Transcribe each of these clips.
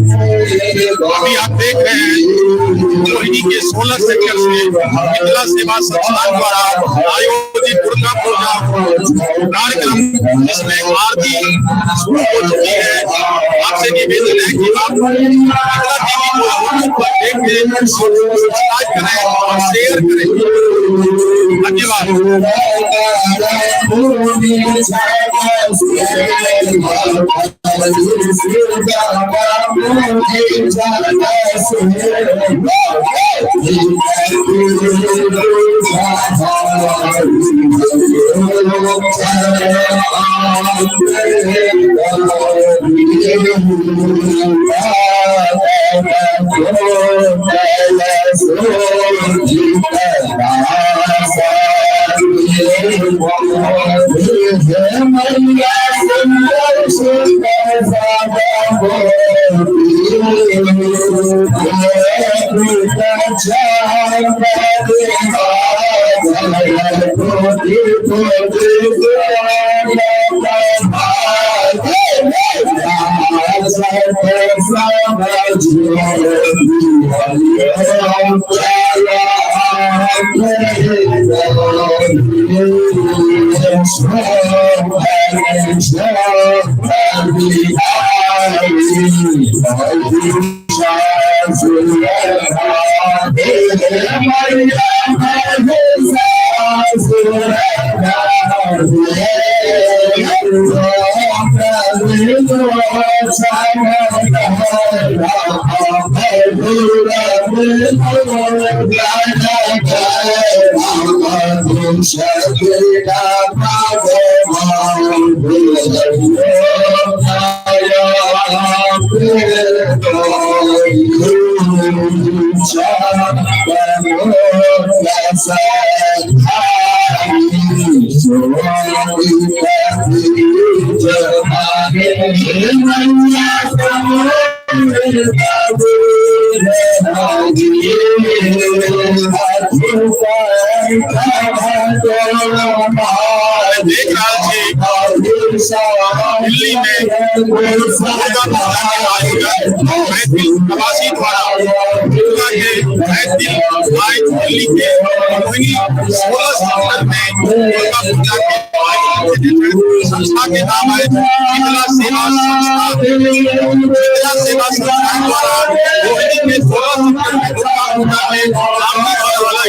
अभी आप देख रहे हैं मोहिनी के 16 सेक्टर से मिथिला सेवा संस्थान द्वारा आयोजित दुर्गा पूजा कार्यक्रम जिसमें आरती शुरू हो चुकी है। आपसे निवेदन है कि आप मिथिला टीवी को यूट्यूब पर देख के सब्सक्राइब करें और शेयर करें। धन्यवाद। दिल्ली में प्रवासी द्वारा दिल्ली के मोहिनी 16 सेक्टर में दुर्गा पूजा के संस्था के नाम है मिथिला सेवा संस्था। मिथिला सेवा संस्था द्वारा मोहिनी के 16 सेक्टर में दुर्गा पूजा में सामने वाला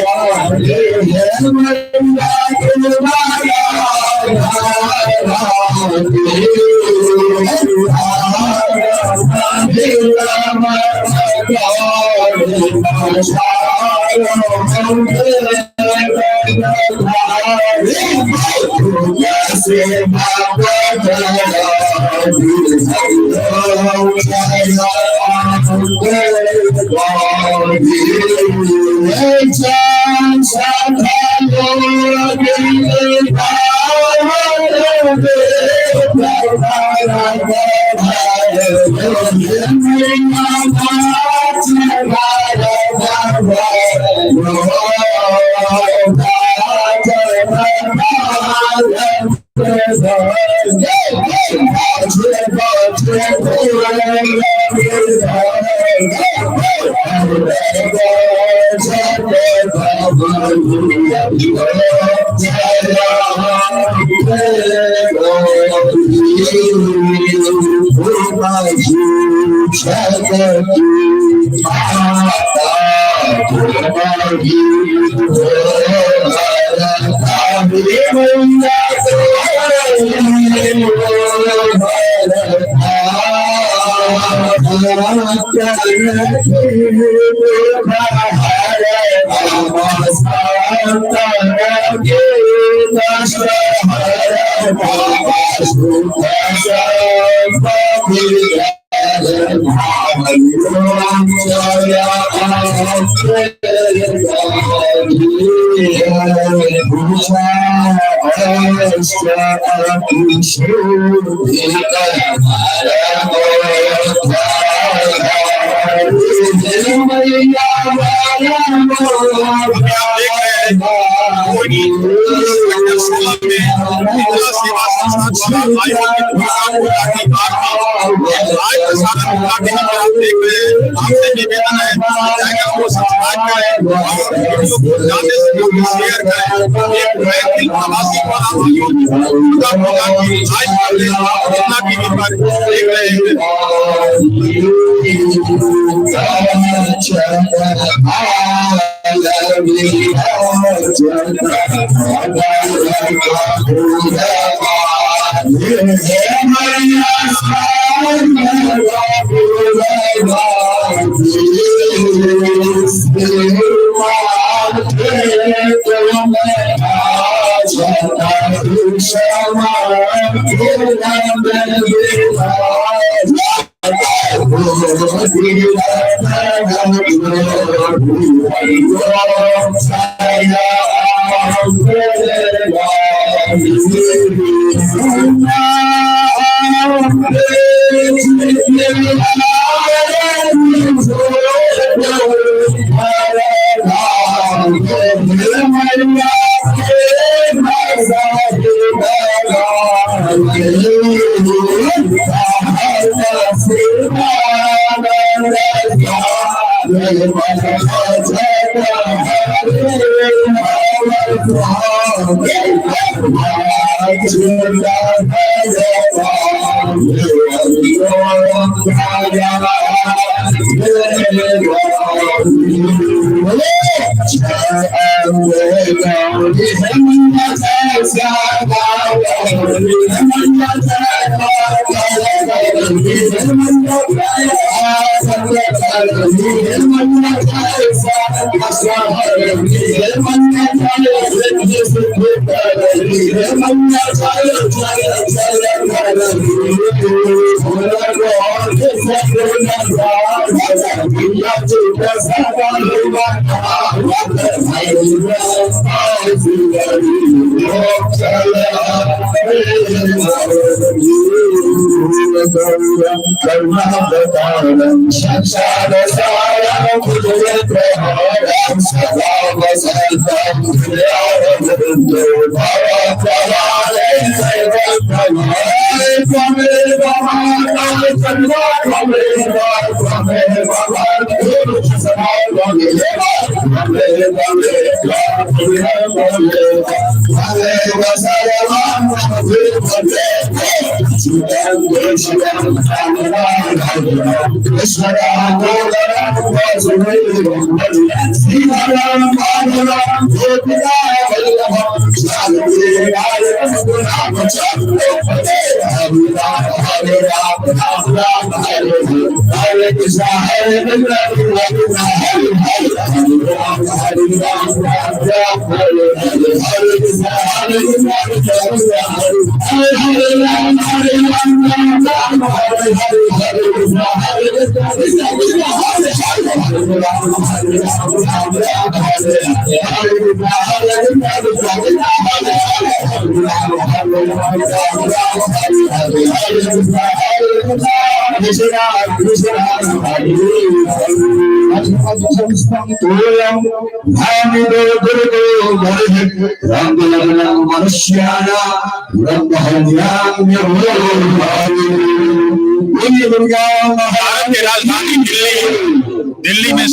दिल्ली में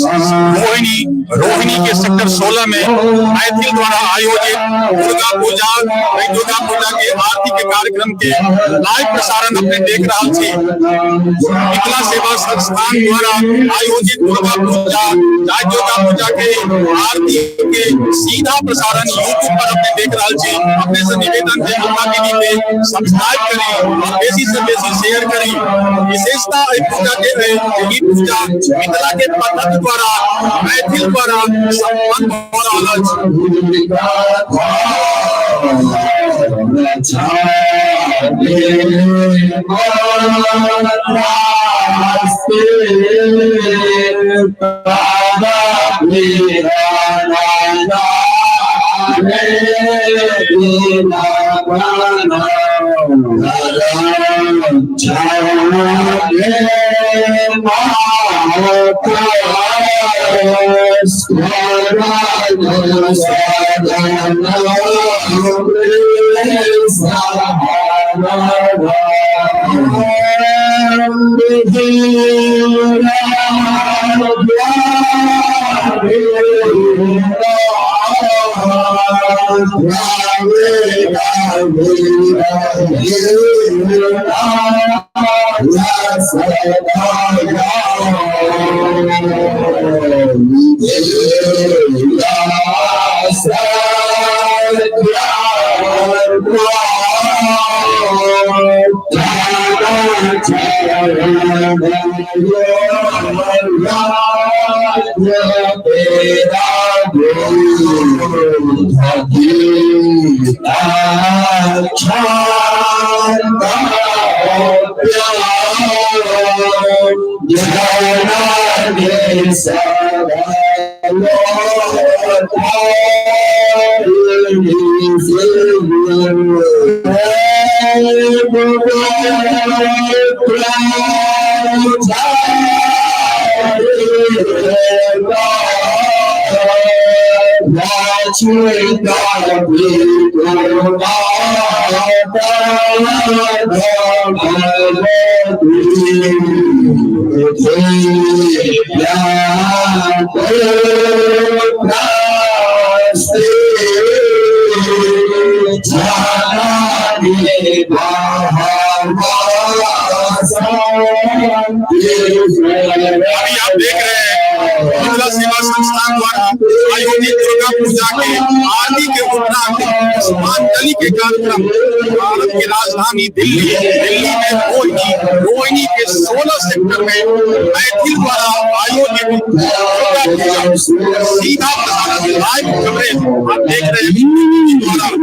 रोहिणी के सेक्टर 16 में मैथिल द्वारा आयोजित दुर्गा पूजा के आरती के कार्यक्रम के लाइव प्रसारण अपने देख रहा छी। मिथिला सेवा संस्थान द्वारा आयोजित दुर्गा पूजा के आरती के सीधा प्रसारण यूट्यूब पर अपने देख रहा छी। अपने से निवेदन है दुर्गा टीवी पे सब्सक्राइब करें और बेसी से बेसी शेयर करें। विशेषता पूजा के पूजा मिथिला के पद्धति द्वारा मैथिल द्वारा संपन्न हो रहा है। सेवा संस्थान द्वारा आयोजित दुर्गा पूजा के आरती के उपरांत पुष्पांजलि के कार्यक्रम भारत की राजधानी दिल्ली में रोहिणी के 16 सेक्टर में मैथिल द्वारा आयोजित दुर्गा पूजा सीधा प्रसारण लाइव कवरेज आप देख रहे हैं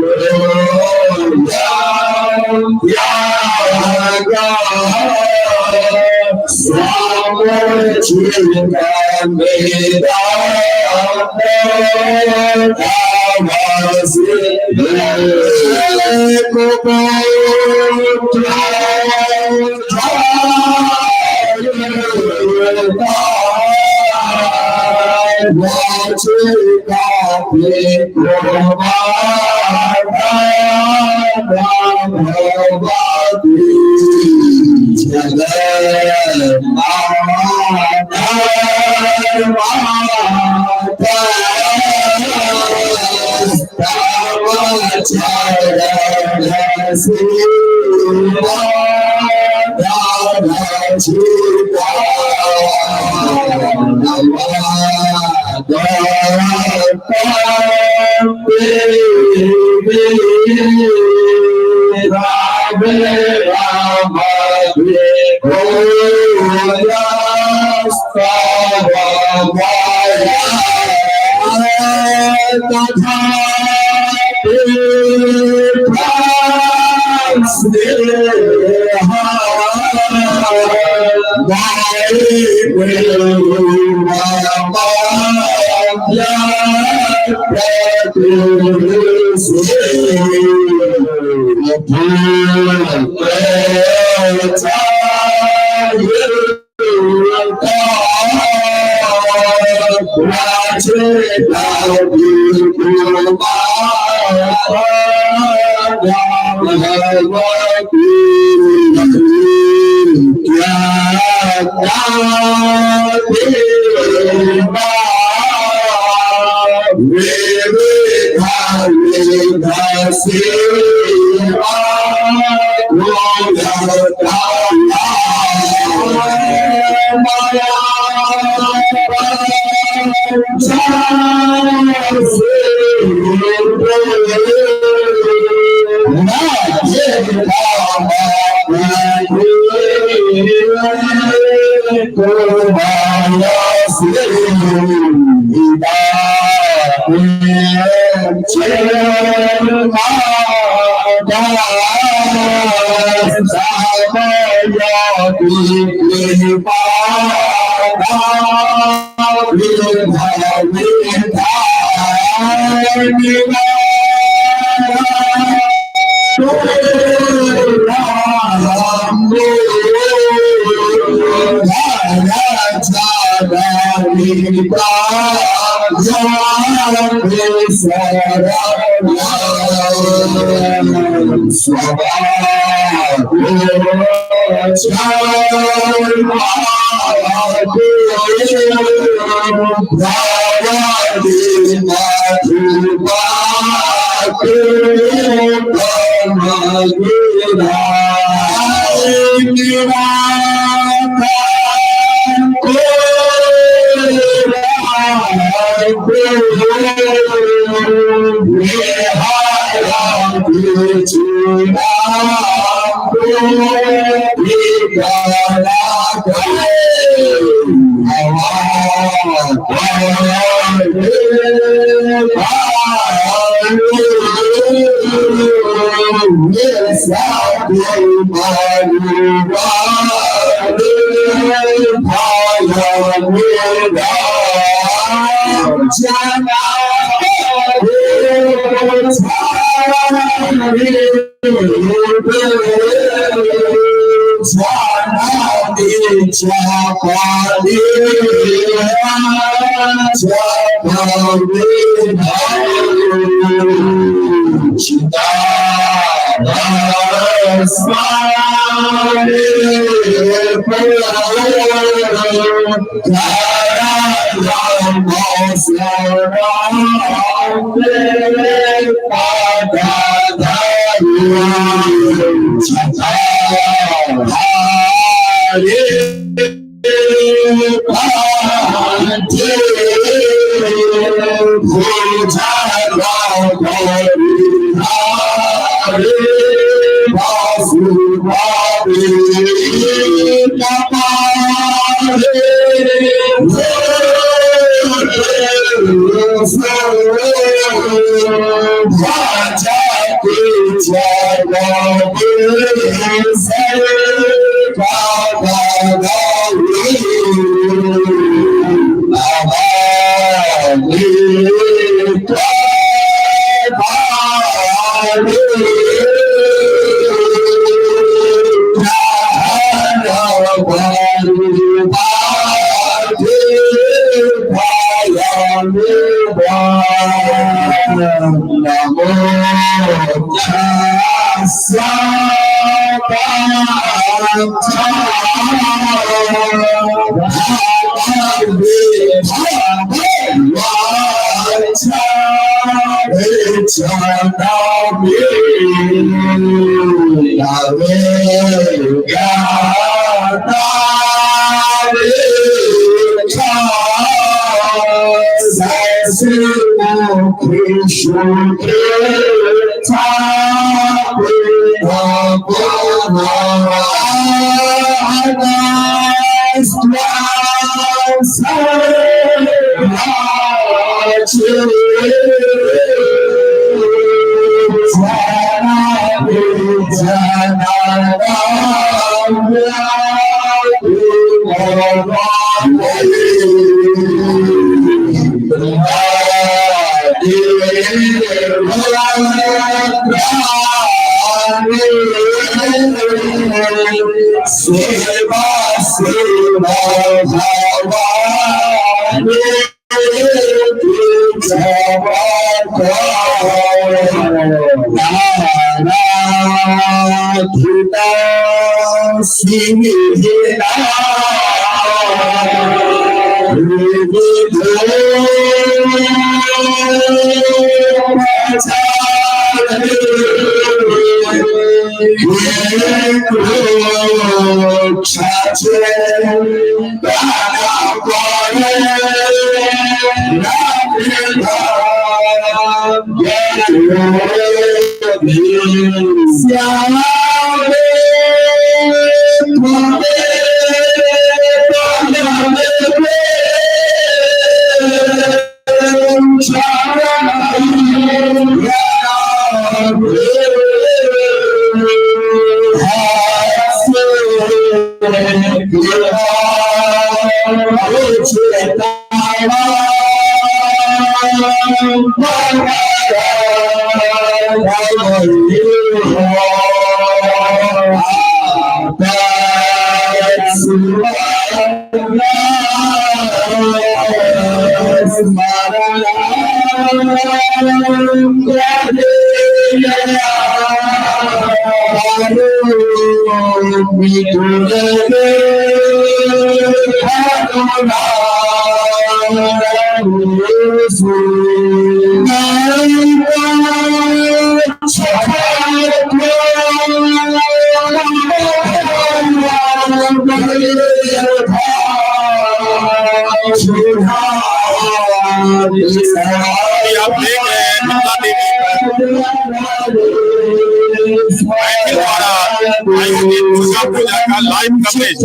लाइव कवरेज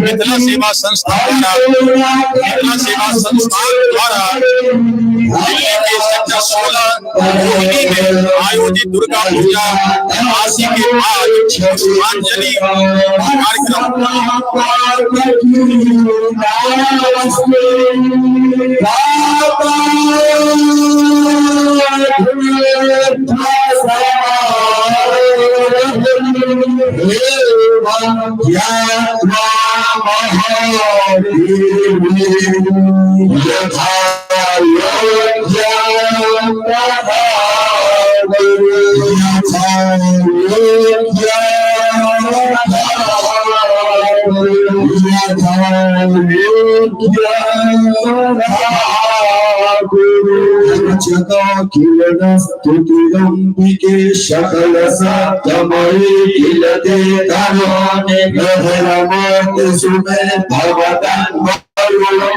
मिथिला सेवा संस्थान द्वारा दिल्ली के सेक्टर 16 रोहिणी में आयोजित दुर्गा पूजा काशी के बाद पुष्पांजलि कार्यक्रम स्तुतिरंबिके सकल सत्यमयी किलते तनोने ग्रहणमूर्ति सुमे भवतां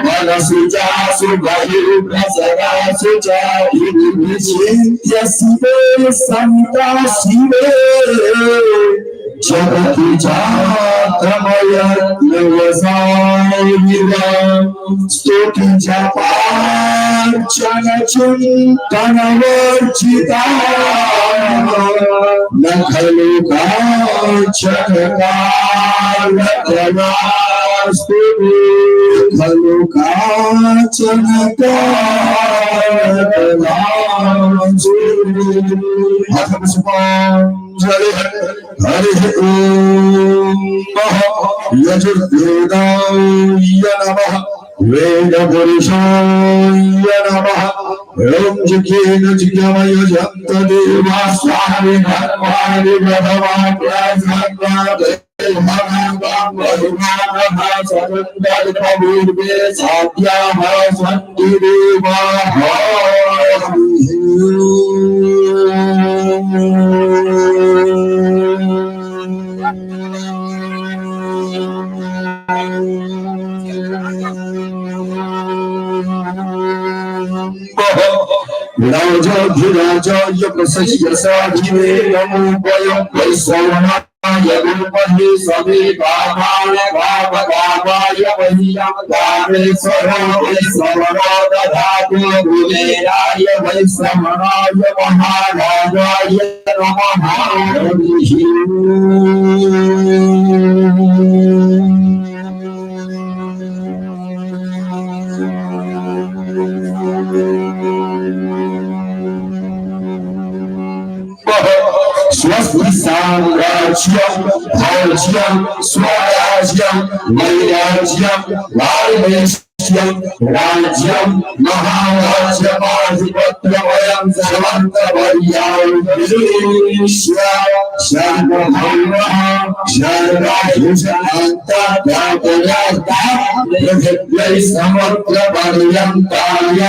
मन सुचा सुभयु प्रसदा सुचा विचिन्त्य शिवे संता शिवे जगति जातमय नवसायिवा स्तुति जपार्चन चिंतन वर्जिता न खलु कांचन कालकलास्तु खलु कांचन कालकलास्तु हरि ओम यजुर्वेदाय नमः वेद पुरुषाय नमः ओम जिज्ञेन जिज्ञामय जंत देवा स्वामी धर्मानि प्रथमाभ्यासन्वादे राजाधिराजाय प्रसह्यसाधिवे नमो वयं वैश्रवणाय रूपहि समे कामाय भावकामाय वह्यं कामेश्वरो वैश्रवणो दधातु कुबेराय वैश्रवणाय महाराजाय नमः स्वस्ति साम्राज्यं भौज्यं स्वराज्यं वैराज्यं वाल्मीश्यं राज्यं महाराज्यमाधिपत्यमयं समन्तवर्यां शर्वभौमः शर्वायुषान्तर्जातरार्धाः समग्रपर्यन्ताय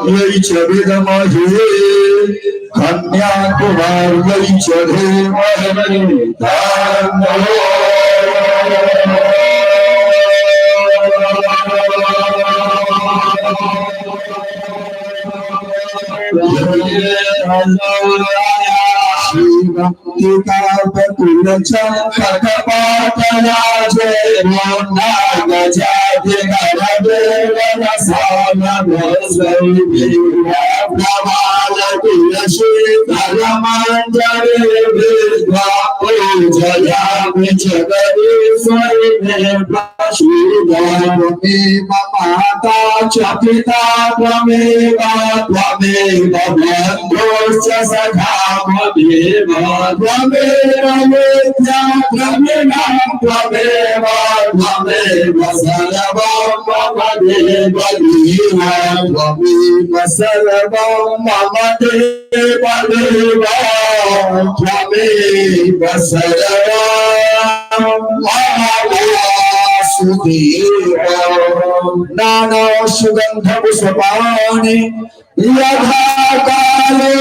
यही चरिदमहे कन्याकुमार्यै चरे भक्ति का बकुल चक्रपाटना जय मोना गजादि गणदेव सानव प्रमाण तुलसी धर्मांजलि विद्वा पूजयामि जगदीश्वरि प्रसूदामि माता च पिता त्वमेव त्वमेव बन्धुश्च सखा त्वमेव विद्या त्वमेव सर्वं मम देव त्वमेव सर्वं मम देव त्वमेव सर्वं मम वासुदेव नाना सुगंध पुष्पाणि यथा काले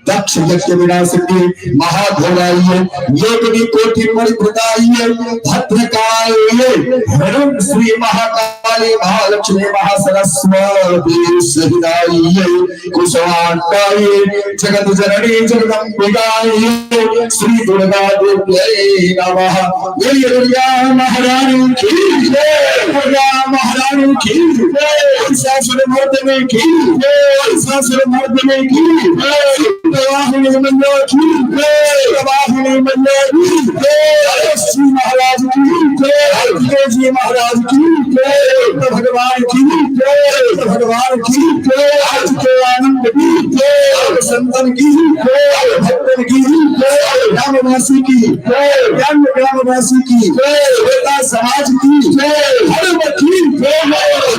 दक्ष यज्ञ विनाशिनी महाघोराइये योगिनी कोटि परिप्रदाइये भद्रकालिये हरम श्री महाकाली महालक्ष्मी महासरस्वती सहिताइये कुशवांताइये जगत जननी जगदम्बिकाइये श्री दुर्गा देव्यै नमः। दुर्गा महारानी की जय, दुर्गा महारानी की जय, सासुरमर्दनी की जय, सासुरमर्दनी की जय, प्रवाहिनी मैया की जय, प्रवाहिनी मैया की जय, श्री महाराज की जय, जी महाराज की जय, भगवान की जय, भगवान की जय, आज के आनंद की जय, संतन की जय, भक्तन की जय, ग्रामवासी की जय, ग्रामवासी की जय, बेटा समाज की जय, धर्म की जय,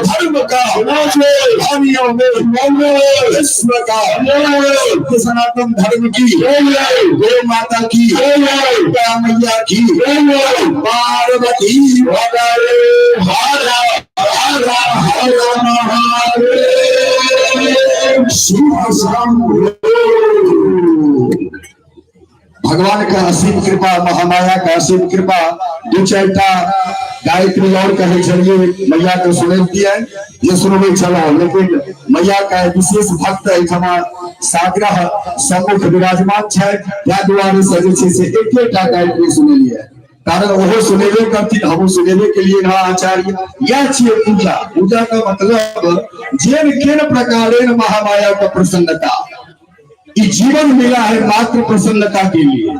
धर्म का भानियों में विश्व का सनातन धर्म की गौ माता की मैया की पार्वती भगवान का असीम कृपा, महामाया का असीम कृपा। दो चारटा गायत्री और कहे चलिए मैया को सुने दिया ये सुनवे चलो, लेकिन मैया का विशेष भक्त है जमा साग्रह सम्मुख विराजमान है या द्वारे सजे से एकटा गायत्री सुने लिया कारण वो सुनेबे करती हम सुनेबे के लिए ना आचार्य या छे पूजा। पूजा का मतलब जेन केन प्रकारेण महामाया का प्रसन्नता जीवन मिला है मात्र प्रसन्नता के लिए।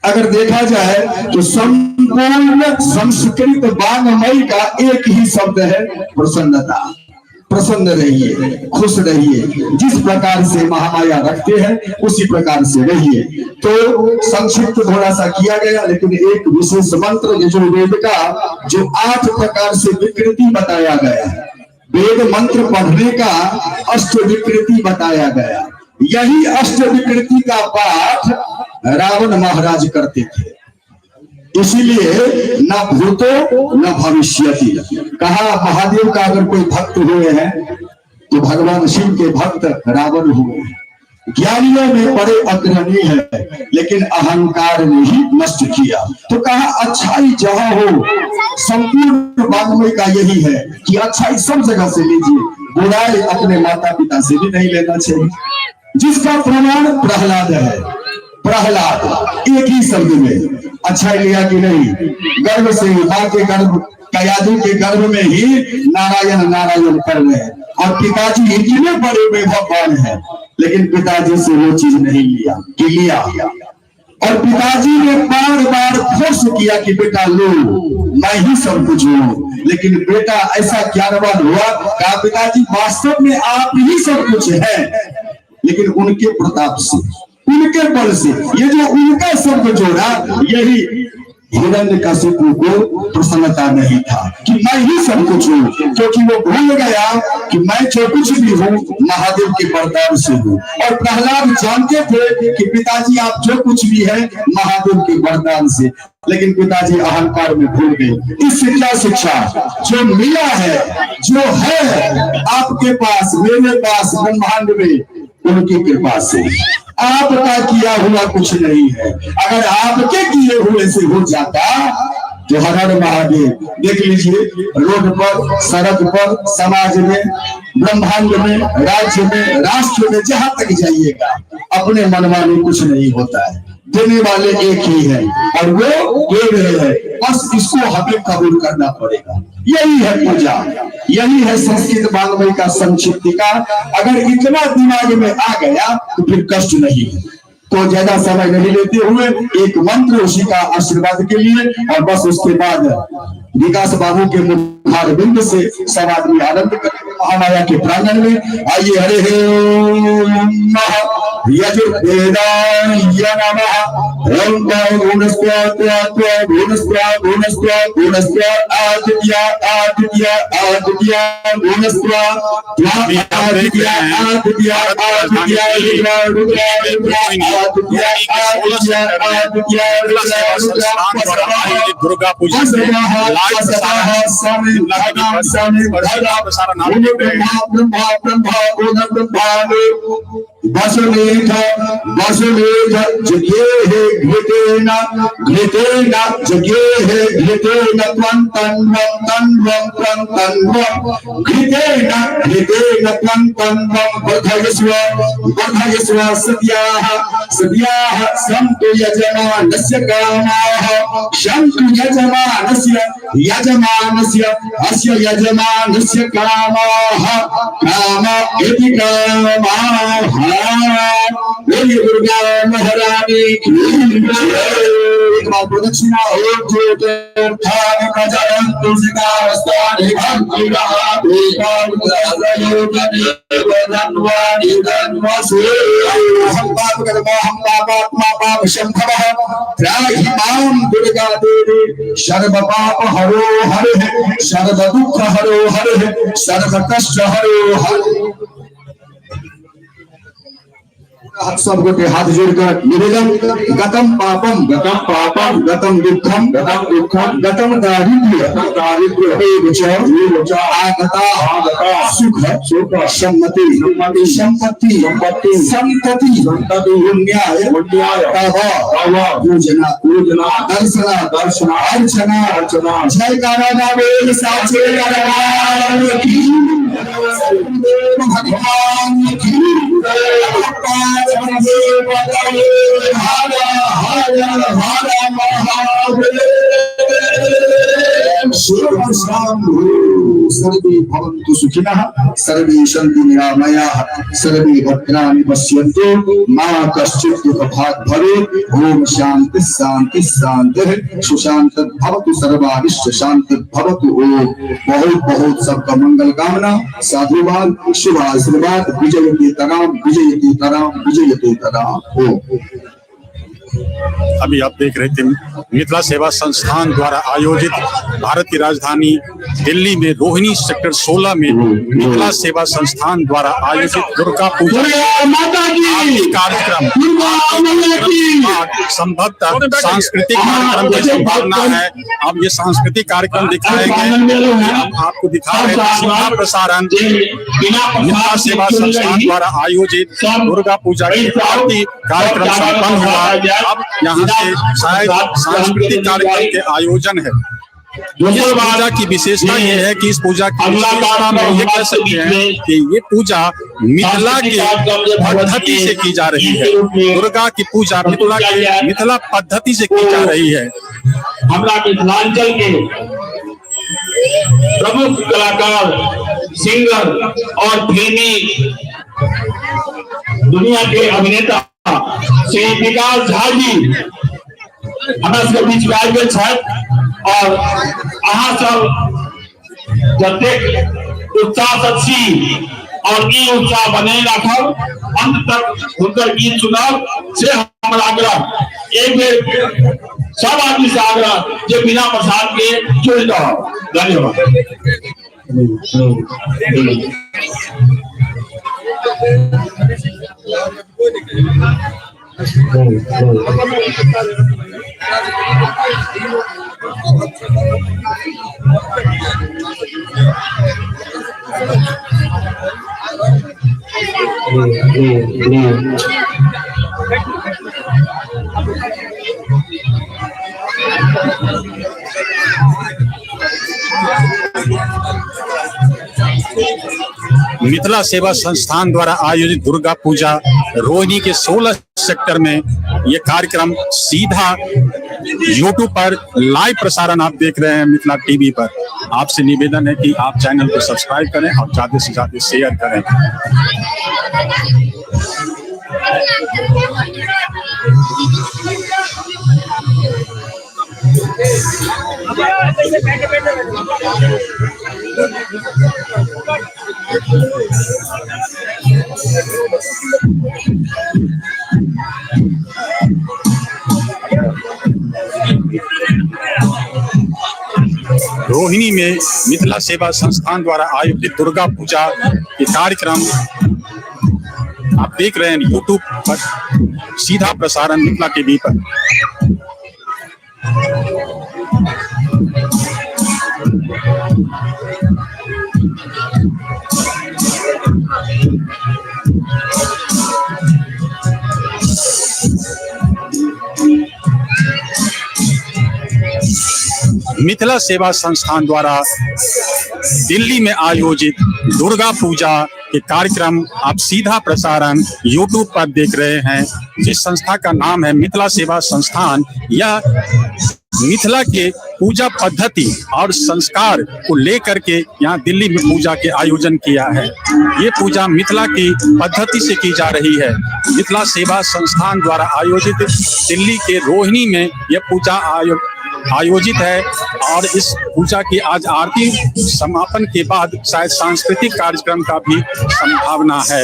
अगर देखा जाए तो संपूर्ण संस्कृत वाङ्मय का एक ही शब्द है प्रसन्नता। प्रसन्न रहिए, खुश रहिए, जिस प्रकार से महामाया रखते हैं उसी प्रकार से रहिए। तो संक्षिप्त थोड़ा सा किया गया, लेकिन एक विशेष मंत्र यजुर्वेद का जो 8 प्रकार से विकृति बताया गया है, वेद मंत्र पढ़ने का अष्ट विकृति बताया गया। यही अष्ट विकृति का पाठ रावण महाराज करते थे, इसीलिए न भूतो न भविष्यति। कहा महादेव का अगर कोई भक्त हुए हैं तो भगवान शिव के भक्त रावण हुए। ज्ञानियों में बड़े अग्रणी है, लेकिन अहंकार ने ही नष्ट किया। तो कहा अच्छाई जहां हो, संपूर्ण वाङ्मय का यही है कि अच्छाई सब जगह से लीजिए, बुराई अपने माता पिता से भी नहीं लेना चाहिए। जिसका प्रमाण प्रहलाद है। प्रहलाद एक ही शब्द में अच्छा लिया कि नहीं, गर्भ से मां के गर्भ कयादु के गर्भ में ही नारायण नारायण कर रहे हैं, और पिताजी इतने बड़े वैभववान हैं, लेकिन पिताजी से वो चीज नहीं लिया कि लिया। और पिताजी ने बार बार फोर्स किया कि बेटा लो, मैं ही सब कुछ हूँ, लेकिन बेटा ऐसा ज्ञानवान हुआ कहा पिताजी वास्तव में आप ही सब कुछ है, लेकिन उनके प्रताप से उनके बल से, ये जो उनका शब्द जोड़ा, यही हिरण्यकशिपु को प्रसन्नता नहीं था कि मैं ही सब कुछ हूँ, क्योंकि वो भूल गया कि मैं जो कुछ भी हूँ महादेव के वरदान से हूँ। और प्रहलाद जानते थे कि पिताजी आप जो कुछ भी है महादेव के वरदान से, लेकिन पिताजी अहंकार में भूल गए। इस शिक्षा जो मिला है, जो है आपके पास, मेरे पास, ब्रह्मांड में, उनकी कृपा से। आपका किया हुआ कुछ नहीं है। अगर आपके किए हुए से हो जाता तो हर हर महादेव। देख लीजिए, रोड पर, सड़क पर, समाज में, ब्रह्मांड में, राज्य में, राष्ट्र में, जहां तक जाइएगा अपने मनमानी कुछ नहीं होता है। देने वाले एक ही है और वो दे रहे हैं, बस इसको हमें कबूल करना पड़ेगा। यही है पूजा, यही है संस्कृत वाङ्मय का संक्षिप्तिका। अगर इतना दिमाग में आ गया तो फिर कष्ट नहीं है। तो ज्यादा समय नहीं लेते हुए एक मंत्र उसी का आशीर्वाद के लिए, और बस उसके बाद विकास बाबू के मुखार बिंद से सब आदमी आनंद करेंगे महामाया के प्रांगण में। आइए, हरे ओम यजुर्वेदाय नमः। ओम भूनस्त्वात् भूनस्त्वात् भूनस्त्वात् भूनस्त्वात् आदित्य आदित्य आदित्य भूनस्त्वात् आदित्य आदित्य आदित्य रुद्र दुर्गा पूजा वसुमेध वसुमेध जगेह घृतेन घृतेन जगेह घृतेन त्वं तन्वं तन्वं त्वं तन्वं घृतेन घृतेन त्वं तन्वं वर्धयस्व वर्धयस्व सत्याः सत्याः सन्तु यजमानस्य कामाः सन्तु यजमानस्य यजमानस्य अस्य यजमानस्य कामाः काम इति कामाः। बोलिए दुर्गा महारानी की जय। एक बार प्रदक्षिणा हो जो तीर्थानि प्रचलन्तु सितावस्तानि भक्तिभावे कामदासयोगनि वदन्वानि धन्वसु। हम पाप कर्मा हम पापात्मा पाप शंभवः त्राहि मां दुर्गा देवी सर्व पाप हरो हरे सर्व दुख हरो हरे सर्व कष्ट हरो हरे। सबको हाथ जोड़कर निवेदन, गतम पापम गतम दुखम गतम दारिद्र्य आगता सुख सम्मति संपत्ति संतति पुण्याय पूजना दर्शना अर्चना जयकारा नामे साचे भगवान की सर्वे भवन्तु सुखिनः सर्वे सन्तु निरामयाः सर्वे भद्राणि पश्यन्तु मा कश्चित् दुःखभाग् भवेत्। ओम शांति शांति शांति सुशांत भवतु सर्वानिष्ट शांति भवतु। ओम बहुत बहुत सबका मंगल कामना, साधुवाद, शुभ आशीर्वाद। विजयते तराम विजयते तराम विजयते तराम। ओम। अभी आप देख रहे थे मिथिला सेवा संस्थान द्वारा आयोजित भारत की राजधानी दिल्ली में रोहिणी सेक्टर 16 में मिथिला सेवा संस्थान द्वारा आयोजित दुर्गा पूजा कार्यक्रम संभवतः सांस्कृतिक कार्यक्रम की संभावना है। अब ये सांस्कृतिक कार्यक्रम दिखाएंगे, आपको दिखा रहे हैं सीधा प्रसारण मिथिला सेवा संस्थान द्वारा आयोजित दुर्गा पूजा की आरती कार्यक्रम संपन्न हुआ। अब यहाँ से शायद सांस्कृतिक कार्यक्रम के आयोजन है। इस पूजा की विशेषता ये है कि इस पूजा की विशेषता में ये कह सकते हैं कि ये पूजा मिथिला की पद्धति से की जा रही है। दुर्गा की पूजा मिथिला पद्धति से की जा रही है। हमारा मिथिलांचल के प्रमुख कलाकार, सिंगर और फिल्मी दुनिया के अभिनेता श्री विकास झा जी हमारे बीच में आए छथि और अहाँ सब जतेक उत्साह छी और ई उत्साह बने रखब अंत तक हुनकर गीत सुनब से हमर आग्रह। एक बेर सब आदमी से आग्रह जे बिना प्रसाद के जुड़ जाओ। धन्यवाद। मिथिला सेवा संस्थान द्वारा आयोजित दुर्गा पूजा रोहिणी के 16 सेक्टर में ये कार्यक्रम सीधा YouTube पर लाइव प्रसारण आप देख रहे हैं मिथिला टीवी पर। आपसे निवेदन है कि आप चैनल को सब्सक्राइब करें और ज्यादा से ज्यादा शेयर करें। रोहिणी में मिथिला सेवा संस्थान द्वारा आयोजित दुर्गा पूजा के कार्यक्रम आप देख रहे हैं YouTube पर सीधा प्रसारण मिथिला टीवी पर। मिथिला सेवा संस्थान द्वारा दिल्ली में आयोजित दुर्गा पूजा के कार्यक्रम आप सीधा प्रसारण YouTube पर देख रहे हैं। जिस संस्था का नाम है मिथिला सेवा संस्थान, यह मिथिला के पूजा पद्धति और संस्कार को लेकर के यहाँ दिल्ली में पूजा के आयोजन किया है। ये पूजा मिथिला की पद्धति से की जा रही है। मिथिला सेवा संस्थान द्वारा आयोजित दिल्ली के रोहिणी में यह पूजा आयोजित है और इस पूजा की आज आरती समापन के बाद शायद सांस्कृतिक कार्यक्रम का भी संभावना है।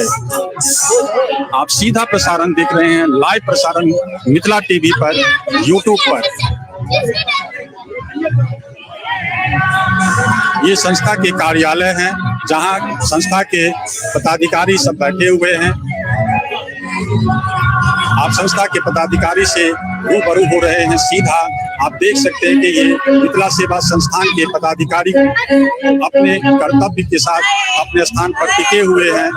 आप सीधा प्रसारण देख रहे हैं, लाइव प्रसारण मिथिला टीवी पर YouTube पर। ये संस्था के कार्यालय हैं जहां संस्था के पदाधिकारी सब बैठे हुए हैं। आप संस्था के पदाधिकारी से रूबरू हो रहे हैं। सीधा आप देख सकते हैं कि ये मिथिला सेवा संस्थान के पदाधिकारी अपने कर्तव्य के साथ अपने स्थान पर टिके हुए हैं।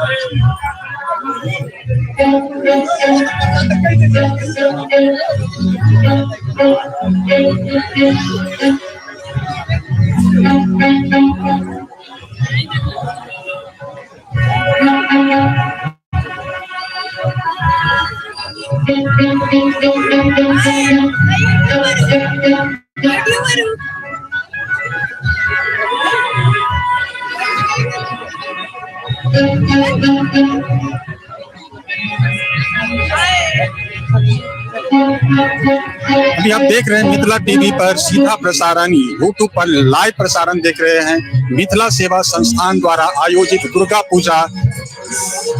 अभी आप देख रहे हैं मिथिला टीवी पर सीधा प्रसारण YouTube पर लाइव प्रसारण देख रहे हैं। मिथिला सेवा संस्थान द्वारा आयोजित दुर्गा पूजा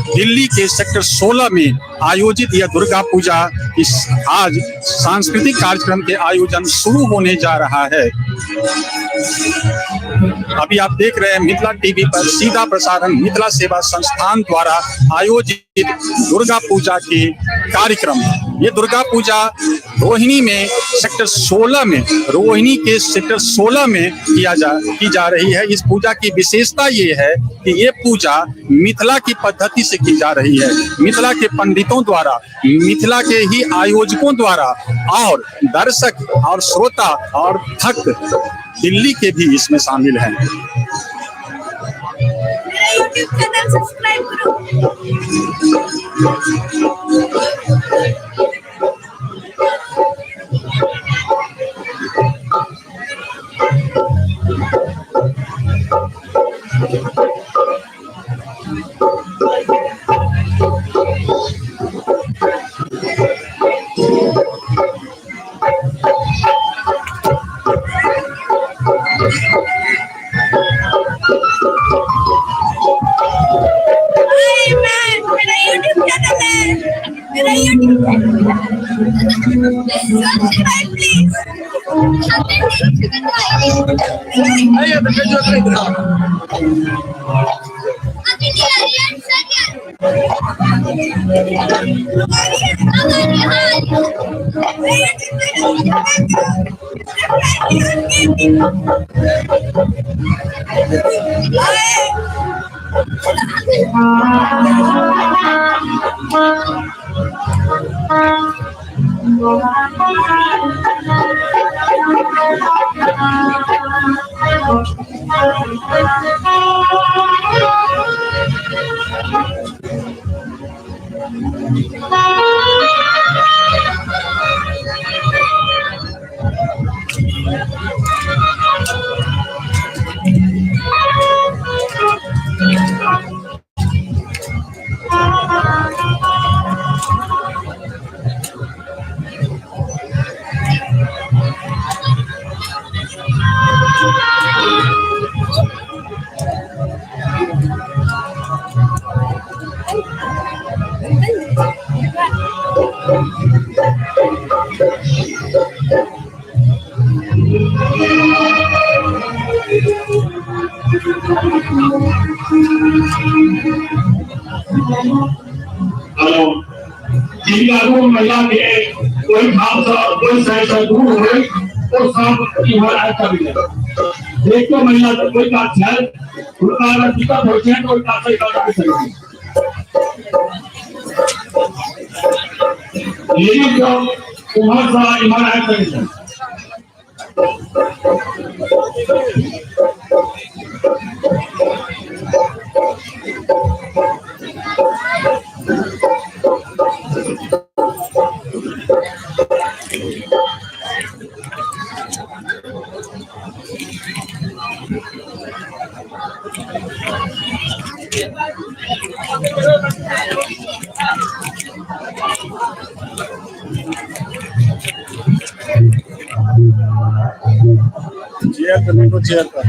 दिल्ली के सेक्टर 16 में आयोजित यह दुर्गा पूजा इस आज सांस्कृतिक कार्यक्रम के आयोजन शुरू होने जा रहा है। अभी आप देख रहे हैं मिथिला टीवी पर सीधा प्रसारण मिथिला सेवा संस्थान द्वारा आयोजित दुर्गा पूजा के कार्यक्रम। ये दुर्गा पूजा रोहिणी में सेक्टर 16 में रोहिणी के सेक्टर 16 में की जा रही है। इस पूजा की विशेषता ये है कि ये पूजा मिथिला की पद्धति से की जा रही है। मिथिला के पंडितों द्वारा, मिथिला के ही आयोजकों द्वारा और दर्शक और श्रोता और भक्त दिल्ली के भी इसमें शामिल हैं। YouTube चैनल सब्सक्राइब करो। Subscribe, please. हेलो जिनका रूम महिला के कोई भाव से कोई सह दूर हो तो सब की हो रहा है कभी देखो महिला तो कोई बात है उनका अगर दिक्कत होती है तो उनका सही बात है लेकिन जो उम्र सा ईमान है कभी चेयर करने को चेयर कर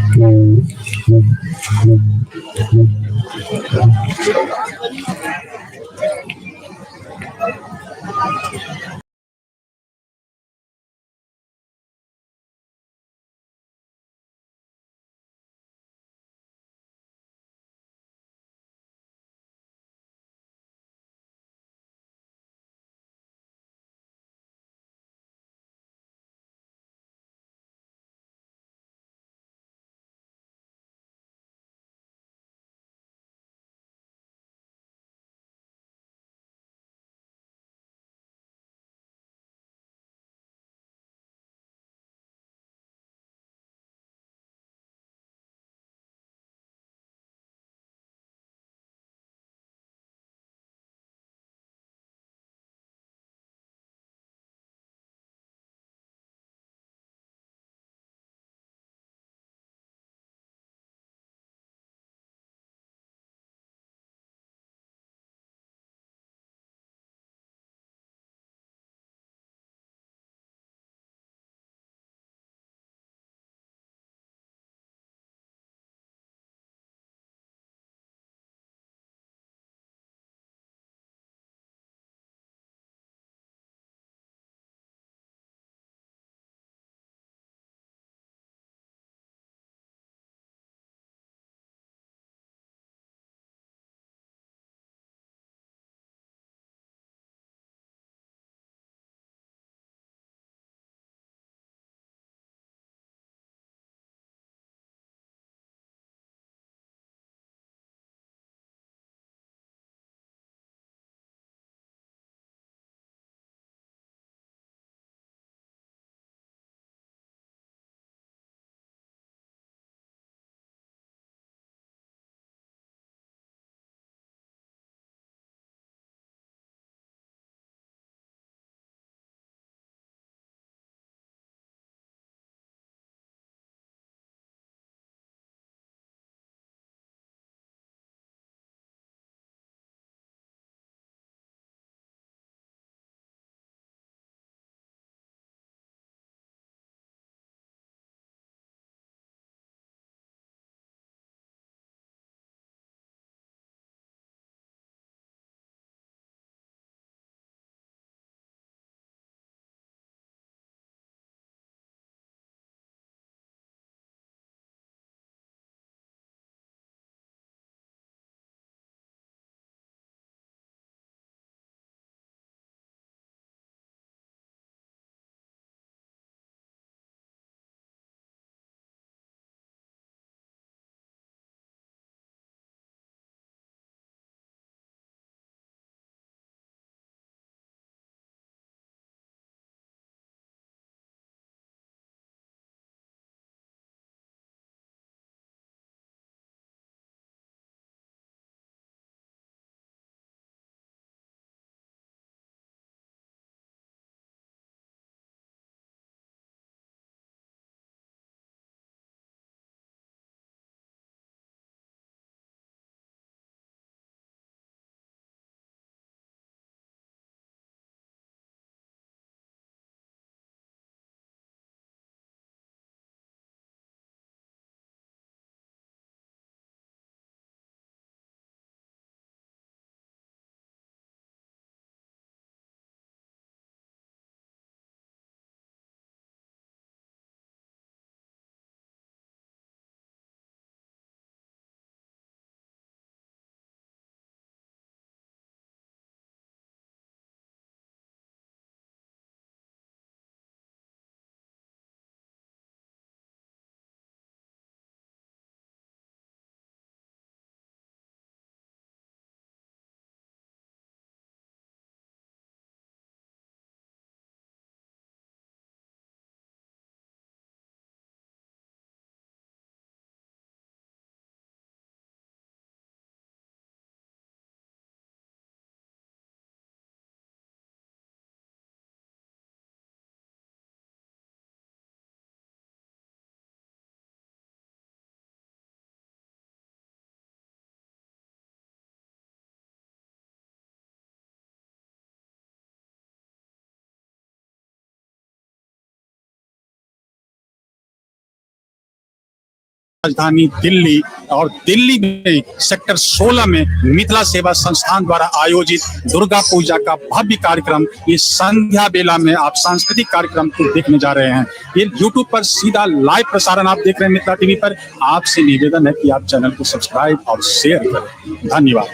राजधानी दिल्ली और दिल्ली में सेक्टर 16 में मिथिला सेवा संस्थान द्वारा आयोजित दुर्गा पूजा का भव्य कार्यक्रम, ये संध्या बेला में आप सांस्कृतिक कार्यक्रम को देखने जा रहे हैं। ये YouTube पर सीधा लाइव प्रसारण आप देख रहे हैं मिथिला टीवी पर। आपसे निवेदन है कि आप चैनल को सब्सक्राइब और शेयर करें। धन्यवाद।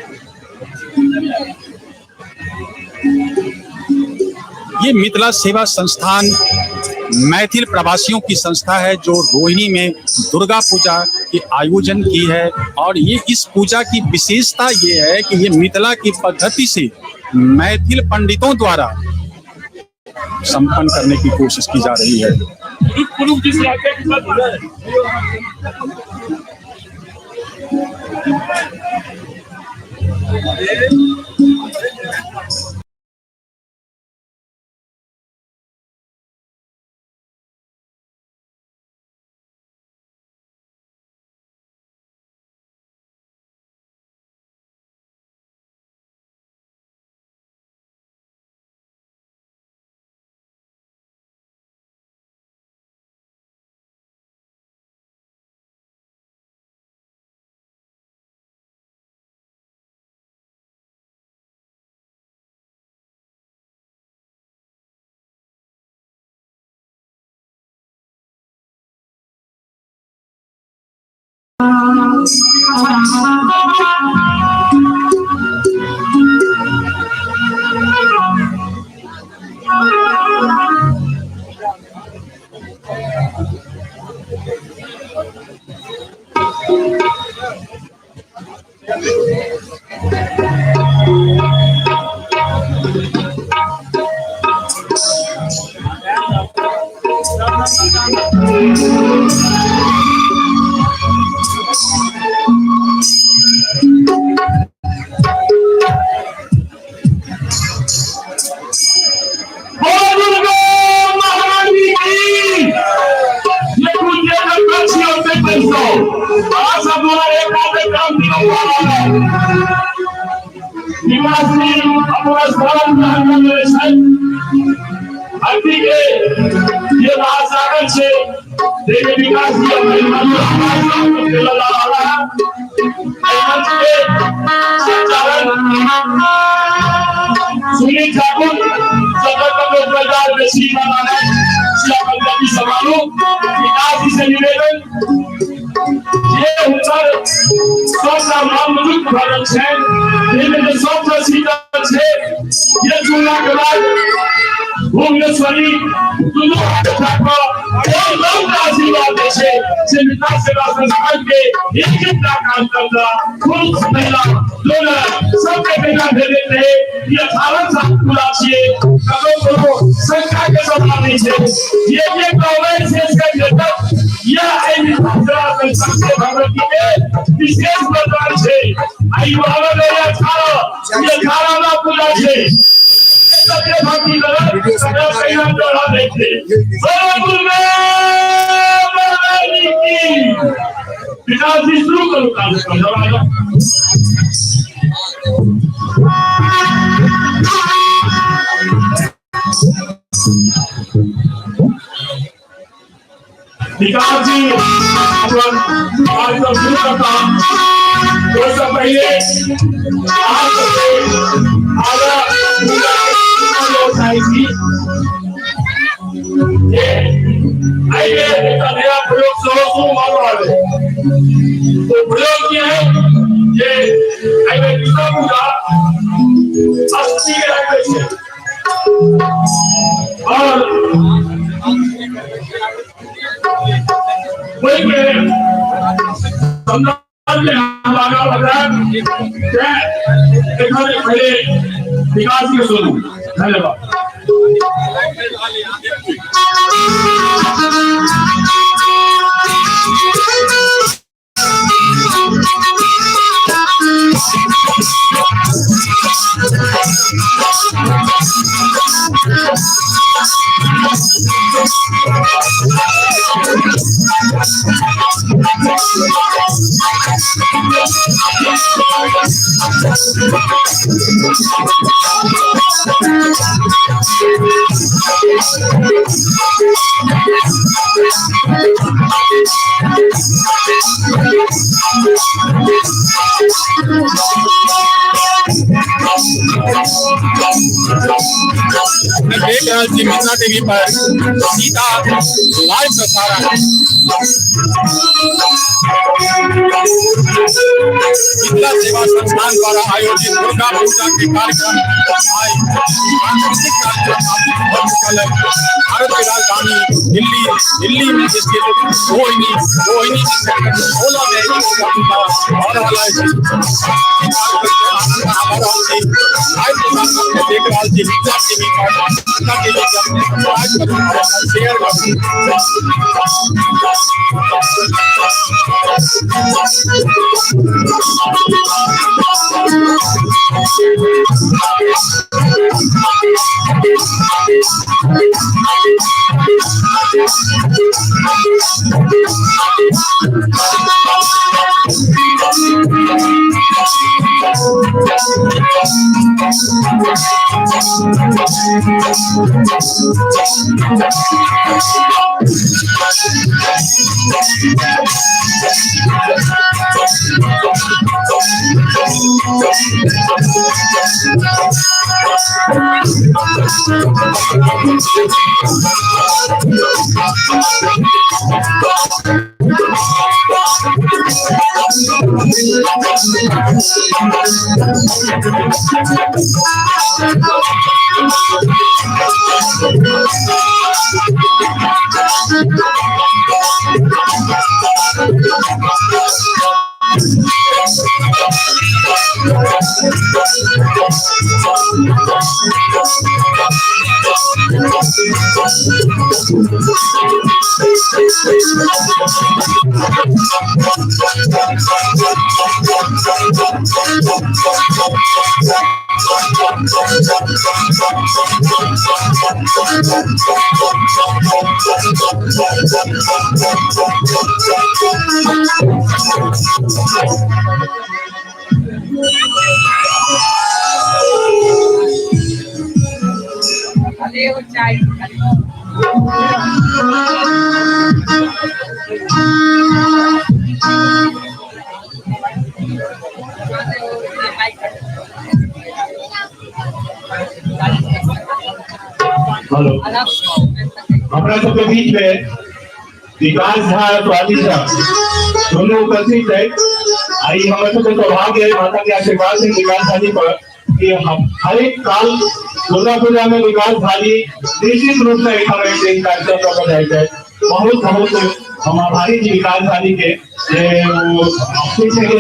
ये मिथिला सेवा संस्थान मैथिल प्रवासियों की संस्था है जो रोहिणी में दुर्गा पूजा के आयोजन की है। और ये इस पूजा की विशेषता ये है कि ये मिथिला की पद्धति से मैथिल पंडितों द्वारा संपन्न करने की कोशिश की जा रही है। विकास जी कार्यक्रम शुरू करता दोस्तों पहले नया प्रयोग तो प्रयोग किया है ये दूसरा पूजा और वही में हमारा बताया पहले विकास के सुनो। धन्यवाद। चैनल जी मिथिला टीवी पर सीधा लाइव प्रसारण मिथिला सेवा संस्थान द्वारा आयोजित दुर्गा पूजा के कार्यक्रम भारत की राजधानी दिल्ली में स्थित रोहिणी सेक्टर 16 में देख रहा जी मिथिला टीवी शेयर हेलो हमारा सबके बीच में विकास झा स्वाति झा दोनों उपस्थित है। आई हमारे सबके सौभाग्य है माता के आशीर्वाद से विकास झा जी पर कि हम हर एक साल दुर्गा पूजा में विकास झा जी निश्चित रूप से एक हमें कार्यक्रम जाएगा। बहुत हम आभारी जी विकास झा जी के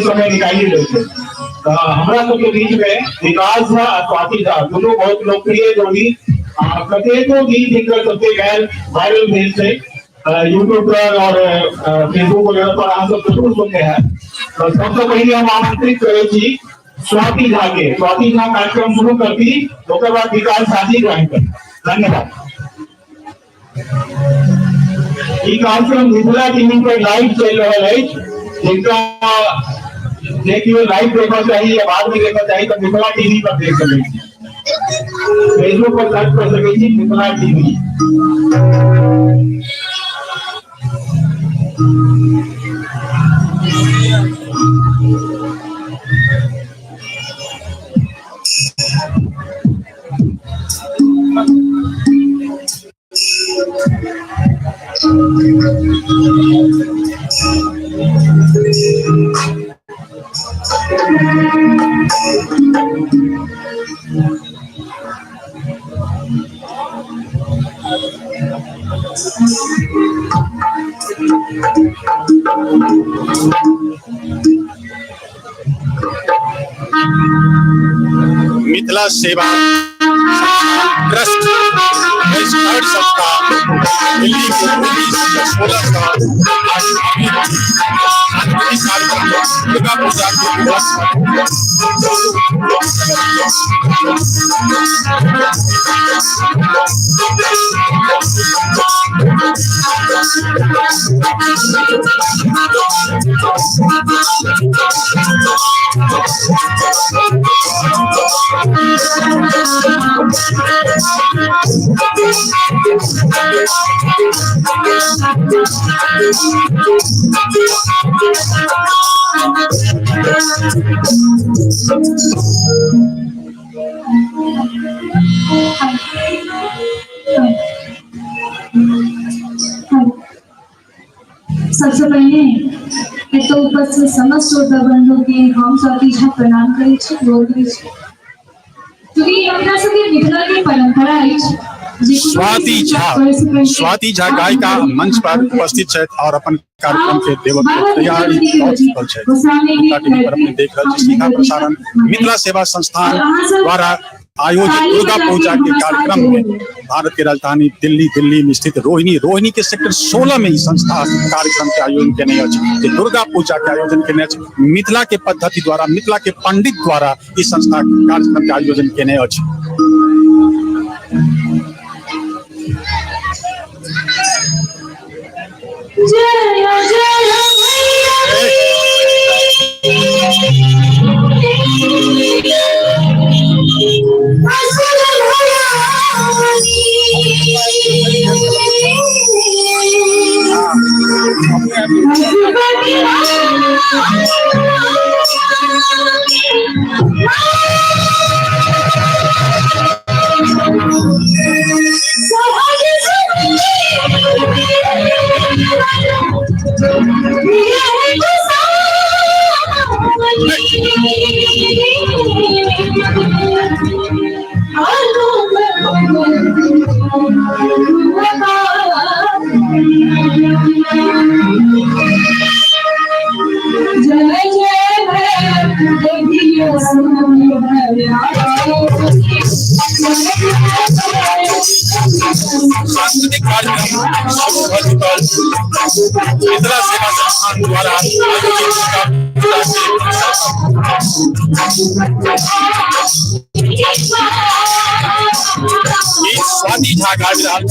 समय निकाली लेते हमारा सबके बीच में विकास झा और स्वाति झा दोनों बहुत लोकप्रिय जोड़ी कतेकों गीत जिनकर सबसे गैर वायरल भेज से यूट्यूब पर और फेसबुक वगैरह पर आप सब जरूर सुनते हैं। तो सबसे पहले हम आमंत्रित करें जी स्वाति झा के। स्वाति झा कार्यक्रम शुरू करती उसके बाद विकास झा जी ग्रहण कर। धन्यवाद। ये कार्यक्रम मिथिला टीवी पर लाइव चल रहा है जिनका देखिए लाइव देखना चाहिए या बाद में देखना चाहिए तो मिथिला टीवी पर देख सकते फेसबुक पर सर्च कर सके मिथिला टीवी। मिथिला सेवा ट्रस्ट संस्था दिल्ली के 16 दुर्गा पूजा सबसे पहले तो उपस्थित समस्त श्रोता बंधु के हम स्वाति झा प्रणाम करै छी, गोर करै छी, क्योंकि अपना सबके मिथिला के परंपरा अछि। स्वाति झा गायिका मंच पर उपस्थित छथि और अपन कार्यक्रम के देवक तैयारी कर छथि। टीवी पर अपने देख रहल छी सीधा प्रसारण मिथिला सेवा संस्थान द्वारा आयोजित दुर्गा पूजा के कार्यक्रम में भारत की राजधानी दिल्ली में स्थित रोहिणी के सेक्टर 16 में संस्था कार्यक्रम के आयोजन केने अछि। दुर्गा पूजा के आयोजन केने अछि। मिथिला के पद्धति द्वारा, मिथिला के पंडित द्वारा इस संस्था कार्यक्रम के आयोजन केने अछि। सांस्कृतिक कार्यक्रम मिथिला सेवा संस्थान द्वारा स्वाति झा गाबि रहल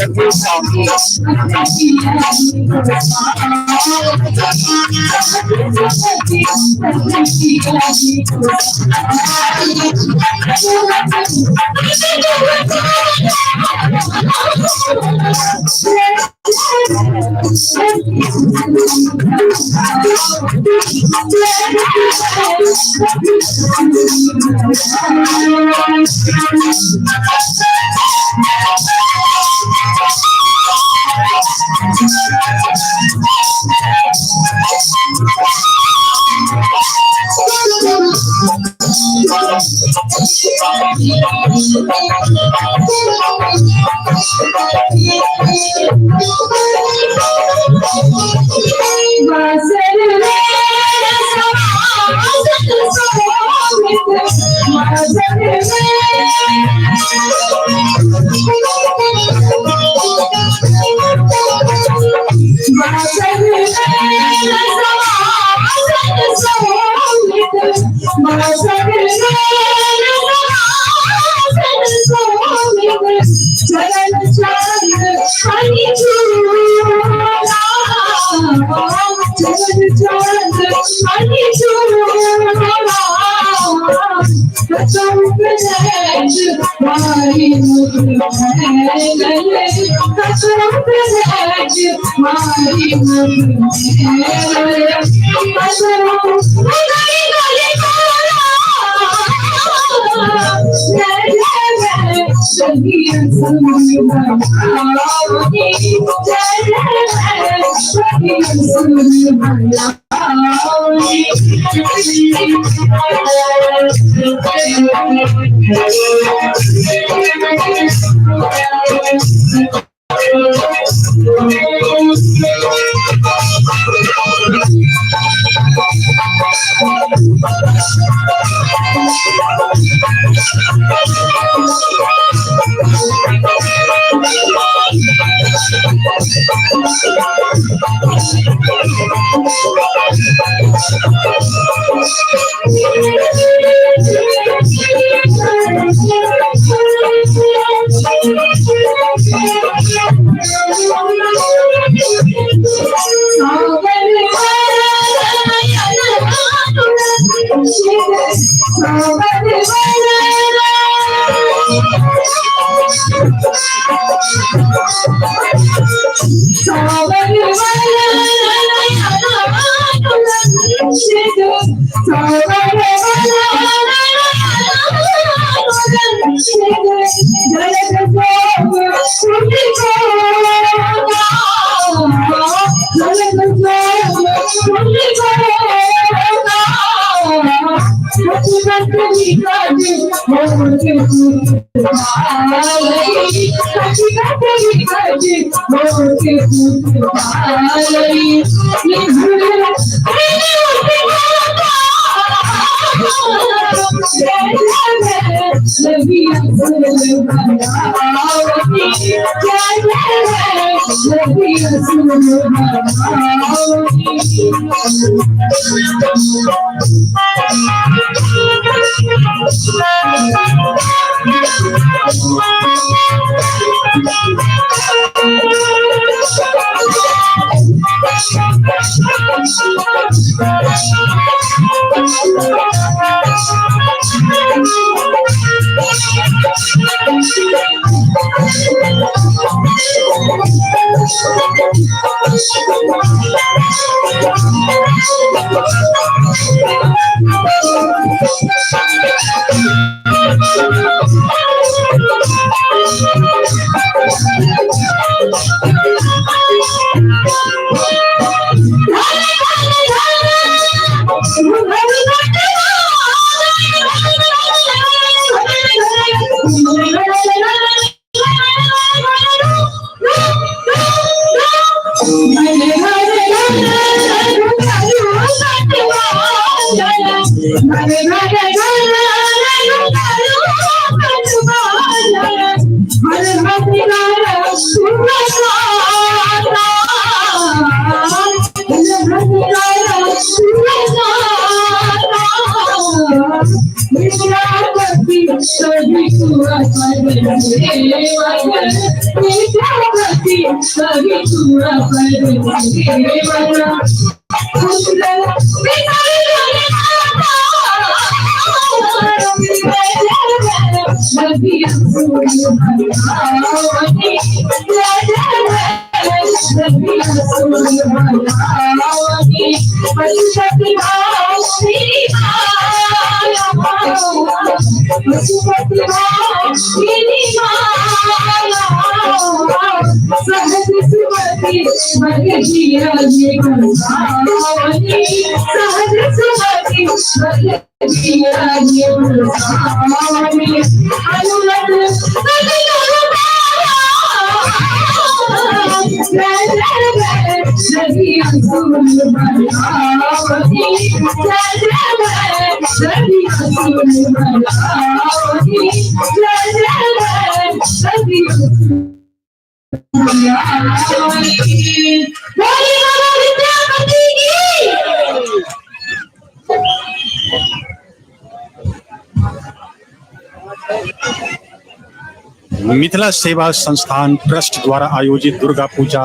मिथिला सेवा संस्थान ट्रस्ट द्वारा आयोजित दुर्गा पूजा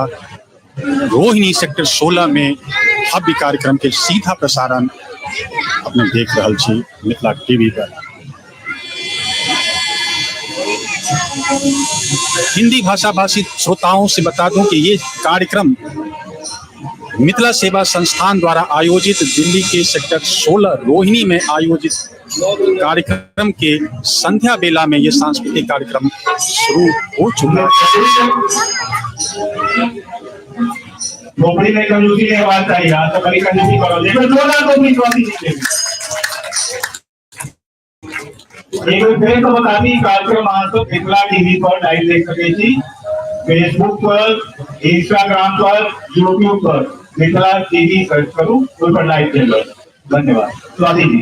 रोहिणी सेक्टर 16 में भव्य कार्यक्रम के सीधा प्रसारण अपने देख रहल छी मिथिला टीवी पर। हिंदी भाषा भाषी श्रोताओं से बता दूं कि ये कार्यक्रम मिथिला सेवा संस्थान द्वारा आयोजित दिल्ली के सेक्टर 16 रोहिणी में आयोजित कार्यक्रम के संध्या बेला में ये सांस्कृतिक कार्यक्रम शुरू हो चुका है। खोपड़ी में कंजूसी की आवाज आई यार, तो कभी कंजूसी करो। देखो जोरदार खोपड़ी कौन सी एक फिर तो बता दी कार्यक्रम आज तो मिथिला टीवी पर लाइव देख सके छी, फेसबुक पर, इंस्टाग्राम पर, यूट्यूब पर मिथिला टीवी सर्च करूं उस पर लाइव देख लो। धन्यवाद। स्वाति जी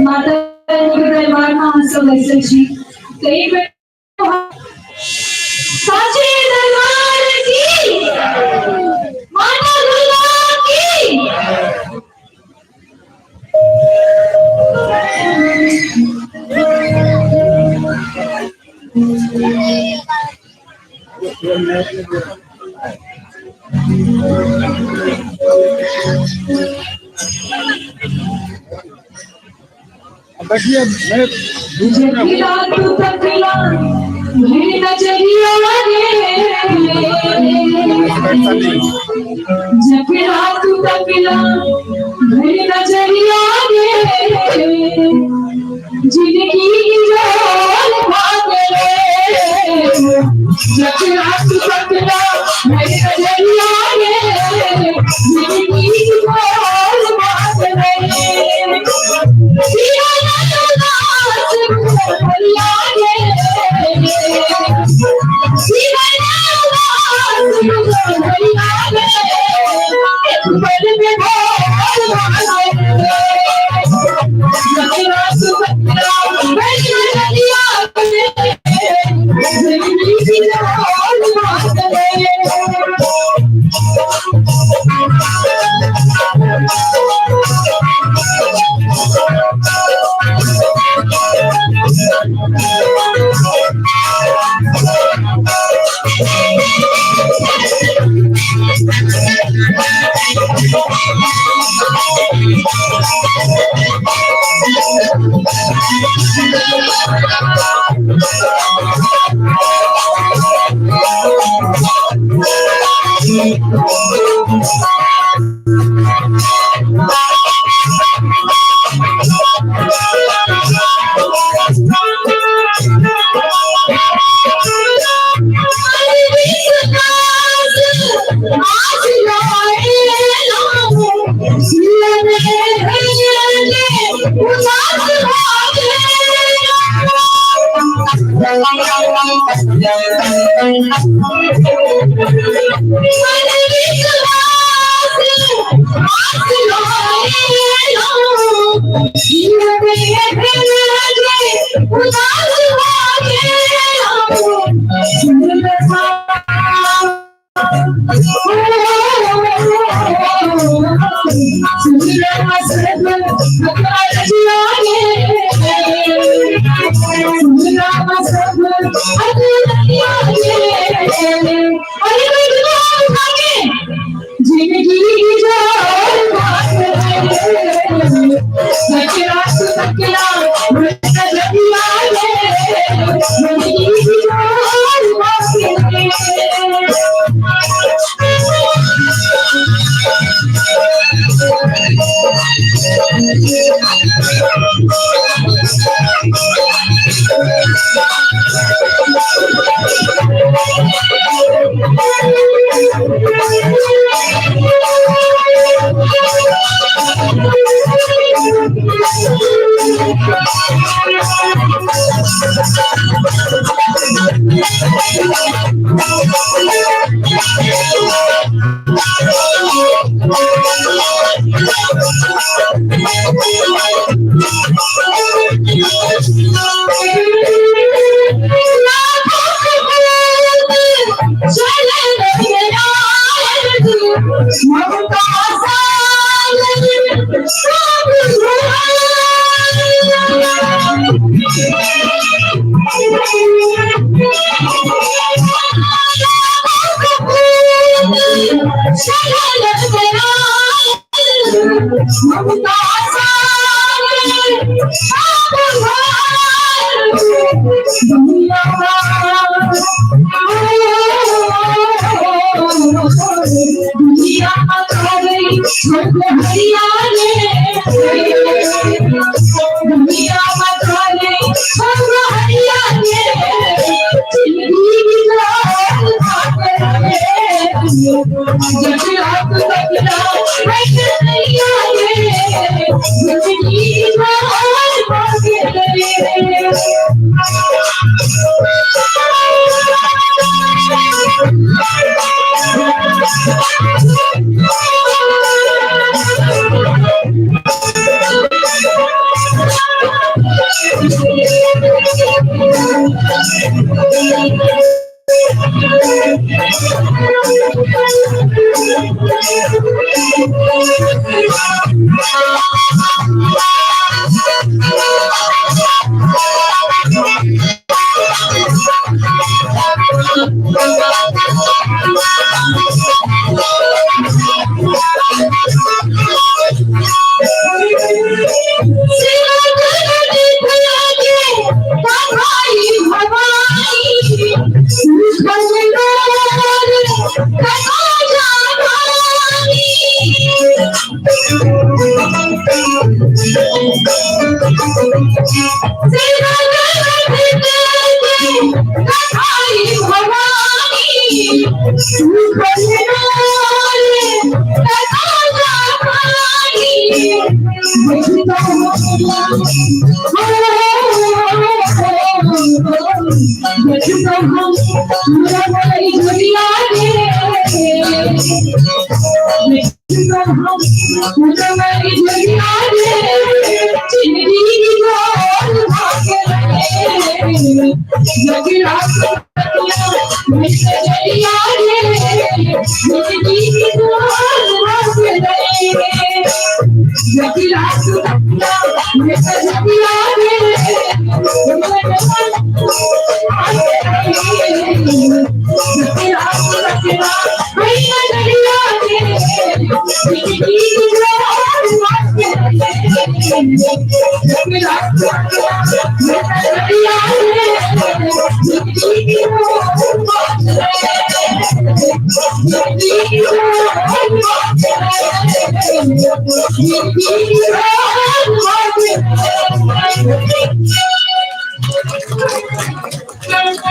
माता दरबार में हंसो वैसे जी कई साचे दरबार की माता दुर्गा की जिंदगी की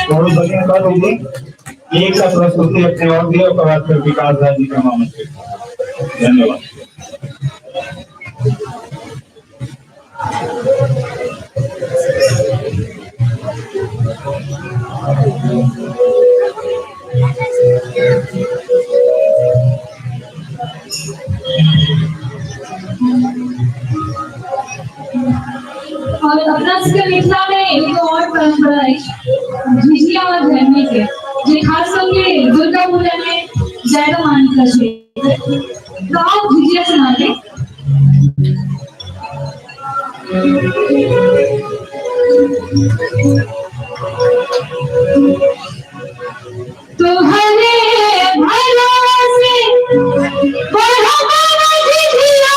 थोड़ी बढ़िया कर होगी एक का प्रस्तुति अपने और दिए उसके बाद फिर विकास राज जी का नाम। धन्यवाद। और अपना मिथिला में एक और परंपरा है झिझिया और झरने के जो खास करके दुर्गा पूजा में ज्यादा मान्यता है। तो आप झिझिया सुनाते तो हरे भरोसे बढ़ो झिझिया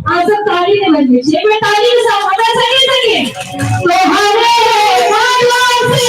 आज ताली नहीं बजनी चाहिए मैं ताली के साथ बता सके तो हरे भरोसे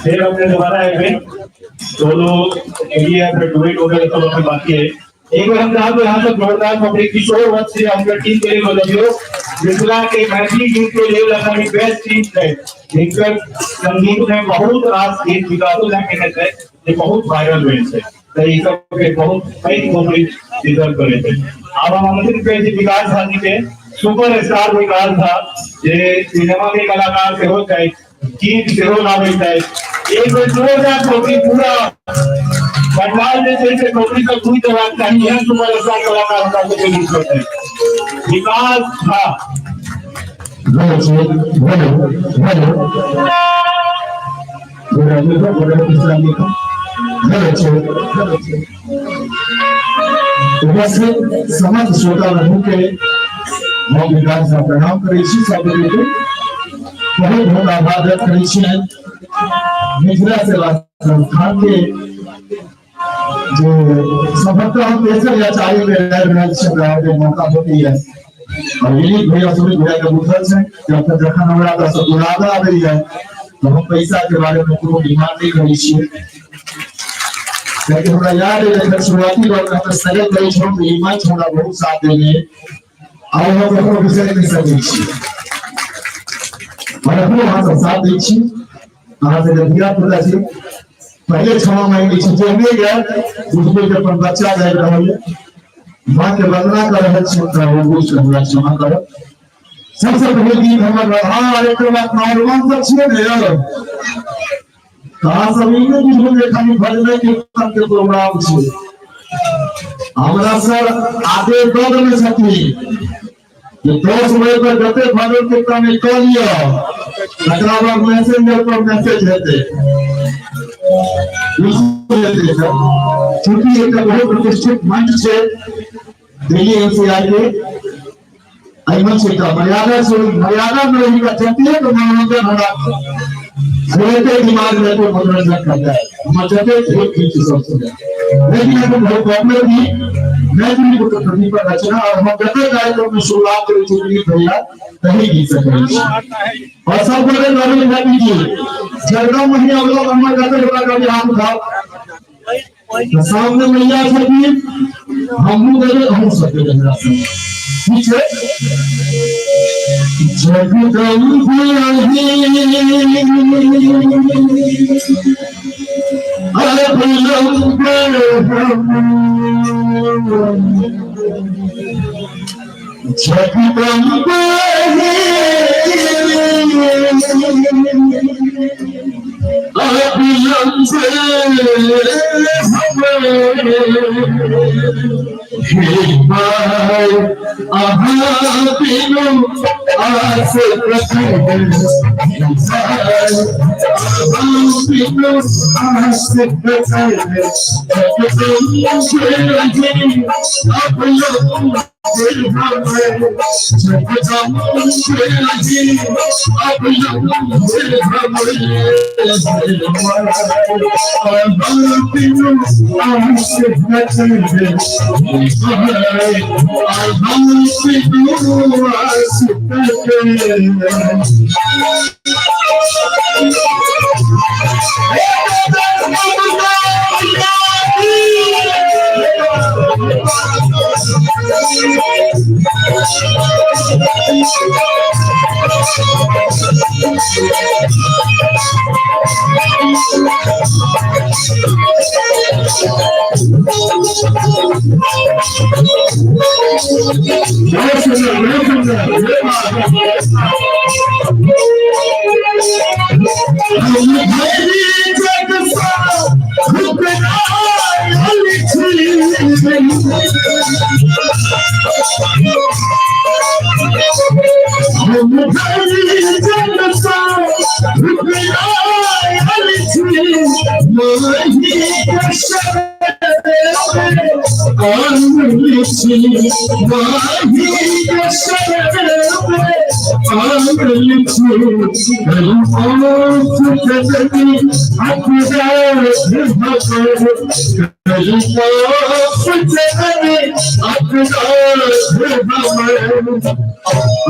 फिर अपने दोबारा आए दोनों ग्रेजुएट वगैरह सब अपने बाकी है। एक बार हम चाहते यहाँ तक जोरदार पब्लिक किशोर वंश से हमने टीम के लिए बदलियो मिथिला के मैथिली गीत के लिए लगानी बेस्ट टीम है। जिनकर संगीत में बहुत रास गीत विकासों जाके है ये बहुत वायरल हुए थे तो ये सब के बहुत कई पब्लिक डिजर्व करे थे। अब हम आमंत्रित करे विकास झा जी के सुपर स्टार विकास था ये सिनेमा के कलाकार से हो जाए गीत से हो ना मिलता है एक जोरदार पब्लिक पूरा बंगाल जैसे नौकरी का कोई जवाब चाहिए है सुपर स्टार कलाकार का के बीच में विकास था समस्त श्रोता बंधु के हम विकास का प्रणाम करै छी सब बहुत बहुत आभार व्यक्त करै छी मिथिला से संस्थान के जो सफलता हम तेसर या चालीस में के मौका होती है और यही भैया सुमित भैया के बुझल से जब तक जखन हमरा त से दुरादा आबै है तो हम पैसा के बारे में कोनो डिमांड नहीं करै छियै लेकिन हमरा याद है जब शुरुआती दौर में हम सगे करै छौ ई मंच हमरा बहुत साथ देने और हम कोनो विषय नहीं सकै छी और अपने हाथ से साथ दै छी अहाँ से दिया पता छी पहले 6 महीने छुट्टी गया उसमें जब बच्चा रह रहा है मां के वंदना कर रहे छी तो वो कुछ क्षमा करो सबसे पहले गीत हमर हां एक बात नौरवान सब छिए ने यार कहां सब इने बीच में खाली भजन के प्रोग्राम छै हमरा सर आधे दर्द में छथि ये 10 मई पर जते भजन के काम कर लियो तकरा बाद मैसेंजर पर मैसेज हेते क्योंकि एक बहुत प्रतिष्ठित मंच से दिल्ली एनसीआर के अहमद से का मर्यादा में रही का चलती है तो मनोरंजन होगा सोते दिमाग में तो मनोरंजन करता है मचते एक ही चीज सबसे लेकिन हम बहुत प्रॉब्लम भी मैं भी को प्रति पर रचना और हम जैसे कार्यक्रम में शुरुआत करी चुकी भैया नहीं गीत सके और सब बड़े नवीन नबी जी जगह महीना वाला नंबर करते बड़ा कभी हाथ उठाओ सामने मैया छथि हम देवे हम सब देवे ठीक है जगदम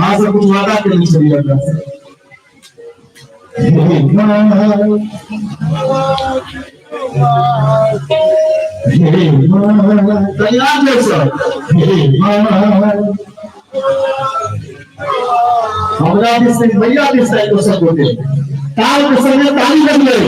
आज कुछ वादा करनी चाहिए तैयार है सर हमरा दिस भैया दिस को सब बोले ताल के संगे ताली बन गई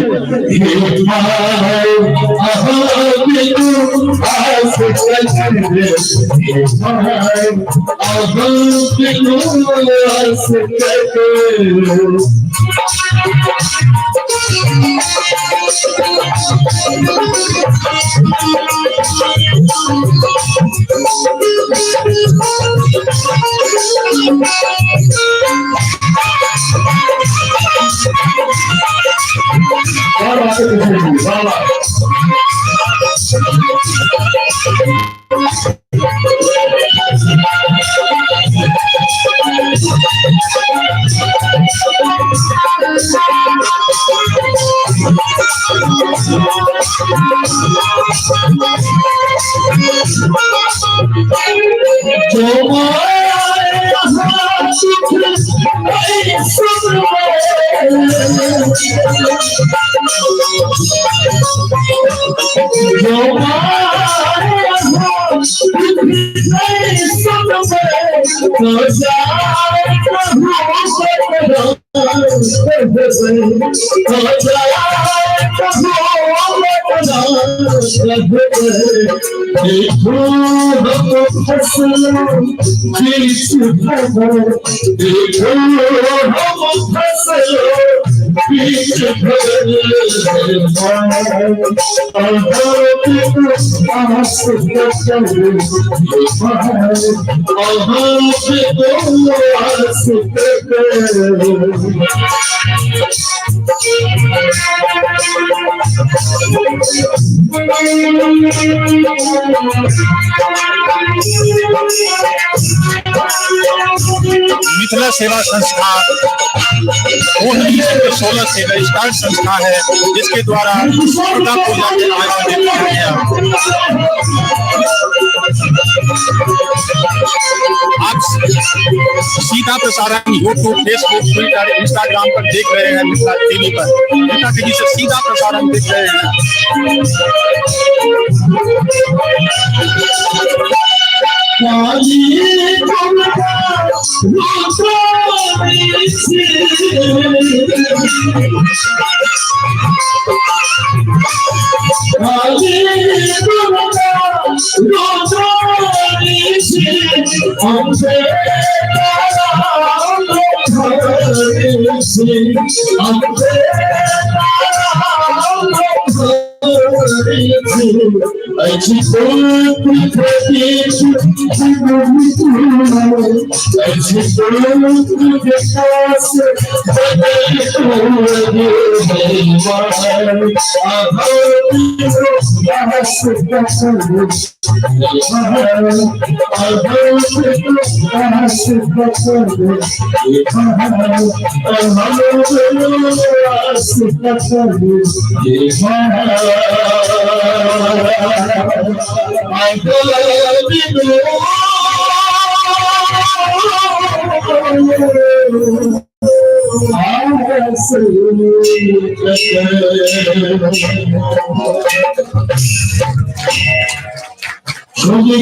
मिथिला सेवा संस्था मोहनी के 16 से रजिस्टर्ड संस्था है, जिसके द्वारा दुर्गा पूजा के आयोजन किया गया। आप सीधा प्रसारण यूट्यूब, फेसबुक, ट्विटर, इंस्टाग्राम पर देख रहे हैं। मिथिला टीवी पर मिथिला टीवी से सीधा प्रसारण देख रहे हैं।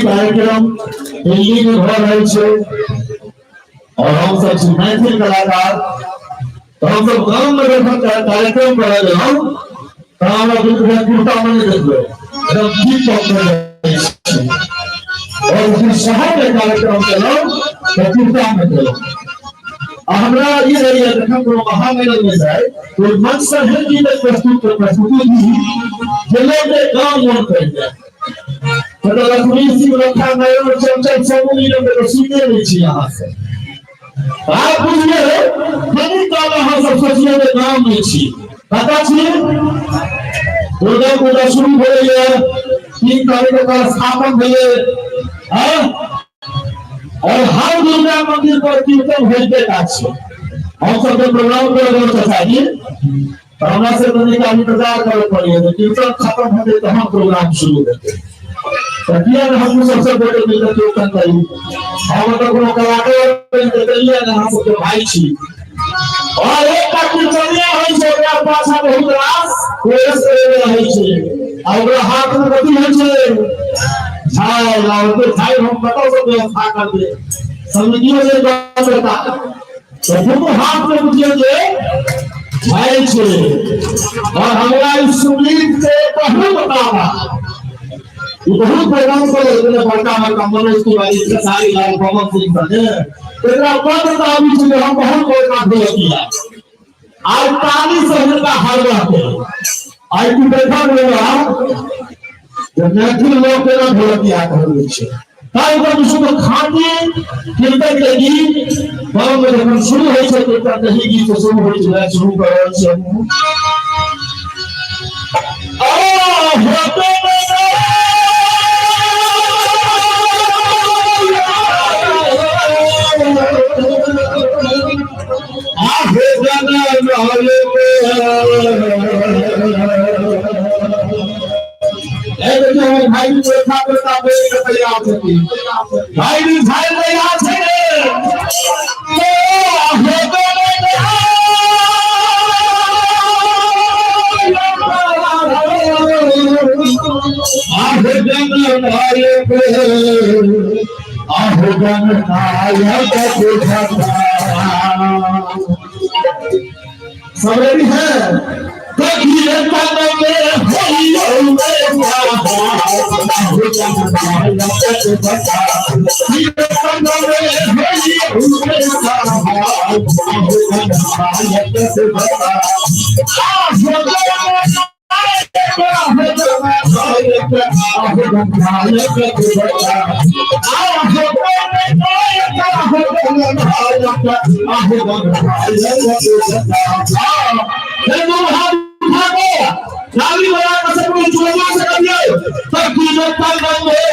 कार्यक्रम दिल्ली में हो रहे और हम सब मैथिल कलाकार तो हम सब गांव में कार्यक्रम कर रहे हम तो हमरा कुर्ता में देखो एकदम ठीक चौक में और फिर शहर में कार्यक्रम करो तो कुर्ता में करो। हमरा ये रही है देखो को महामेलन में जाए तो मंच से है कि प्रस्तुति दी चले के गांव मन कर जाए मतलब पुलिस की रखा नहीं और चमचम समूह लोग तो सीधे नहीं छी यहां से आप बुझिए कभी काल हम सब सोचिए के गांव में छी पता छी दुर्गा पूजा शुरू हो रही है 3 तारीख को स्थापन हुए है और हर दुर्गा मंदिर पर कीर्तन होते काछे हम सब प्रोग्राम कर रहे चाहिए हमरा से बने का इंतजार करे पड़िए कीर्तन खत्म होते तो हम प्रोग्राम शुरू करते सतिया ने हम सबसे बड़े मिलकर कीर्तन करी हम तो कोनो कलाकार देलिए ना हम सब भाई छी और एक का कीर्तनिया होई छै ओकरा पाछा बहुत रास कोरस करे रहै छै आ ओकरा हाथ में गति होइ छै झाय और तो झाय हम बताओ सब व्यवस्था कर दे समितियों से बात करता तो दोनों हाथ में बुझिए जे झाय छै और हमरा इस सुनील से कहूं बतावा बहुत प्रोग्राम को इतने बड़का मनोज तिवारी से सारी लाल पवन सिंह बने एकरा पद का अभी से हम बहुत बड़का दिया किया आज 40 शहर का हाल रहते आज की बैठा होगा जब मैथिल लोग केना ढोलकिया कहै छै ताई पर विश्व खाती कीर्तन के गीत गांव में जब शुरू होय छै कीर्तन के गीत शुरू होय छै शुरू कर रहल छी होते भाई देखा बेटा बेटा तैयार थे भाई भाई तैयार थे सब रेडी है नाली वाला कसम को चुरा सका दिया सब चीजों का नाम है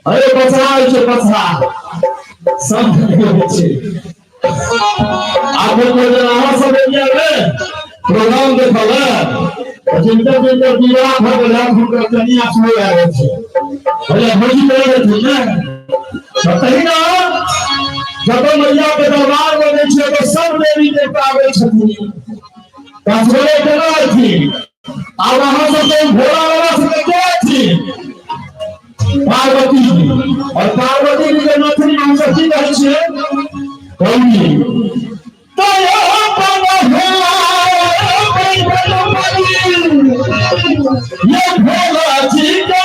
अरे बचरा सब आप सब प्रोग्राम देखल जिनकर विवाह भर कनिया छुए आवे भोजी करे ना बताइए ना जब मैया के दरबार में तो सब देवी देवता आवे पांचवे केना थी और वहां से तो भोला बाबा से क्या थी पार्वती और पार्वती जी के नथनी हम सब की कहै छियै कोई तो यहाँ पर ये भोला जी के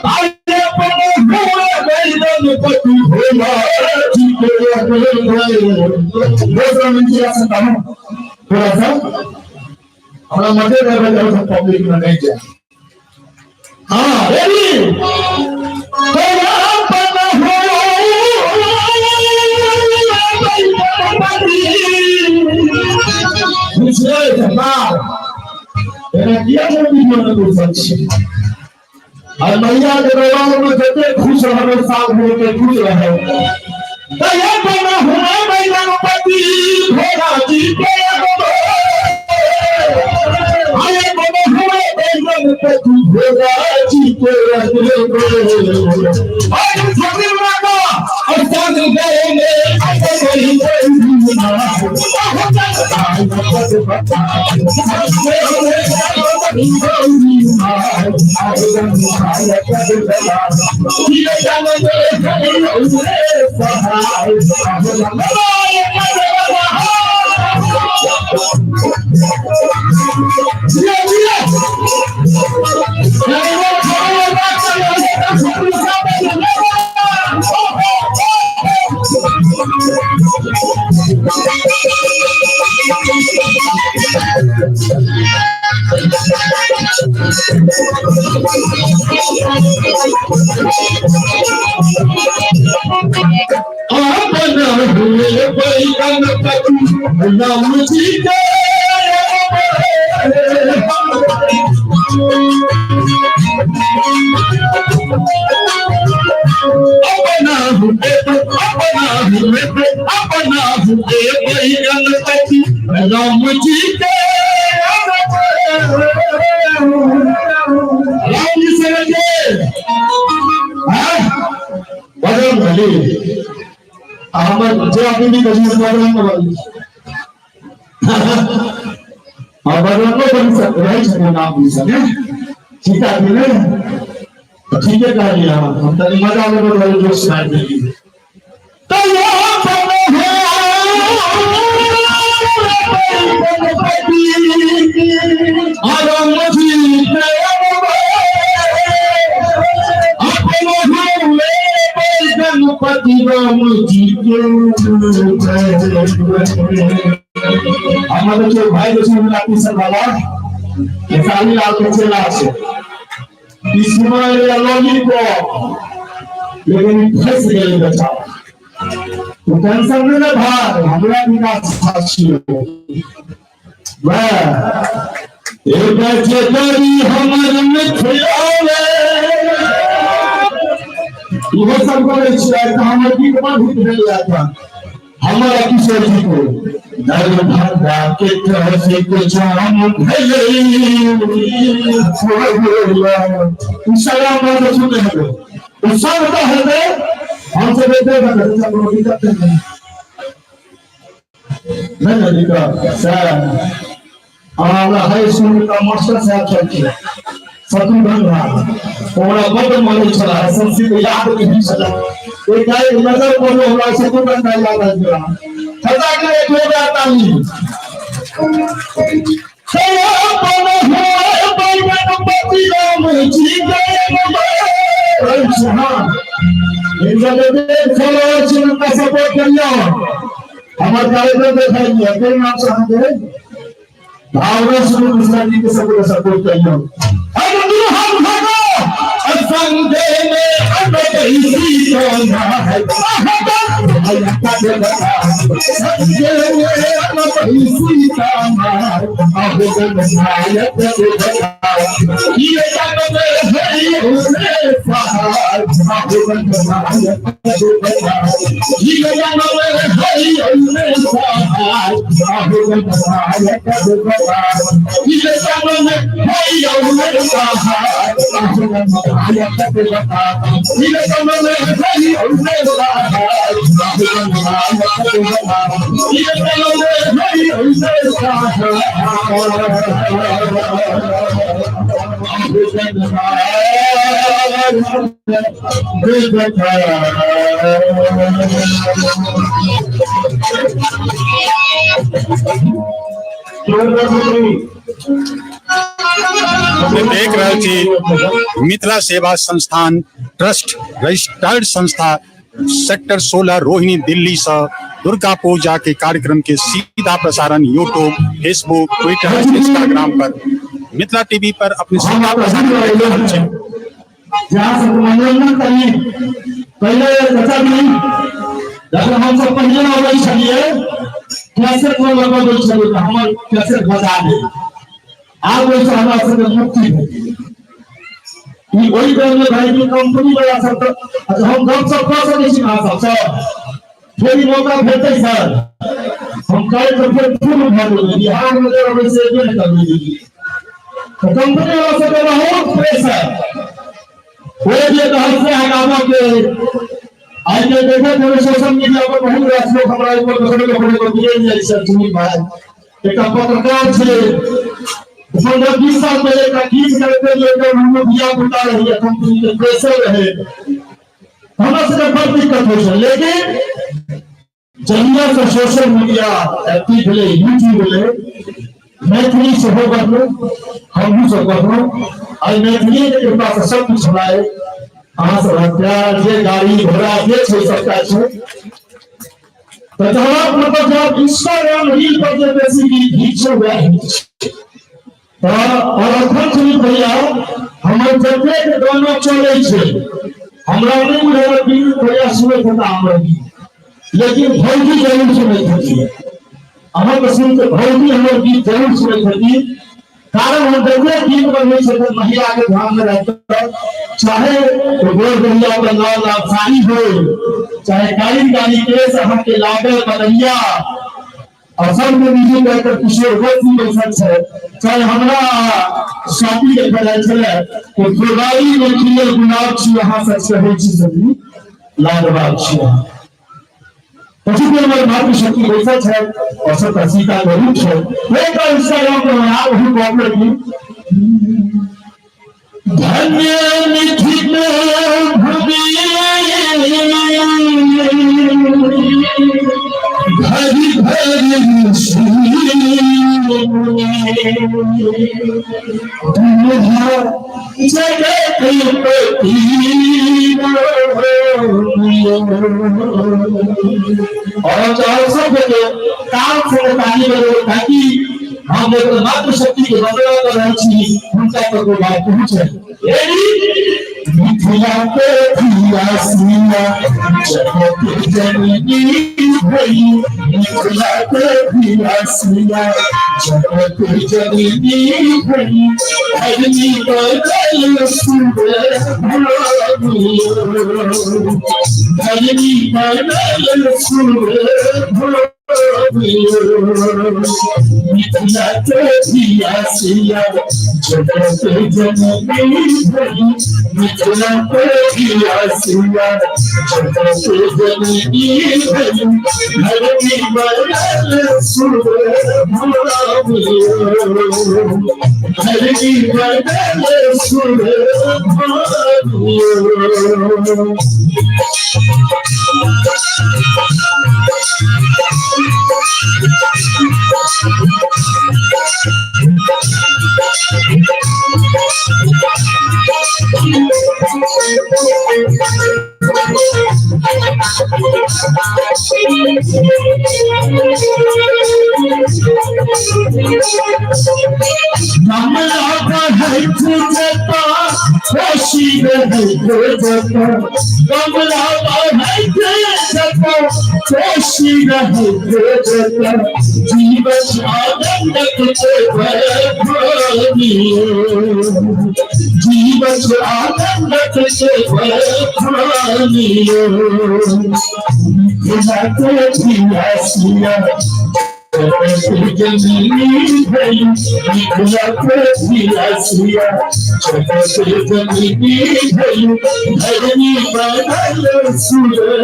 आइए पर भोला बैदन पति भोला जी के दूसरा मंदिर से काम थोड़ा सा हमारा मजे में बैठे सब पब्लिक में नहीं जाए हाँ रेडी तो यहाँ पर और मैया के दरबार में जते खुश रहे साल भर के खुश रहे तो ये बना हुआ मैया पति भोला जी के आए बना हुआ मैया पति भोला जी के और सभी माता और साथ गए राम जी के राम जी से जी हम जे अपनी कजी बदरंग वाली हां बदरंग बन सकते हैं नाम भी सके ठीक है ने ठीक है कह दिया हम तो मजा में बदल जो सुना देंगे तो ये गणपति राम जी के हमारे जो भाई दोस्तों मिलाती सब वाला ये सारी लाल के चला से इसमें ये लॉलीपॉप लेकिन फंस गए बच्चा तो टेंशन में ना भाई हमारा विकास साक्षी हो वाह एक चेतरी हमारे में खिलावे ये सब को हमारे की कमान हित नहीं आता हमारा किशोर जी को दर्द भरा के तरह से कुछ हम भले इंशाल्लाह बात सुनने हैं तो सब का है हम से बेटे का सब लोग करते हैं नहीं का सर हमारा हाई स्कूल का मास्टर साहब चलते हैं सतु बन रहा और बड़ मालूम चला है संस्कृत याद नहीं चला एक गाय नजर को हमरा सतु बन रहा है खता के एक हो जाता नहीं गणपति राम जी के इन जगह फॉलोअर चिन्ह का सपोर्ट करियो हमारे कार्यक्रम दिखाइए कोई नाम से हमें भावना सुनो कृष्ण जी के सपोर्ट करियो हम संगे में अनंत इसी है देख रहे थी मिथिला सेवा संस्थान ट्रस्ट रजिस्टर्ड संस्था सेक्टर 16 रोहिणी दिल्ली से दुर्गा पूजा के कार्यक्रम के सीधा प्रसारण यूट्यूब, फेसबुक, ट्विटर, इंस्टाग्राम पर मिथिला टीवी पर अपने सीधा प्रसारण मनोरंजन करिए पहले जब हम सब पहले अबै छलिए कैसेट में लगबै छलिए हमर कैसेट बजा दे आब ओइ से हमरा सब मुक्ति भेल ई ओइ बेर में भाई की कंपनी वाला सब तो हम गप सब कर सकै छी अहाँ सब फिर मौका भेटै सर हम काल तो फिर फुल भर देबै बिहार में अबै से नहीं कर देबै तो कंपनी वाला सब बहुत प्रेशर वो ये कहते हैं गांव के आज के देखे तो सोशल मीडिया पर बहुत रास लोग हमारा ऊपर खड़े को दिए नहीं सर सुनील भाई एक पत्रकार थे 15-20 साल पहले का खींच करके लेकर हम लोग बिया बुला रही है कंपनी के प्रेशर रहे हमारे से बहुत दिक्कत हो है लेकिन जहिया से सोशल मीडिया एक्टिव ले यूट्यूब ले मैथिली से हो बनो हम सब बनो और मैथिली के कृपा से सब कुछ हमारे अहाँ सब हथियार जे गाड़ी घोड़ा जे छै सबका छै तो जब मतलब जब इंस्टाग्राम रील पर जे बेसी हिट छै वह और अखन सुनी भैया हमर जते के गाना चले छै हमरा नहीं बुझल कि भैया सुनै था हमरा लेकिन भौजी जरूर सुनै थी अहाँ के सुन के भौजी हमर गीत जरूर सुनै थी कारण हम देखले गीत बनने से महिला के ध्यान में रहता चाहे गोर गलिया का नाम साड़ी हो चाहे काली गाली केस हम के लागल बदलिया और सब में निजी कहकर किशोर गोती बैठल है चाहे हमरा शादी के फैल चले तो फुलवारी में खिले गुलाब छी यहां से होइ छी सभी लाजवाब छियै। પછી પણ અમારી માતૃશક્તિ બેસા છે और सबका सीता गरीब है एक इंस्टाग्राम पे मैं आप ही पॉपुलर की धन्य मिथिल भूमि भरी भरी और चारों सब काम से ताली बजाओ ताकि हम लोग मातृशक्ति के बदला कर रहे छी उनका तो कोई बात पहुंचे मिथिला के प्रिया सिया जगत जननी भई मिथिला के प्रिया सिया जगत जननी भई अग्नि बदल सुंदर अग्नि बदल सुंदर मिथिला के प्रिया सिया जगत जननी भई मिथिला के प्रिया सिया जगत जननी भई अग्नि बदल सुंदर अग्नि बदल सुंदर जीवन आनंद जीवन आनंद जननी भई मिथिला के प्रिया सिया जगत जननी भई धरनी बदल सुंदर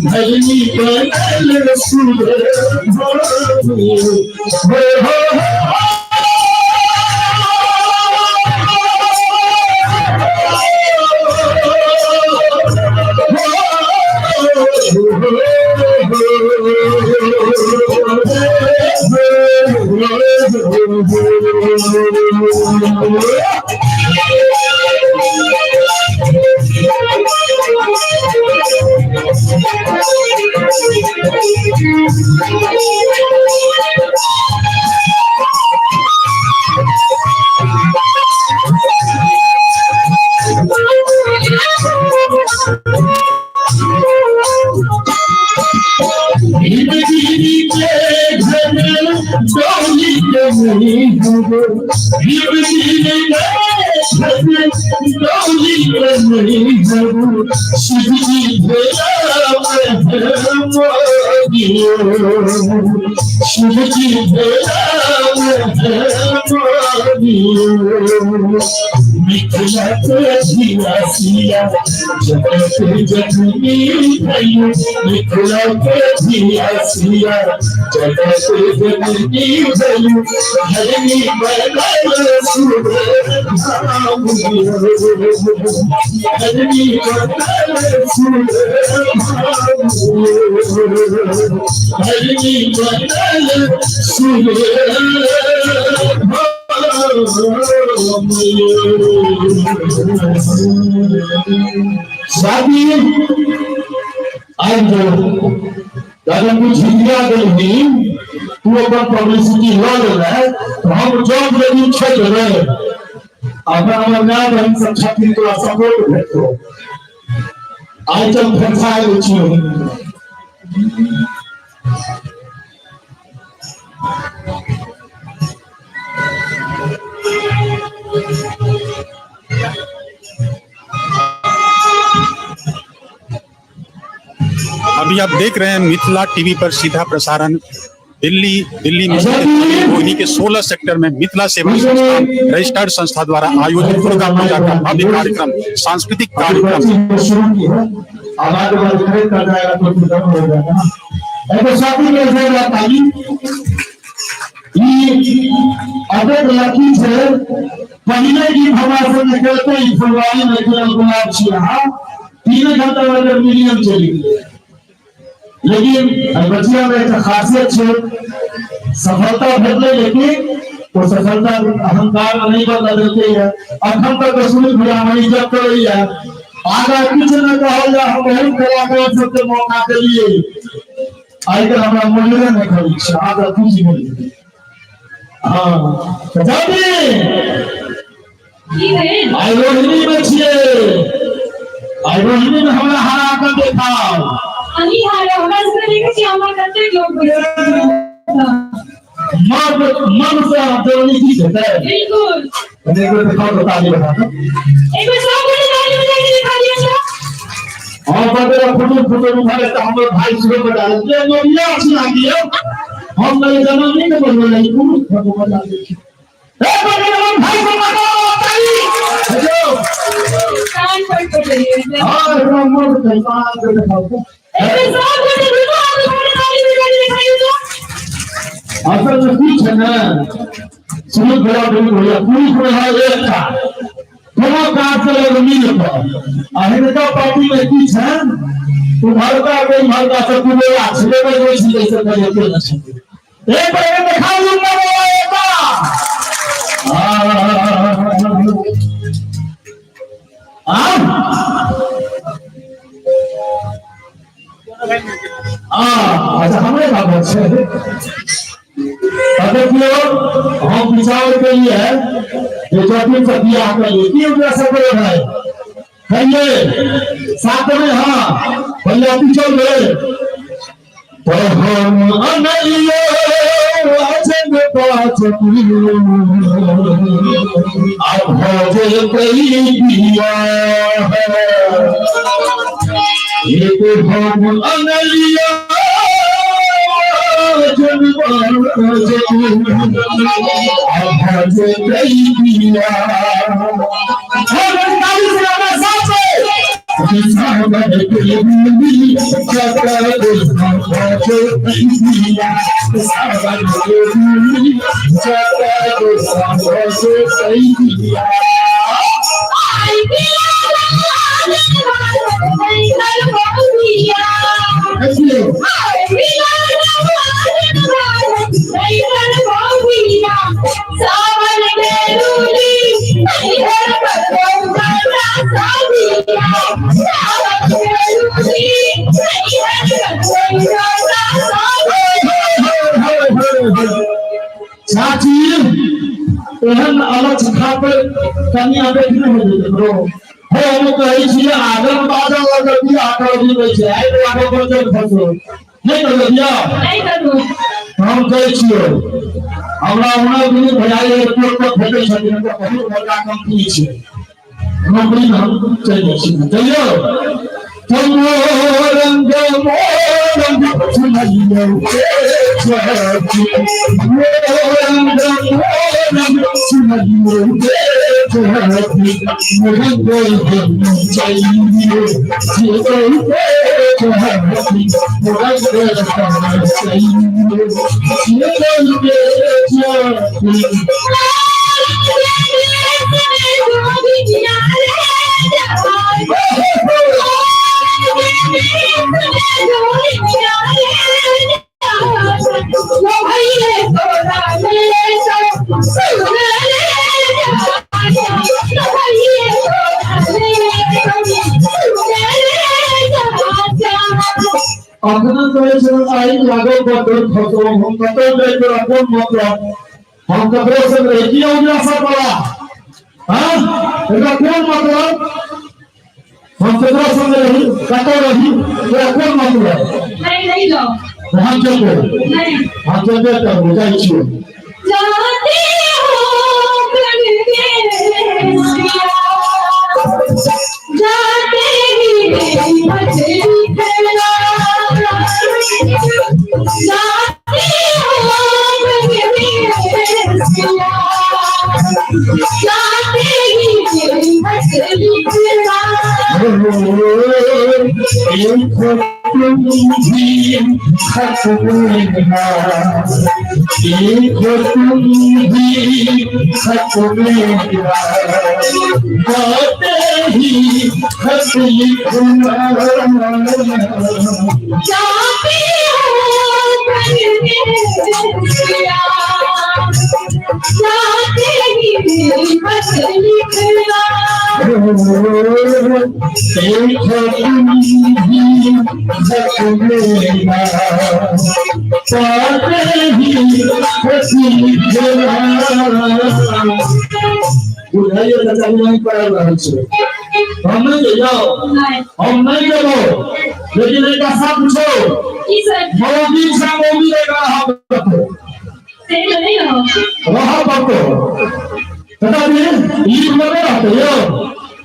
धरनी बदल सुंदर मिथिला के प्रिया सिया जगत जननी भई मिथिला के प्रिया सिया जगत जननी भई धरनी बदल सुंदर धरनी बदल सुंदर धरनी बदल सुंदर शादी आज अगर कुछ इंडिया गई तू अपन पब्लिसिटी लो रहा है तो हम जॉब लेनी छट रहे अपना हमारा नाम हम सब छात्री को सपोर्ट भेटो आइटम फंसाए छियो अभी आप देख रहे हैं मिथिला टीवी पर सीधा प्रसारण दिल्ली में रोहिणी के 16 सेक्टर में मिथिला सेवा संस्थान रजिस्टर्ड संस्था द्वारा आयोजित दुर्गा पूजा का भव्य कार्यक्रम, सांस्कृतिक कार्यक्रम शुरू की है। अब आगे बढ़ खरीद कर जाएगा तो फिर खत्म हो जाएगा ना। ऐसे साथी में से ताली ये अदर लकी से पहले की हवा से निकलते ही फरवरी में गुलाब छिया 3 घंटा वाले मिलियन चली, लेकिन बच्चिया में एक खासियत है, सफलता भेटले लेकिन वो सफलता अहंकार नहीं बदल देती है। अखन तक सुनी भलामणी जब कर रही है, आगे कुछ न कहल जा, हम बहुत कलाकार सबके मौका के लिए आई कर हमरा मूल्य नहीं खरीद आगे कुछ नहीं। हाँ जाबी आई रोहिणी में छिए, आई रोहिणी में हमरा हरा कर देखाओ अनि हारे हमरा से देखे छी हमरा कते लोग मन से देवनी की है बिल्कुल देखो दिखाओ तो ताली बजा दो एक बार सब बोले ताली बजा के दिखा दिया जा। और बड़े फोटो उठा लेता हम लोग भाई सुबह बता ये नोरिया अच्छी लगी है, हम लोग जमा नहीं कर बोल रहे पूरी फोटो बता देखिए ए बड़े भाई को मारो ताली हेलो कान पर पकड़िए हां हम मोर के पास के दिखाओ एक बार सब बोले बिल्कुल आगे बोले ताली बजा के दिखाइए तो असल में कुछ है ना सुनो बड़ा दिन हो गया पूरी पूरा है एक था दोनों काट से लोग मिल पर अहिंसा पार्टी में कुछ है तो भारत का भारत सब पूरे अच्छे में कोई चीज ऐसे कर लेते हैं एक बार दिखा दूंगा अच्छा हमारे बात अच्छे हम विचार के लिए जो चौथी सदिया कर लेती है उनका सब है कहिए साथ में हाँ भैया पीछे गए तो हम अनलिए अजब बात अब भजे कई दिया है एक हम अनलिए एहन अलग खातिर कन्या देखने में देखो हो हम कहि छी आगम बाजा लगती आकर भी होय छै आइ तो आगे बढ़े फसो नहीं कर दिया नहीं करू हम कहि छियो हमरा हमरा भी भैया एक को भेटै छथिन तो बहुत बड़का कंपनी छै नौकरी में हम चलि छी चलियो तुम रंग मोरंग सुनाइयो अपना करे से आई लागो पर फोटो हम कतो ले के अपन मतलब हम कबरो से रही हो गया सब बड़ा हां एका कोन मतलब हम कबरो से रही कतो रही एका कोन मतलब नहीं लो हम चलो नहीं हम चलते तो बुझाई छियो जाते हो करके जाते ही मछली खेला जाते हो देखो तुम भी खतमेगा, देखो तुम भी खतमेगा, गाते ही खत लिखना, जाती हूँ जाते ही बस लिखना, देखो तुम भी खतमेगा, गाते ही खत लिखना। बुझाइए चाचा नहीं पढ़ रहा है, हम नहीं जाओ, हम नहीं जाओ, लेकिन एक ऐसा पूछो, मौली से मौली लेगा हम रखो, रहा पको, बता दिए, ये मत रहते हो,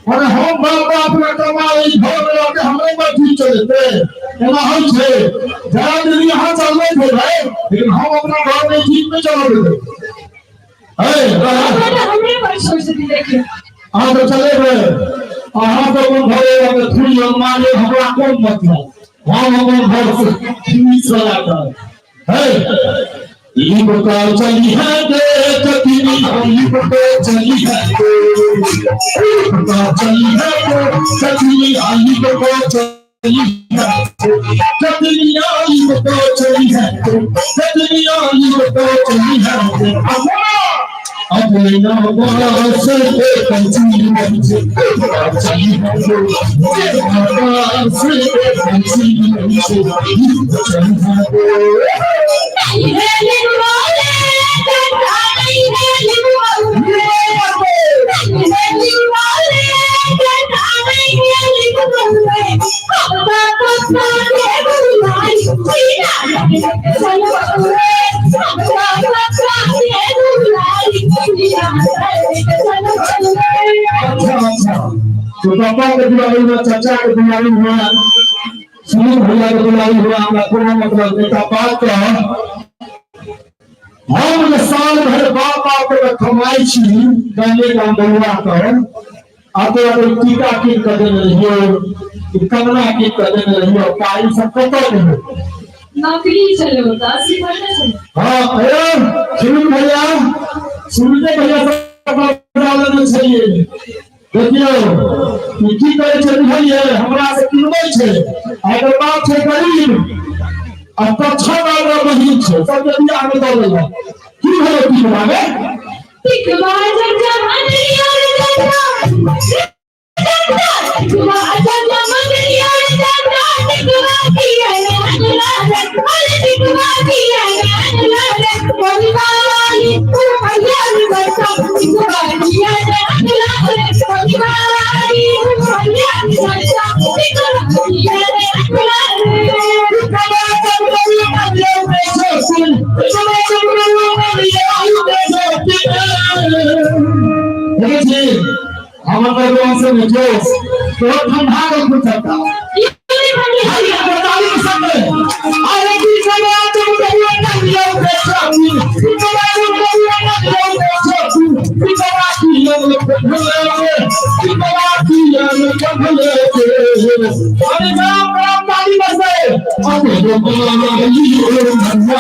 और हम बाप अपना कमाई भोग लगे हमें मत ठीक चलते, ना हम थे, जरा दिन यहाँ चल रहे थे भाई, लेकिन हम अपना घर में ठीक में चल रहे थे। हमने पर सोचती देखिए आप तो चले गए, आप तो कौन घरे वाले थोड़ी माने हमरा कौन मतलब, हम अपन घर से ठीक चला कर ये बता चली है देख किनी ये बता चली है ये बता चली है कतनी आई बता चली है कतनी आई बता चली है कतनी आई बता चली है अपने नाम से पंछी पंछी चली है से पंछी पंछी चली है तो पापा के दिवाली हुआ, चाचा के दिवाली हुआ, सुनील भैया के दिवाली हुआ, हमारा पूरा मतलब बेटा बात का हम साल भर बाप आप कमाई छी गाने का बउआ कर आते आते टीका की कदम रहियो कमला की कदम रहियो पाई सब पता नहीं नौकरी चले होता सी भरने चले हां भैया सुनते भैया सब डालना चाहिए देखियो की करे छै भैया हमरा से किनबै छै अगर बात छै गरीब अब तो 6 बार नहीं छे सब जल्दी आगे दौड़ ले की है की बनावे टिकवा जगमन यार जगमन टिकवा जगमन यार जगमन टिकवा किया ना टिकवा किया ना परिवारी तू भैया बचा टिकवा किया ना परिवारी भैया बचा टिकवा किया हमारे गांव से मुझे तो ठंडा का कुछ था ये बताइए सब अरे की समय तुम कहिए ना लियो बेचारी तुम्हारे कहिए ना लियो बेचारी तुम्हारी लोग भले अरे गांव गांव ताली बसे अरे लोग ये धन्ना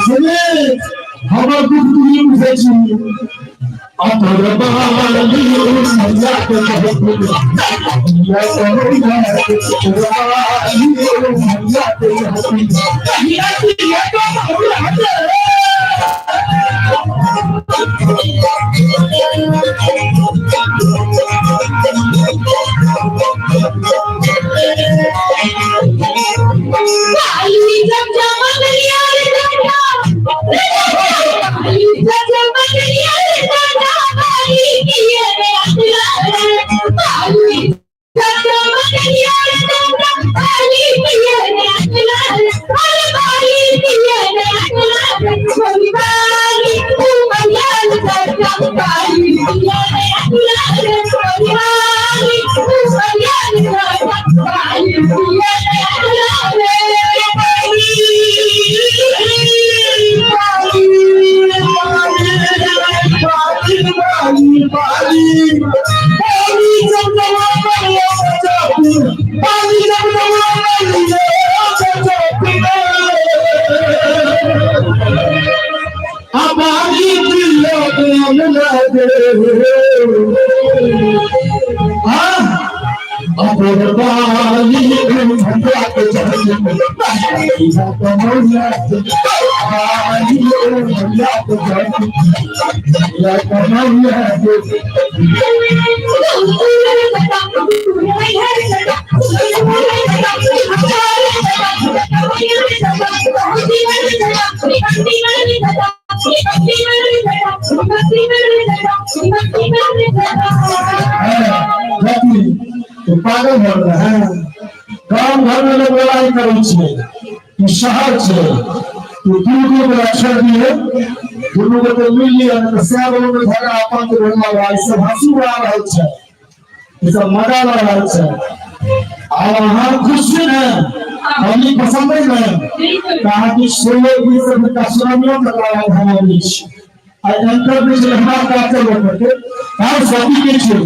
सुने हमर दुख दुखी बुझै छी अपर बाली मैया के बहुत या करो या बाली मैया के पागल हो रहा है गांव घर में लोग लड़ाई करै छै कि शहर छै कि दुनू के अक्षर दिए दुनू के तो मिल लिया तो सब लोग झगड़ा अपन के रोना भाई सब हंसी उड़ा रहल छै ये सब मजा लग रहल छै और हम खुश हैं हमें पसंद है कहा कि सोलो भी सब का सुनामियों का लाभ हमारे छै आई एंटर भी हमारा का चल करके हर सभी के छै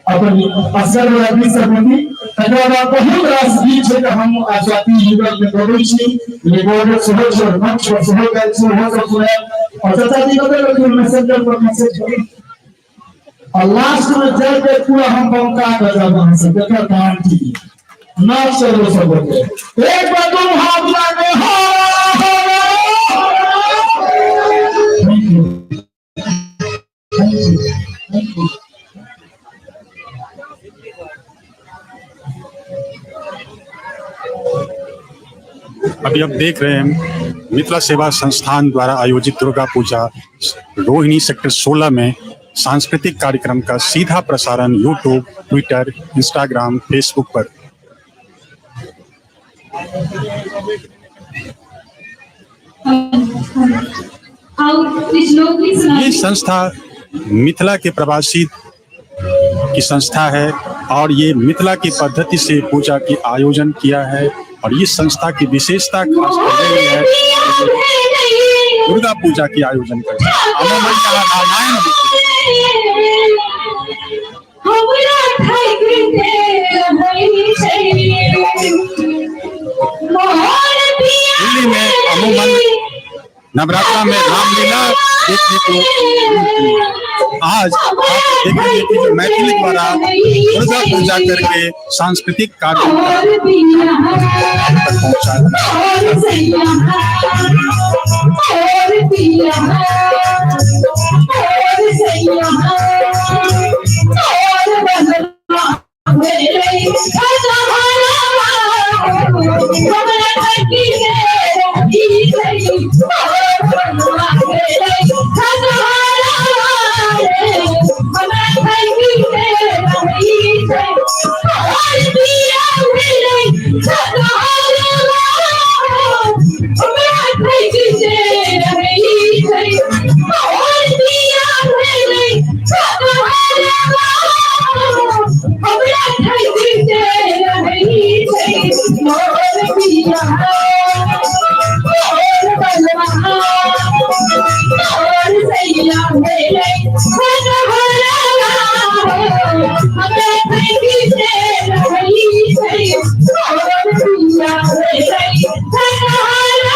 अपन असर रवि सरपंच तकरा बाद बहुत रास गीत छै हम आजादी युगल में गबै छी रिकॉर्ड सेहो छै मंच पर सेहो गाय छै हो सब सुने और चाचा जी बता कि मैसेंजर पर मैसेज करी और लास्ट में जाके पूरा हम बंका कर जब हम सब देखा काम की ना चलो सब एक बार तुम हाथ लागे हो थैंक यू अभी आप देख रहे हैं मिथिला सेवा संस्थान द्वारा आयोजित दुर्गा पूजा रोहिणी सेक्टर 16 में सांस्कृतिक कार्यक्रम का सीधा प्रसारण यूट्यूब, ट्विटर, इंस्टाग्राम, फेसबुक पर। ये संस्था मिथिला के प्रवासी की संस्था है और ये मिथिला की पद्धति से पूजा की आयोजन किया है और ये संस्था की विशेषता खास कर रही है दुर्गा पूजा की आयोजन करते हैं। दिल्ली में अमूमन नवरात्रा में रामलीला देखने को आज आप देखेंगे कि जो मैथिली द्वारा दुर्गा पूजा करके सांस्कृतिक कार्यक्रम Hallelujah.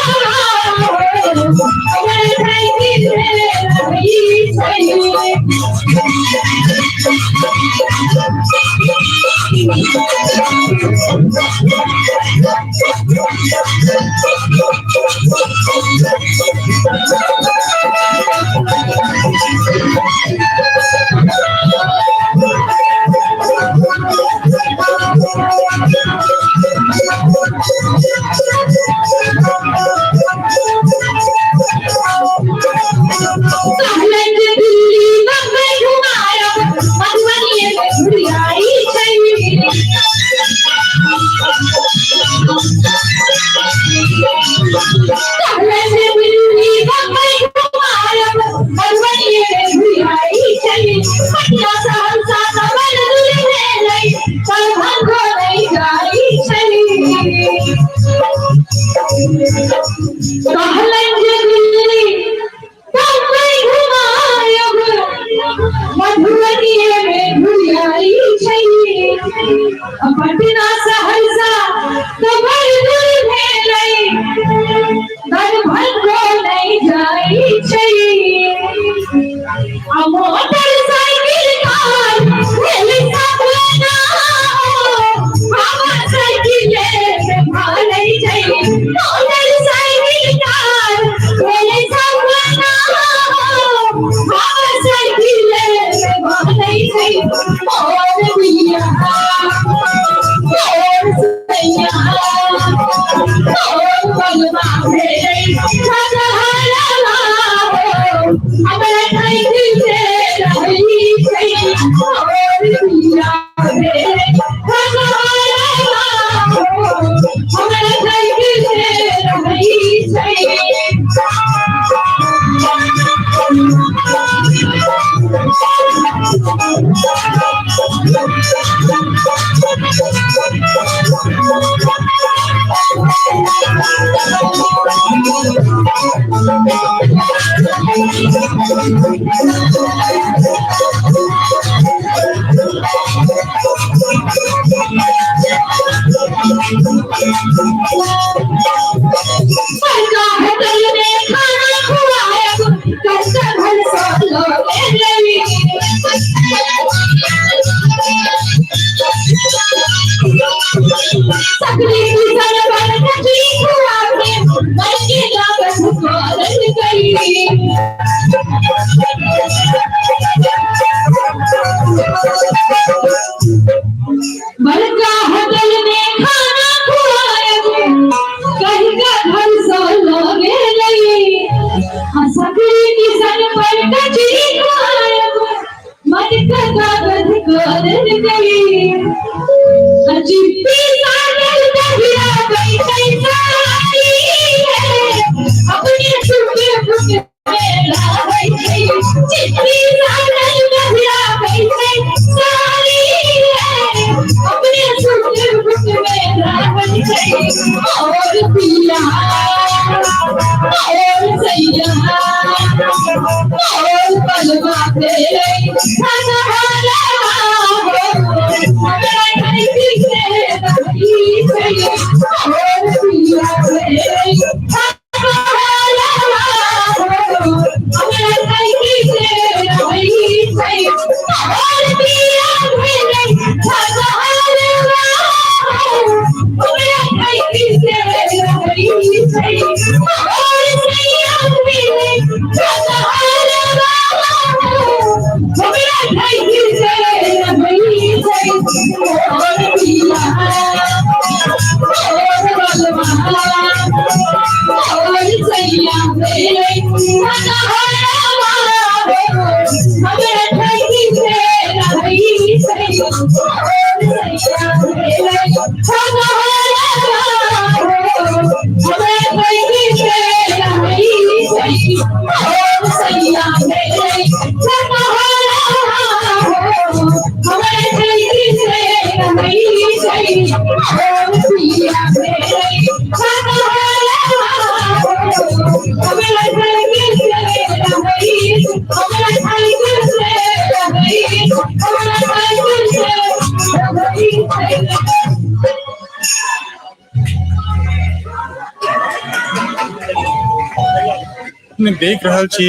देख रहल छी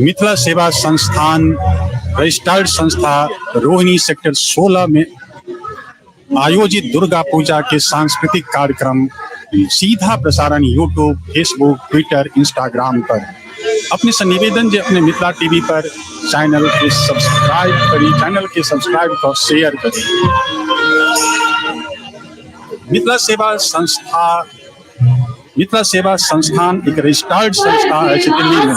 मिथिला सेवा संस्थान रजिस्टर्ड संस्था रोहिणी सेक्टर 16 में आयोजित दुर्गा पूजा के सांस्कृतिक कार्यक्रम सीधा प्रसारण यूट्यूब, फेसबुक, ट्विटर, इंस्टाग्राम पर। अपने से निवेदन जे अपने मिथिला टीवी पर चैनल के सब्सक्राइब कर शेयर करी। मिथिला सेवा संस्थान एक रजिस्टर्ड संस्था है दिल्ली में।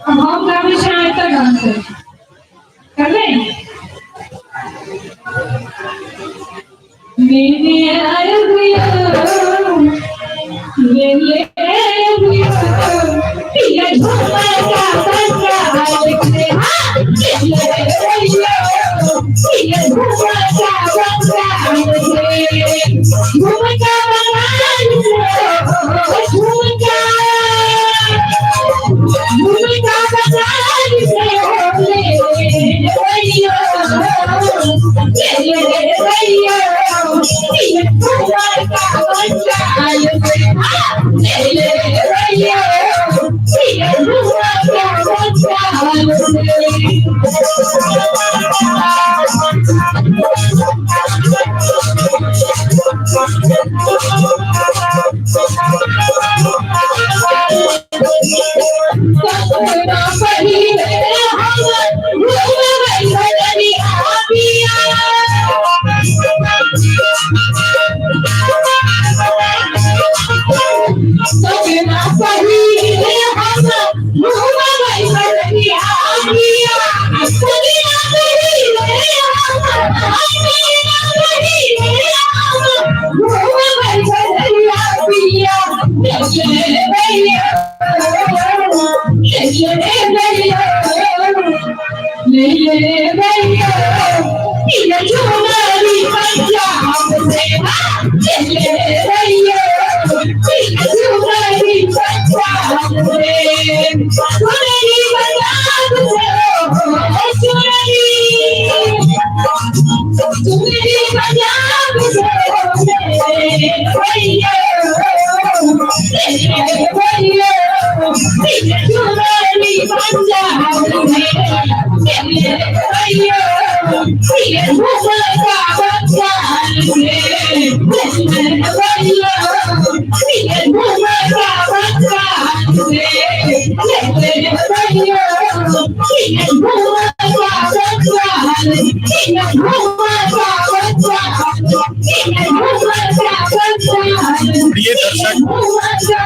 अब हम गावे शायद तक डांस कर ले। प्रिय दर्शक,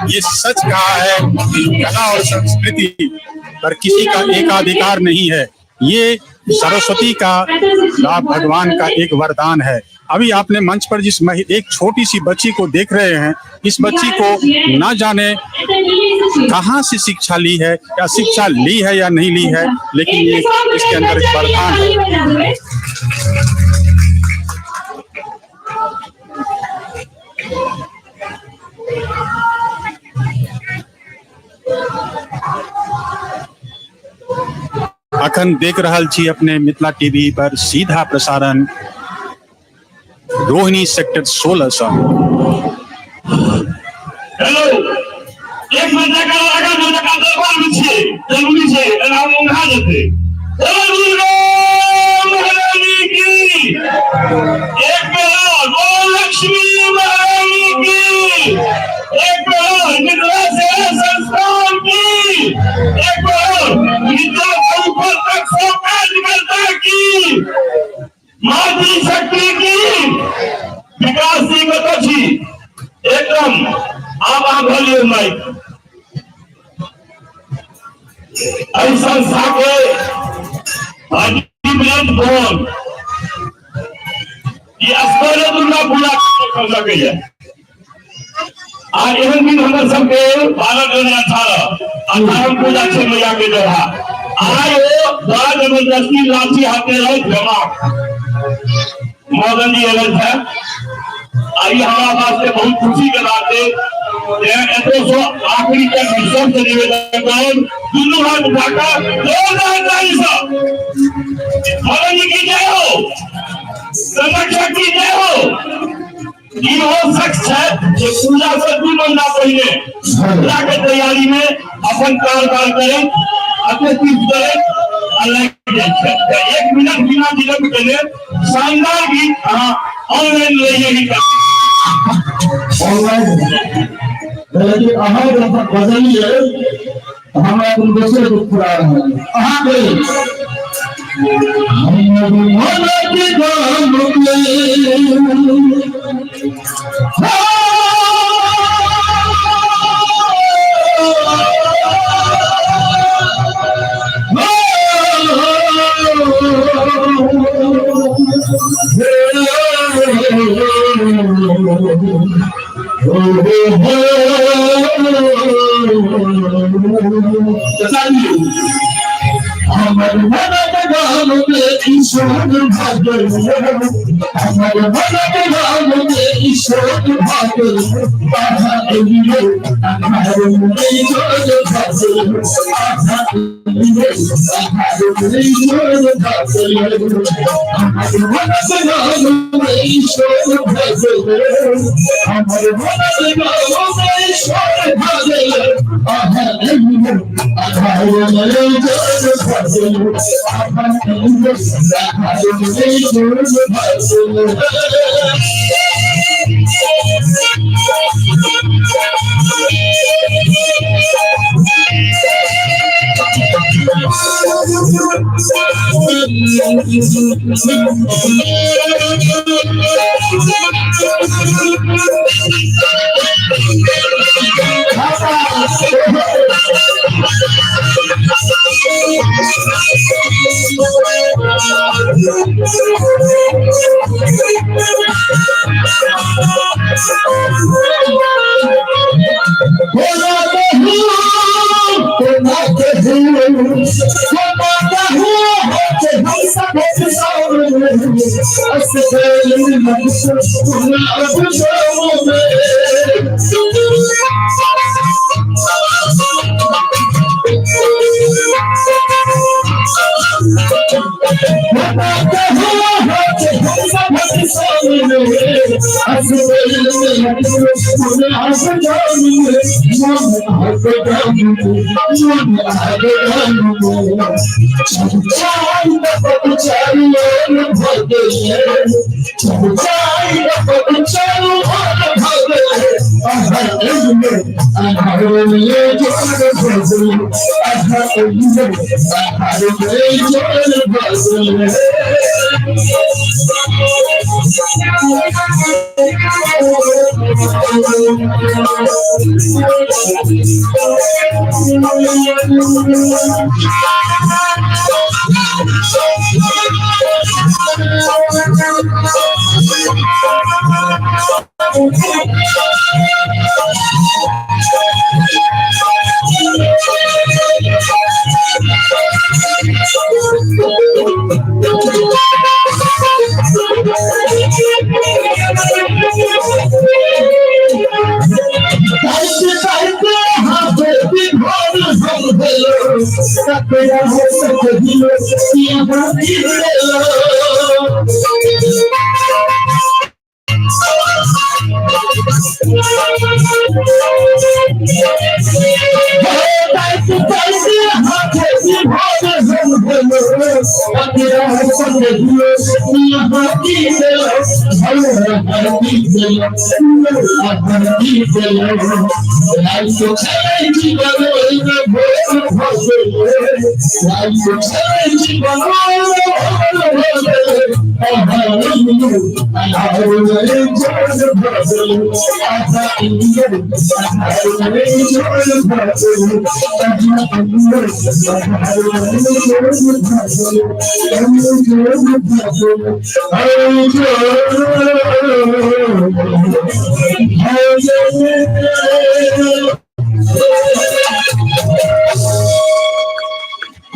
ये सच कहा है, कला और संस्कृति पर किसी का एकाधिकार नहीं है। ये सरस्वती का लाभ भगवान का एक वरदान है। अभी आपने मंच पर जिस एक छोटी सी बच्ची को देख रहे हैं, इस बच्ची को ना जाने कहाँ से शिक्षा ली है, या शिक्षा ली है या नहीं ली है, लेकिन ये इसके अंदर एक वरदान है। अखन देख रहल छी अपने मिथिला टीवी पर सीधा प्रसारण रोहिणी सेक्टर 16 से। हेलो, एक महीना का लगा महीना का दरबार में छे जरूरी छे एना उंघा जेते। महारानी की एक बेला गो लक्ष्मी महारानी की एक बेला मिथिला सेवा संस्थान की एक बेला मिथिला ऊपर तक सब कार्यकर्ता की मातृ शक्ति की विकास जी कतछी एकदम आवाज भलियो माइक आई संस्था के अजीब बोल ये अस्पताल दुर्गा पूजा कर सके है। आज एहन दिन हमर सबके 12/2018 पूजा छे मैया के जगह आज वो बड़ा जबरदस्ती लाठी हाथे रहे जमा मदन जी अलग है। आई हमारा वास्ते बहुत खुशी के बात है। आखिरी तक विश्वास से निवेदन करें दुनू हाथ उठाकर मदन जी की जय हो, संरक्षक की जय हो। हो शख्स है जो पूजा से 2 महीना पहले पूजा के तैयारी में अपन कारोबार करें, अपने तीर्थ करें, एक मिनट बिना विलंब के लिए शानदार गीत ऑनलाइन रहिए लेकिन अहाँ जब बदलिए हम अपन दोसर को पूरा अहाँ के हमर मनक गाम में ईश्वर भागल, हमर मनक गाम में ईश्वर भागल, आहा एलिए आहार में जोर भागल, आहा एलिए आहार में जोर भागल, हमर मनक गाम में ईश्वर भागल, हमर मनक गाम में ईश्वर भागल, आहा एलिए आहार में जोर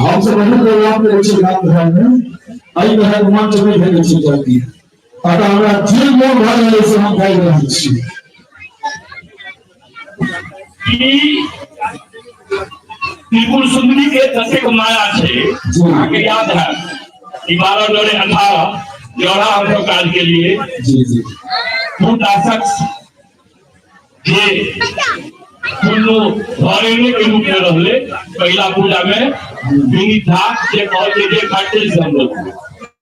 हम सब बहुत लोग आप लोग अच्छे बात रहे हैं आई तो है मान चले भेज अच्छी जाती है अगर हमरा जीव मोर भर ले से हम गाय रहे छी त्रिपुर सुंदरी के दशक माया छे आगे याद है 12/18 जोड़ा हम लोग काज के लिए जी जी वो दासक जे कुल्लू घरेने के रूप में रहले पहला पूजा में बिनी था जे कहते जे खाते हम लोग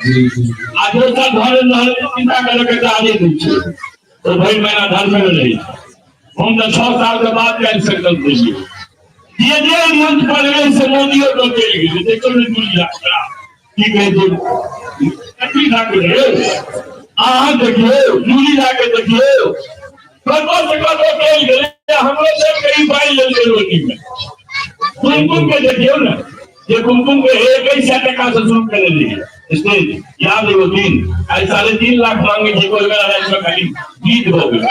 जी जी आज तक घर रहल चिंता करे के आगे नहीं छे तो भाई महीना धर्म में रही हम तो 6 साल के बाद कर सकल थे ये जे मंच पर गए से मोदी और लोग चले गए देखो ने दुनिया की कहे तो कटी था के आ देखिए दूरी जाके देखिए कतो से कतो खेल गए हम लोग से कई पाई ले ले रोटी में कुमकुम के देखियो ना ये कुमकुम के 1 टका से शुरू कर ली इसलिए याद है वो दिन आज 3.5 लाख मांगे थे कोई मेरा राज्य में खाली गीत हो गया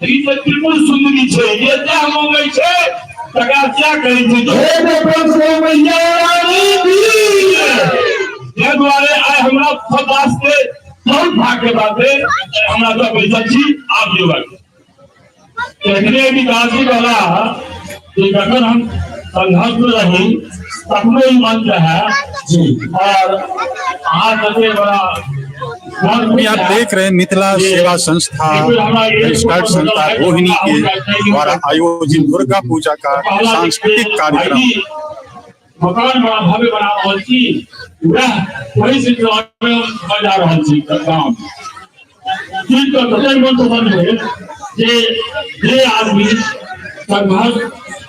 ई तो त्रिपुर सुंदरी छे ये क्या मांगे छे तका क्या करी थी तो हे प्रभु मैया रानी दी ये द्वारे आए हमरा फतास के बहुत भाग्य बाते हमरा तो पैसा छी आप जो बात कहने की गाजी वाला कि अगर हम संघर्ष में रही तब में ही मन है जी और आज लगे बड़ा अभी आप देख रहे हैं मिथिला सेवा संस्था रजिस्टर्ड संस्था रोहिणी के द्वारा आयोजित दुर्गा पूजा का सांस्कृतिक कार्यक्रम मकान बड़ा भव्य बना रहल छी वही से बजा रहल छी काम ठीक तो भजन मंत्र बन है जे आदमी संघर्ष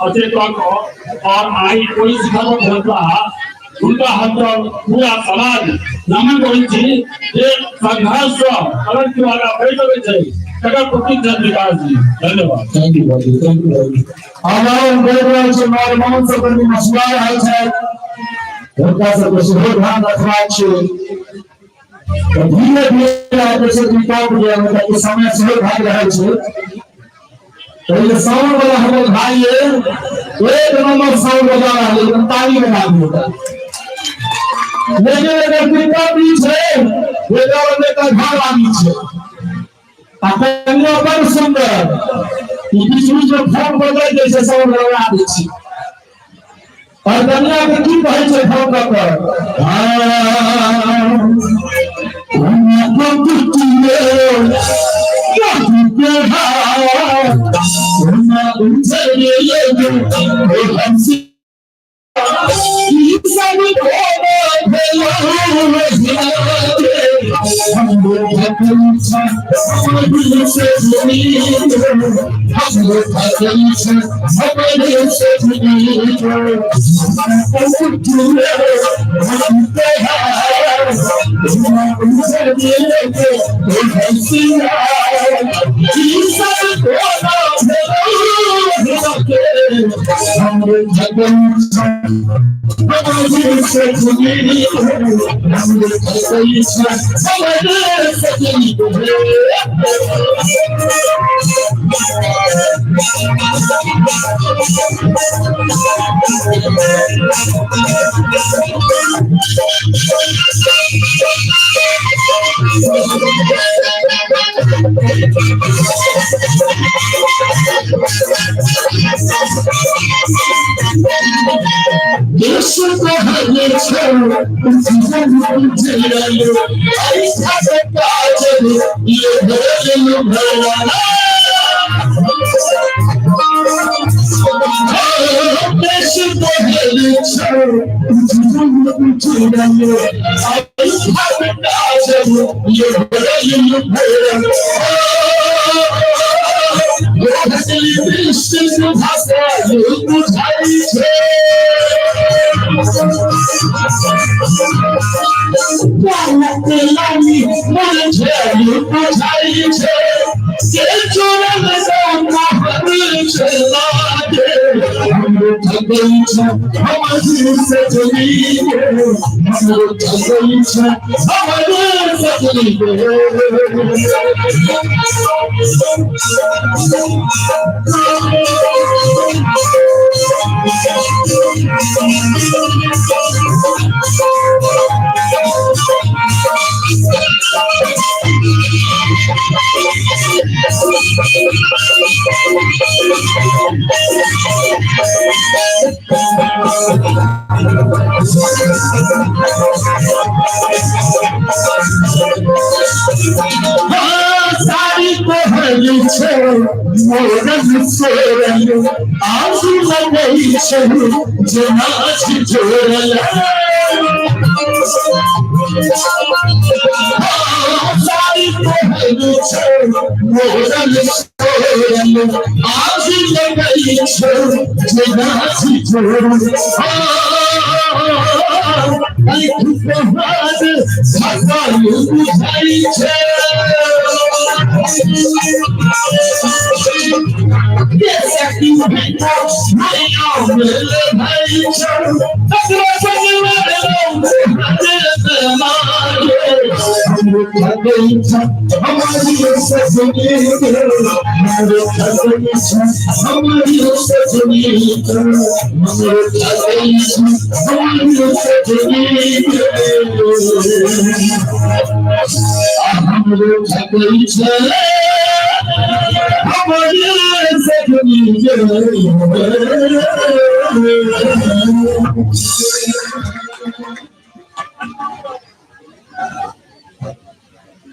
अते तक और आई कोई सिखावट होता उनका हम तो पूरा समाज नमन करी थी जे संघर्ष अलग के वाला बैठे छे तकर प्रति जन विकास जी धन्यवाद थैंक यू हमारे बेरवाल से मार मामन से बड़ी मसला है उनका सब सुबह ध्यान रखना चाहिए तो धीरे धीरे जैसे रिकॉर्ड हो गया उनका के समय से भाग रहा है तो ये साउंड वाला हमारे भाई है एक नंबर साउंड बजा रहा है लेकिन ताली बजा दिया लेकिन अगर पिता बीच है बेटा वाले का घर आनी है अपने बड़ सुंदर बीच बीच में फोन बजाय जैसे साउंड लगा दी छी और दुनिया के की कहै छै फोन पर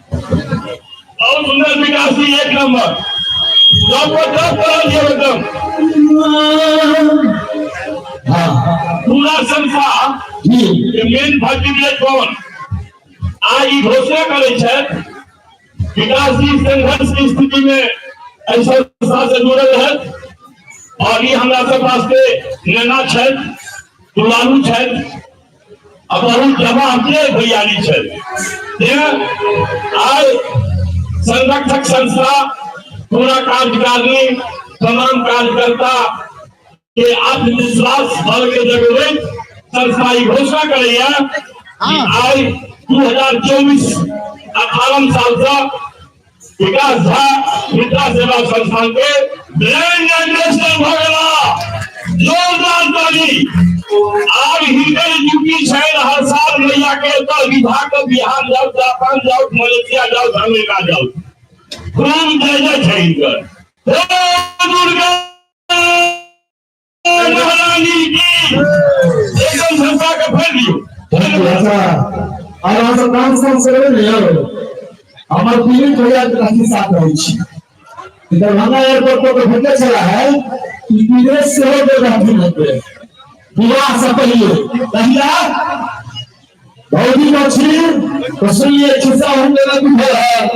और सुंदर विकास जी एक नंबर एकदम पूरा संसार मेन भर्ती कौन आई घोषणा करे विकास जी संघर्ष की स्थिति में ऐसा संस्था से जुड़ल है और ये हमरा सब वास्ते नेना है दुलारू है अब बहुत जवाबदेह भैयारी है आज संरक्षक संस्था पूरा कार्यकारिणी तमाम कार्यकर्ता के आत्मविश्वास बल के जरूरत संस्था घोषणा करे आज 2024 18 साल तक विकास झा मित्र सेवा संस्थान के ब्रांड एम्बेसडर भगला जोरदार ताली आज हिंदर ड्यूटी है हर साल मैया के तो विभाग बिहार जाओ जापान जाओ मलेशिया जाओ अमेरिका जाओ खूब जय है इनकर दुर्गा महारानी की एकदम संस्था का फैल दियो और हम काम से यार हमारे पीढ़ी भैया के साथ रही थी दरभंगा एयरपोर्ट पर भेजे चला है कि विदेश से हो गए रहती है विवाह से पहले पहला भौतिक अच्छी तो सुनिए खिस्सा हमने लगी है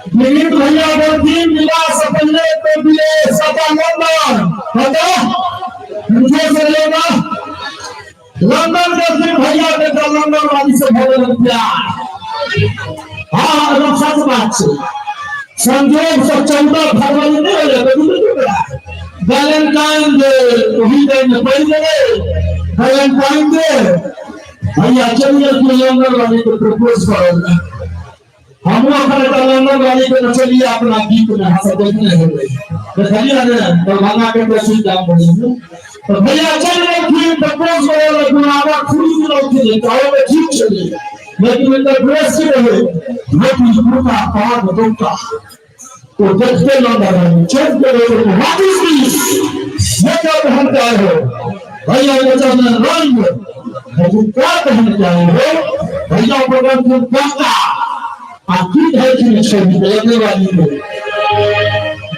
पीड़ित भैया बोलती विवाह से पहले तो विदेश सपा लंदन पता मुझे से लेना लंदन के फिर भैया के तो लंदन वाली से भोले प्यार हाँ सच बात से संजोग से 14 फरवरी नहीं हो जाए वैलेंटाइन डे वही दिन में पड़ गए वैलेंटाइन डे भैया चलिए लंदन वाली को प्रपोज करोगे हम लंदन वाली को चलिए अपना गीत में हंस देखने हो गए देखिए ना दरभंगा के प्रसिद्ध काम बनेंगे तो भैया चलिए फिर प्रपोज करोगे गुनावा खुली लोग थे गाँव में ठीक चलिए लेकिन इधर प्रेस की रहे लेकिन का पार बदलता तो देखते लोग चेक करो व्हाट इज दिस ये क्या पहन के आए हो भैया ये चलना रंग लेकिन क्या पहन के आए हो भैया प्रोग्राम को करता आखिर है कि छोड़ देने वाली है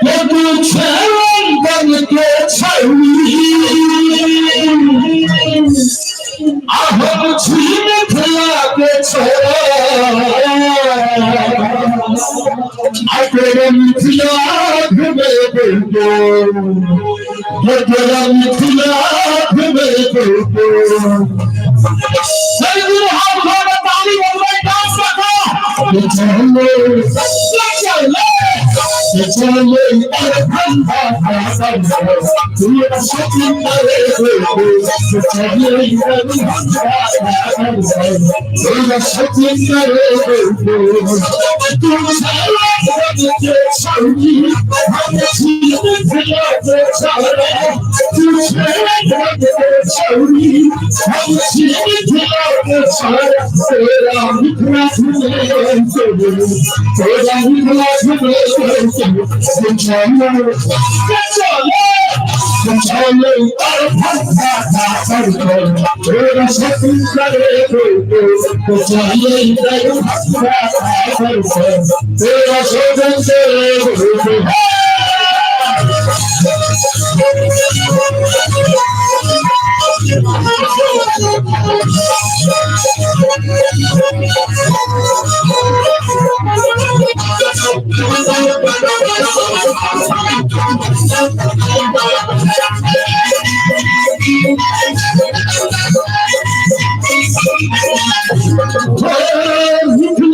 ये तू छेवन बन के छड़ी हम छीन खिला के छोड़ा तेरे मिथिला घुमे बेटो तेरा मिथिला घुमे बेटो सही हम घर ताली बजाए डांस करो चलो चलो अरे भंडा सब तू सच्ची करे चलो सच्ची करे तू छोड़ी हम छीन खिला के छोड़ा तू छोड़ी हम छीन खिला के छोड़ा तेरा मिठा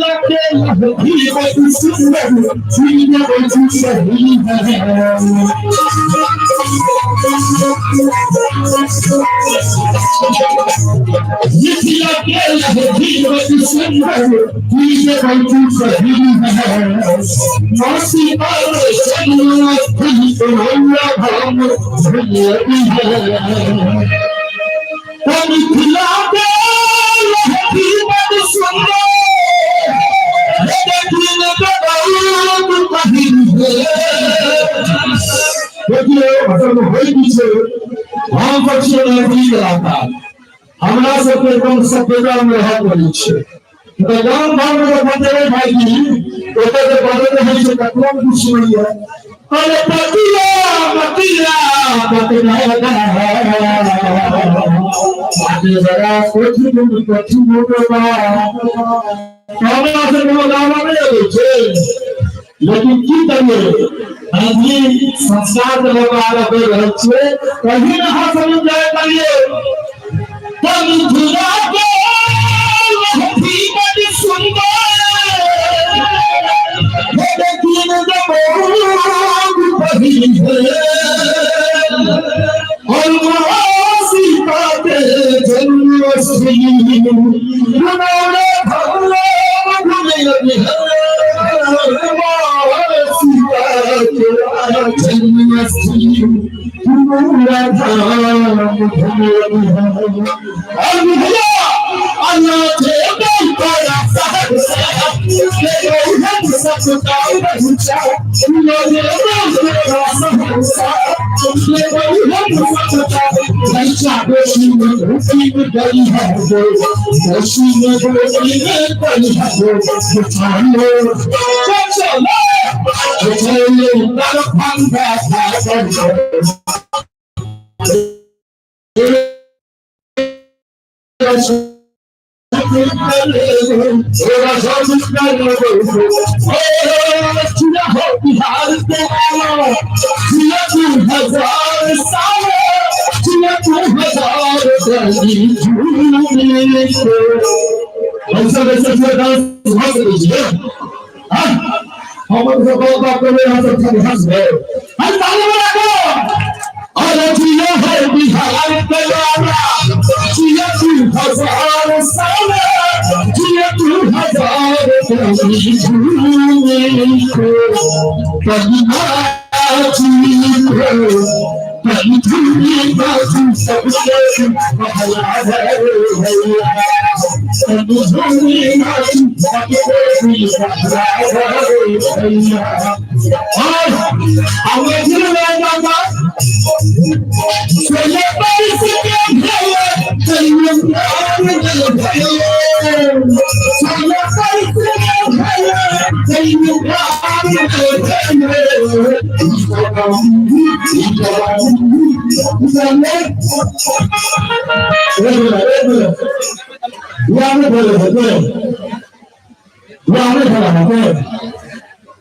तेरा मिठा हमरा सबके एकदम सभ्यता में रह पड़ी छे तो गांव गांव में बंदे भाई जी ओते के बंदे है से कतलो कुछ नहीं है अरे पतिया आज जरा कुछ मोटा हमरा से गांव में नहीं छे लेकिन की करिए आदमी संस्कार के लोग आ रहे छे कहीं ना हाथ समझ जाए करिए धुरा के लहठी बड़ी सुंदर मेरे दिन जब बही है और सीता के जन्म श्री उन्होंने भगवान भूले सीता के जन्म श्री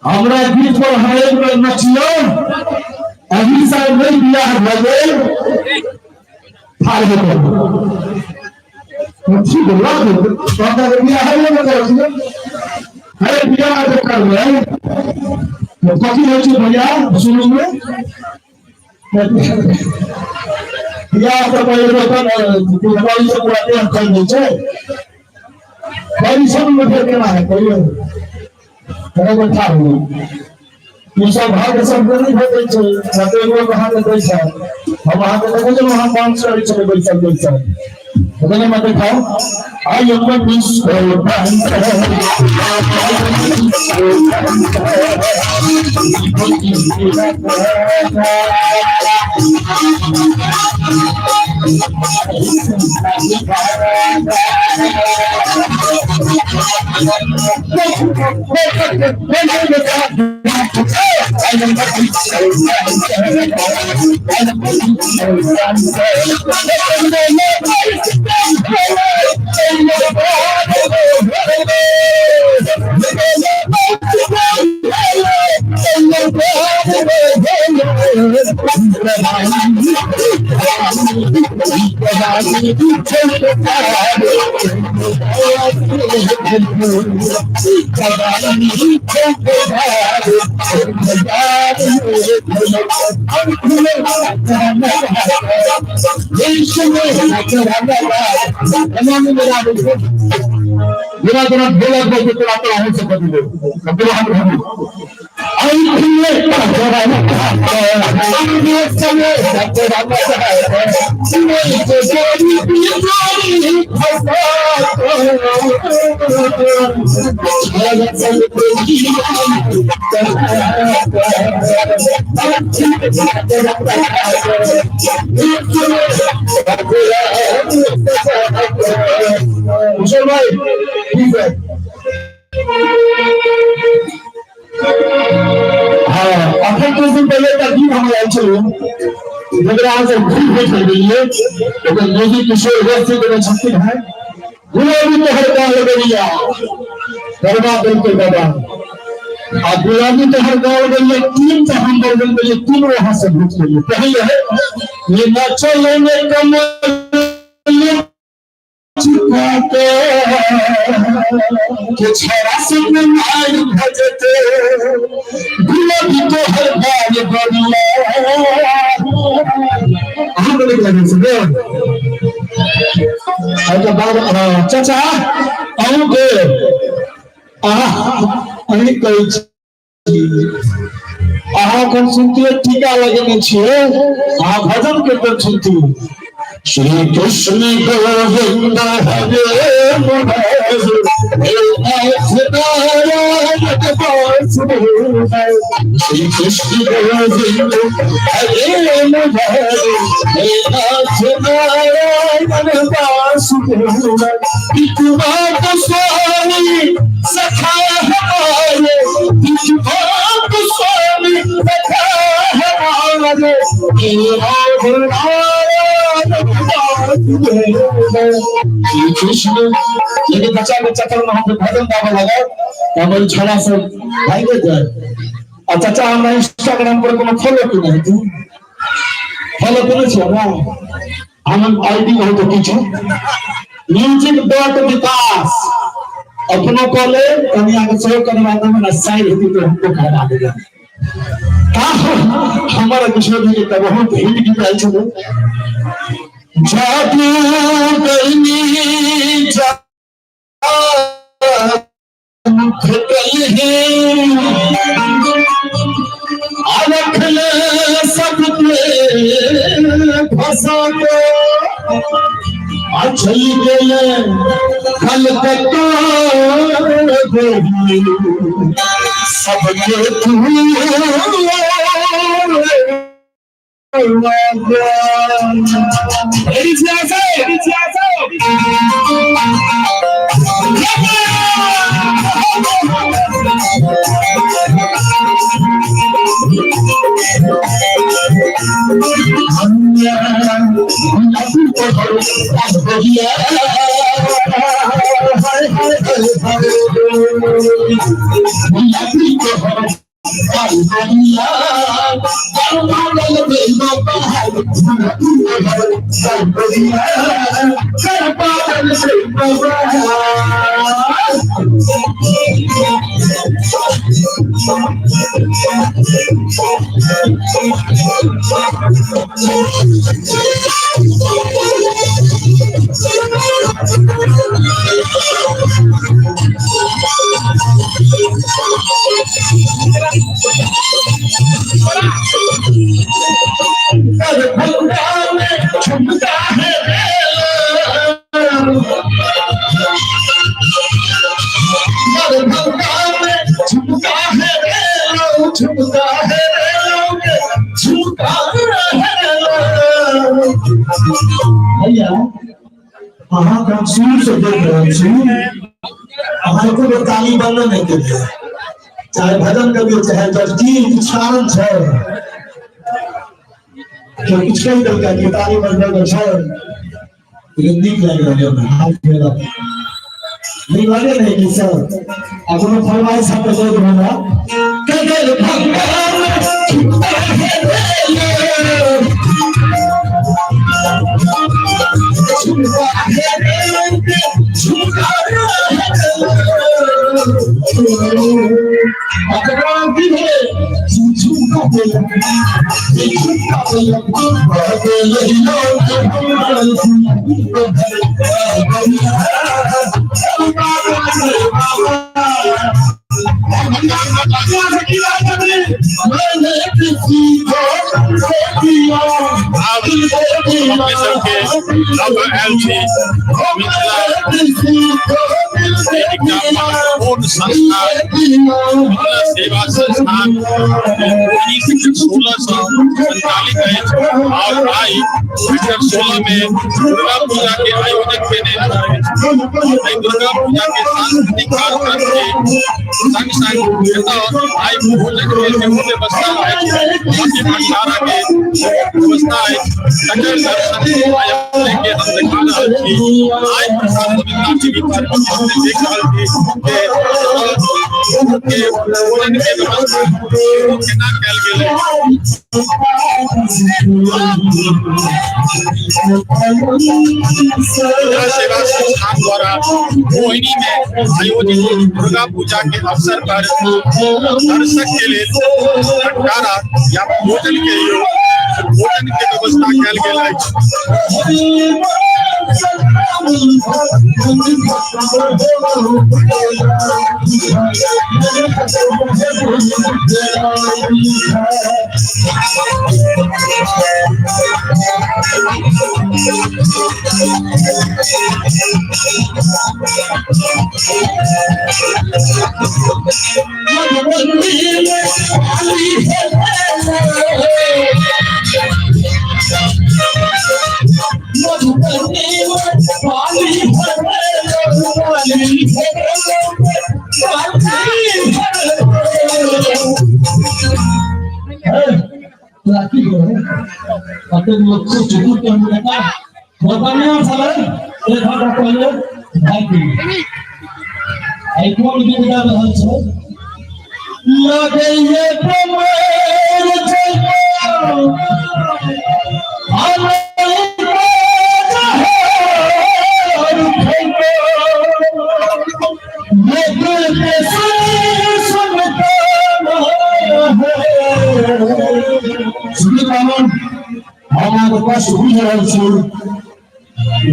हमरा गीत पर हरेक लोग नचियो अभी साल में बियाह भगे फाड़ दो ठीक है लाभ तो बियाह है ना करो अरे बियाह तो कर रहे तो कथी हो छै भैया शुरू में बियाह तो पहले तो दिवाली से पूरा दिन कर दै छै परिश्रम में फिर केना है कहियो करे बैठा हो ये सब भाग सब नहीं होते छै जते लोग वहां के दै छै हम वहां के देखो जो वहां 500 छै बैठल बगल में दिखाओ आई अम्मा मिस मेरा जरा बोला तो तेरा तो हो सकता है कभी हम आई खुले भाई ठीक है हाँ अखन कुछ दिन पहले तरकीब हम आए चलो जगह से भूल हो गई है तो मोदी किशोर व्यवस्थित में छत्ती है गुलामी तो हर गांव गलिया बर्बाद दिल के बाबा अब गुलामी तो हर गांव गलिया तीन तो हम बोल गए तीन वहां से भूल गए पहले है ये न चलेंगे कमल के छरा से नाई भजते गुलाबी तो हर बार गलिया हम बोले लगे सुनो अच्छा बाबा चाचा आऊं के अही कही कौन सुनती है टीका लगने छिए भजन कीर्तन सुनती श्री कृष्ण गोविंद हरे श्री कृष्ण गोविंद हरे स्वामी सखा हमारे स्वामी सखा हमारे श्री कृष्ण लेकिन बच्चा में चक्कर में हम भजन गावे लगा हमारी छोड़ा से भागे जाए और चाचा हमरा इंस्टाग्राम पर कोनो फॉलो क्यों नहीं तू फॉलो करे छ ना हम आईडी हो तो किछु music.vikas अपनो कॉले कन्या के सहयोग करने वाला में साइड होती तो हमको करा देगा हमारा किशोर जी का बहुत हिट गीत आई चलो जादू करनी जा अलखले सबके फंसा को अच्छी गए कलकत्ता सबके भैया अहाँ हम शुरू से देख रहे अहाँ को ताली बंद नहीं देते चाहे भजन करिए चाहे की उच्चारण है जो कुछ कई तरह की ताली बंद है नीक लग रहा है हाथ मेरा नहीं लगे नहीं कि सर अपनो फरमाइश हम तो दे दूंगा सेवा संस्थान 1647 और आई 16 में दुर्गा पूजा के आयोजन के दुर्गा पूजा के सांस्कृतिक कार्यक्रम के संग संग आई भोजन के व्यवस्था है, भंडारा के व्यवस्था है, सकल दर्शन के हम दिखा आई प्रसाद विद्यार्थी भी पर देख के भोजन के व्यवस्था केना कल गेलै। सेवा संस्थान द्वारा मोहिनी में आयोजित दुर्गा पूजा के अवसर पर दर्शक के लिए भंडारा या भोजन के व्यवस्था कल गेल अछि।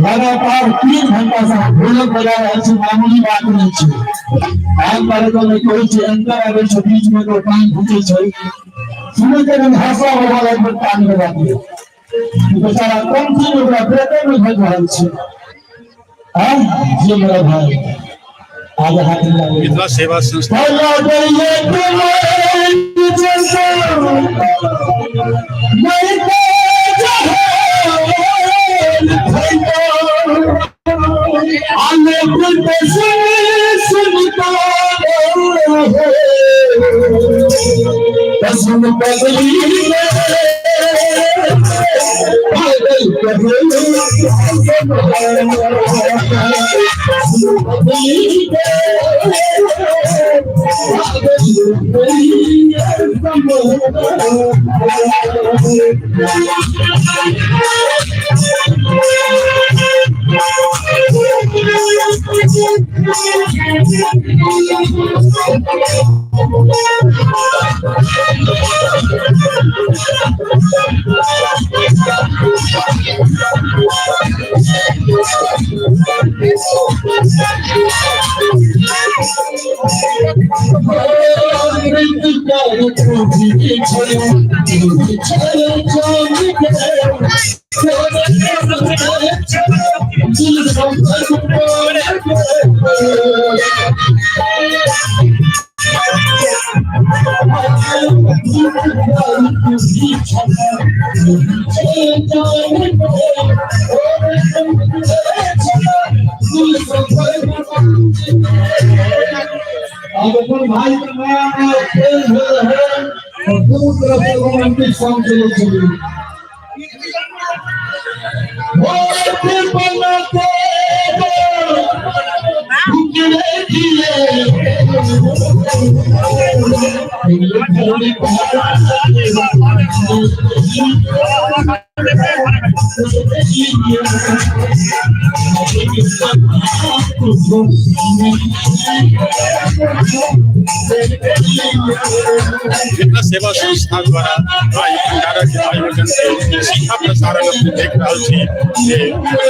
लगातार 3 घंटा से ढोलक बजा रहे हैं, मामूली बात नहीं है। काम करे तो नहीं कोई अंतर आवे छै, बीच में तो पानी घुसे छै, सुने के भाषा वाला एक बार पानी लगा दिए बेचारा कम थी ओकरा पेटे में भज रहल छै। हां ये मेरा भाई आगे हाथ लगा मिथिला सेवा संस्थान भाई और दोनों तरफ से रोमांटिक सॉन्ग चले चले मिथिला सेवा संस्था द्वारा आई भंडारा के आयोजन के सीधा प्रसारण अपने देख रहल छी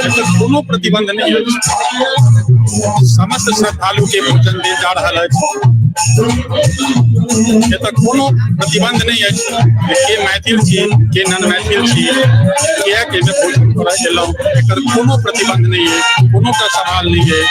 एकर कोनो प्रतिबंध नहीं है। समस्त श्रद्धालु के भोजन दे जा रहा है। एतय कोनो प्रतिबंध नहीं है के मैथिल छी के नन मैथिल छी किया के में भोजन करा एलौ एकर कोनो प्रतिबंध नहीं है, कोनो का सवाल नहीं है।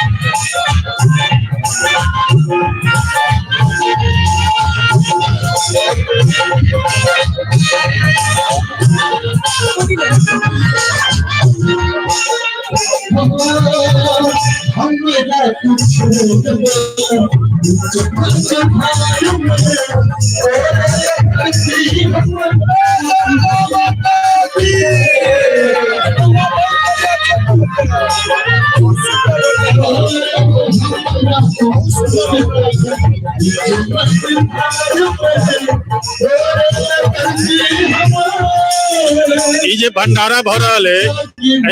ई जे भंडारा भ रहल है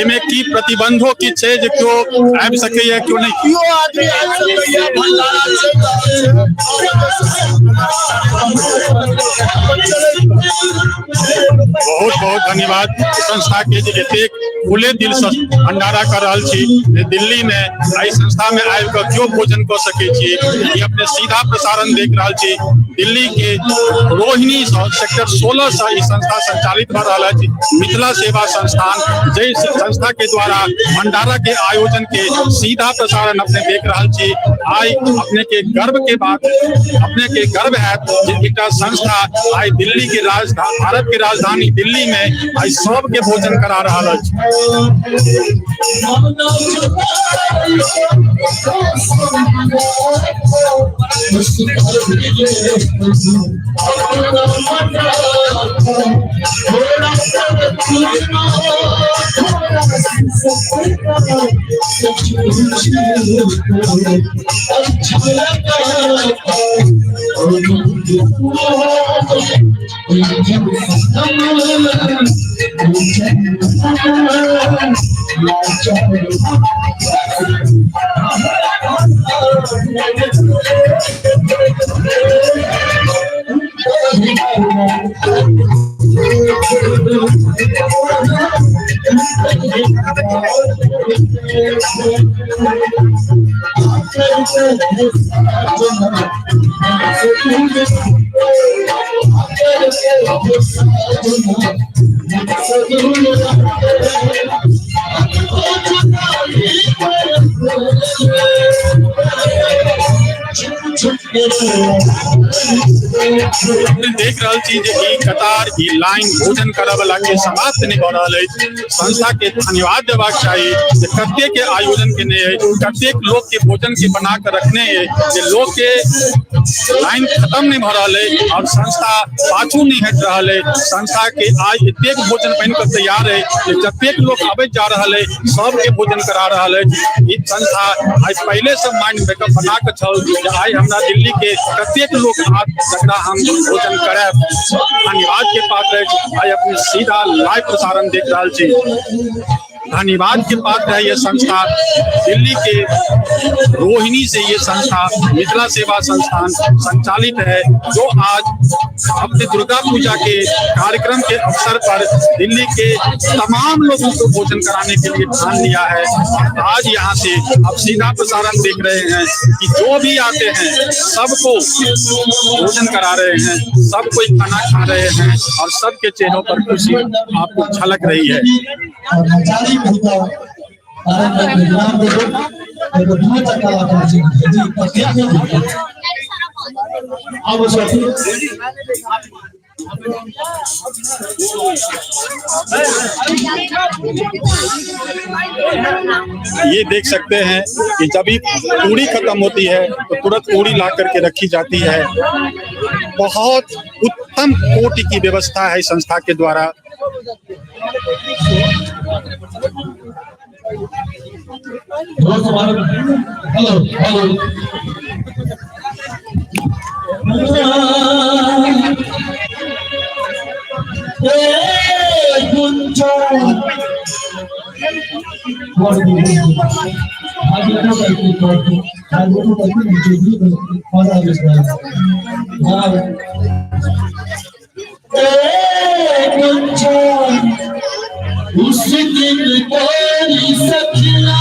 एमे की प्रतिबंधों की छै जे क्यों आबि सके या क्यों नहीं क्यों आदमी आबि सके या भंडारा बहुत बहुत धन्यवाद संस्था के जे एतेक खुले दिल से भंडारा कर रहल छी। दिल्ली में आई संस्था में आबि के क्यों भोजन कर सके छी, ये अपने सीधा प्रसारण देख रहल छी। दिल्ली के रोहिणी सेक्टर 16 से ई संस्था संचालित कर रहा है मिथिला सेवा संस्थान, जय संस्था के द्वारा भंडारा के आयोजन के सीधा प्रसारण अपने देख रहा छी। आई अपने के गर्व के बात अपने के गर्व है एक संस्था आई दिल्ली के राजधानी भारत के राजधानी दिल्ली में आई सब के भोजन करा रहा है। देख रहा चीज कतार की लाइन भोजन करे वाला के समाप्त नहीं हो रहा है। संस्था के धन्यवाद देवाक चाहिए कते के आयोजन के नहीं है, कतेक लोग के भोजन के बना कर रखने है जे लोग के लाइन खत्म नहीं हो रहा है और संस्था पाछू नहीं हट रहा है। संस्था के आज एतेक भोजन बन कर तैयार है कि जतेक लोग आबे जा रहा है सब के भोजन करा रहा है। ई संस्था आज पहले से माइंड बैकअप बना के चल आई हमरा दिल्ली के कतेक लोग आज जकरा हम भोजन करे धन्यवाद के पात्र है। आई अपने सीधा लाइव प्रसारण देख रहा छी। धन्यवाद के पात्र है ये संस्था दिल्ली के रोहिणी से ये संस्था मिथिला सेवा संस्थान संचालित है, जो आज अपने दुर्गा पूजा के कार्यक्रम के अवसर पर दिल्ली के तमाम लोगों को भोजन कराने के लिए ठान लिया है। आज यहाँ से आप सीधा प्रसारण देख रहे हैं कि जो भी आते हैं सबको भोजन करा रहे हैं, सब कोई खाना खा रहे हैं और सबके चेहरों पर खुशी आपको झलक रही है। ये देख सकते हैं कि जब भी पूरी खत्म होती है तो तुरंत पूरी ला करके रखी जाती है। बहुत उत्तम कोटि की व्यवस्था है संस्था के द्वारा। हेलो हेलो उस दिन तेरी सखिया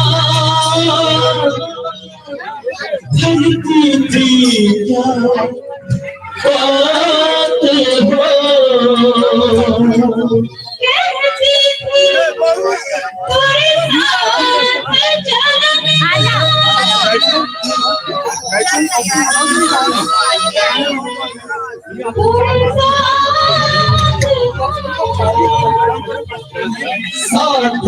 कहती थी बात हो साथ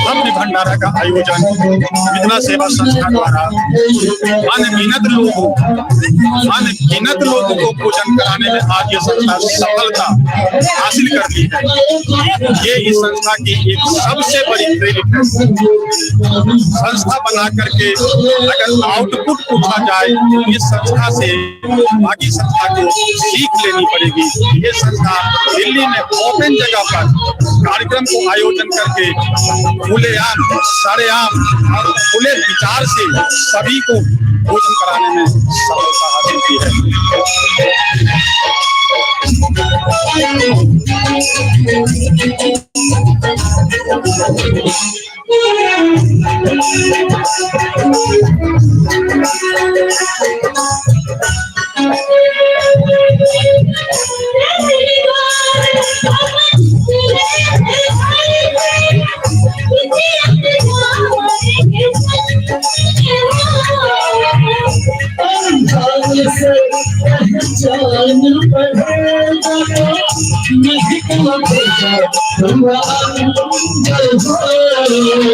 भव्य भंडारा का आयोजन विधवा सेवा संस्था द्वारा अनगिनत लोगों को भोजन कराने में आज ये संस्था सफलता हासिल कर ली है। ये इस संस्था की एक सबसे बड़ी प्रेरित है। संस्था बना करके अगर आउटपुट पूछा जाए तो इस संस्था से बाकी संस्था को सीख लेनी पड़ेगी। ये संस्था दिल्ली में ओपन जगह पर कार्यक्रम को आयोजन करके खुलेआम, सरेआम और खुले विचार से सभी को भोजन कराने में सफलता हासिल की है।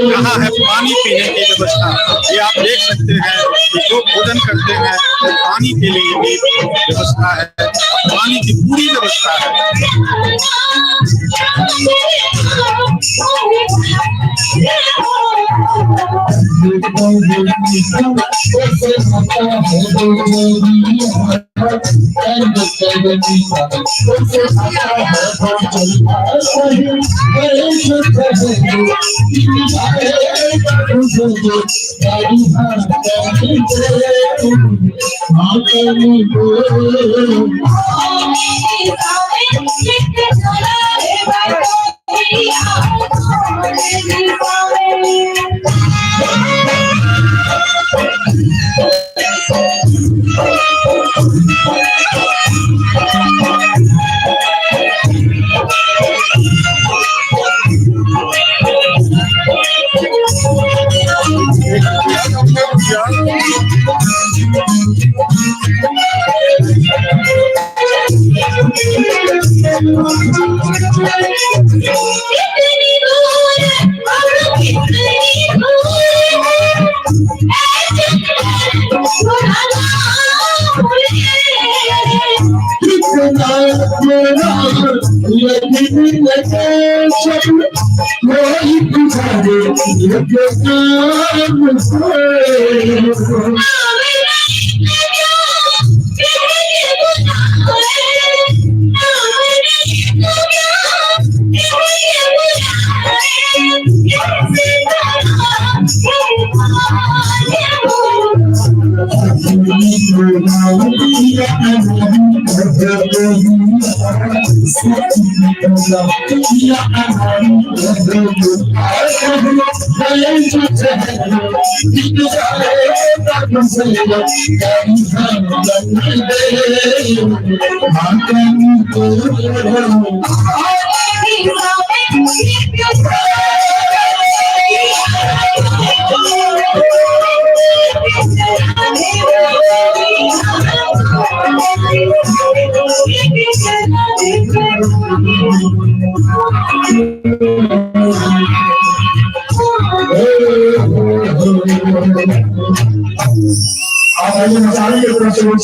यहाँ है पानी पीने की व्यवस्था। ये आप देख सकते हैं कि जो भोजन करते हैं तो पानी के लिए भी व्यवस्था है, पानी की पूरी व्यवस्था है।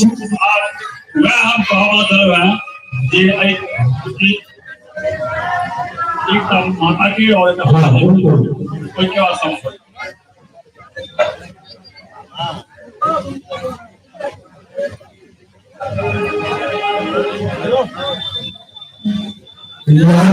वह हम कहवा दर है जे एक माता की और एक कोई के बात समझ लगा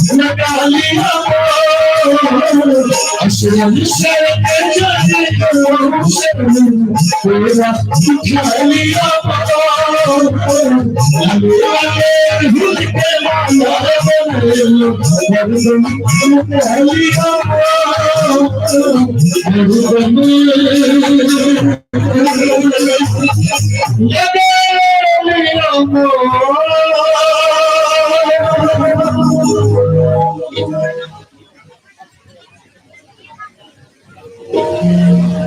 लिया लगा लिया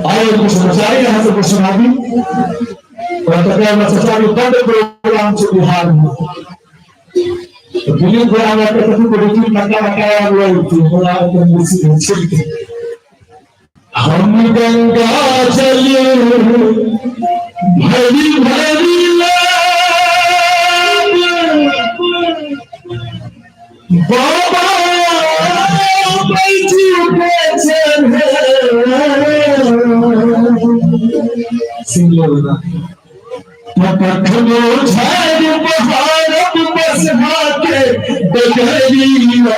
Ayo kita cari yang satu personali. Kalau kita masih cari pada program Tuhan. Begini berangkat ketemu begitu maka yang itu mulai kondisi. हम गंगा चलिए भरी भरी बाबा बैठी सिंगल पत्थरों झाड़ बहार बस हाथे बजरिया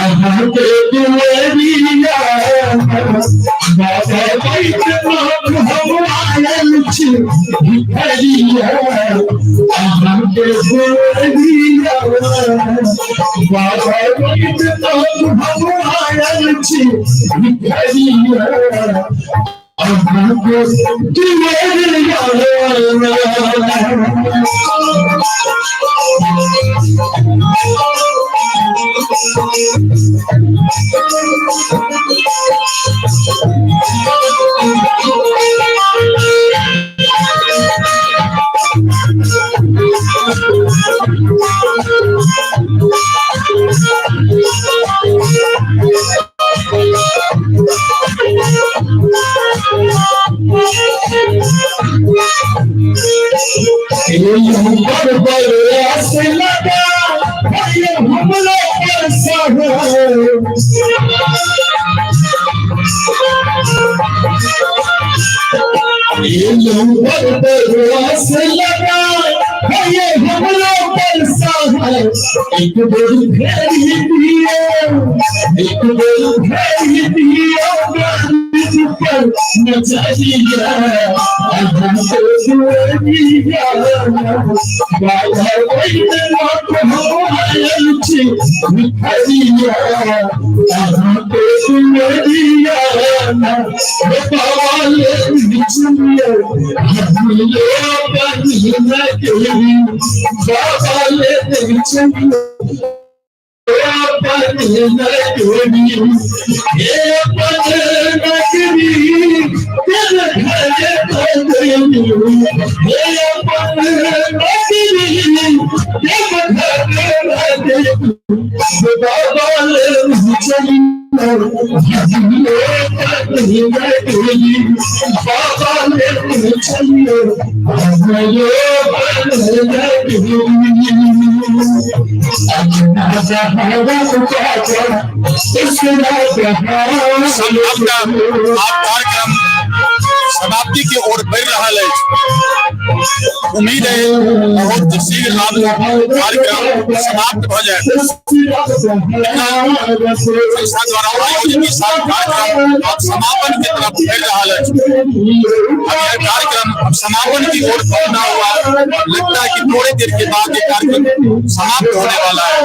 आहा के दुआरिया बाबा बैठ हम आयल छी भिखरिया आहा के दुआरिया बाबा बैठ हम आयल छी भिखरिया आहा के दुआरिया एक बोल भेजी दिया एक बोल भेजी दिया पर नचरिया हम तो दुनिया बाबा वही मत हो आयल छी भिखरिया हम तो दुनिया बाबा ले बिछिया हम लोग बनिना के बाबा ले बिछिया समाप्ति की ओर बढ़ रहा है। उम्मीद है बहुत शीघ्र कार्यक्रम समाप्त हो जाए। संस्था द्वारा आयोजित कार्यक्रम अब समापन की तरफ बढ़ रहा है। अब यह कार्यक्रम अब समापन की ओर बढ़ना हुआ, लगता है कि थोड़ी देर के बाद ये कार्यक्रम समाप्त होने वाला है।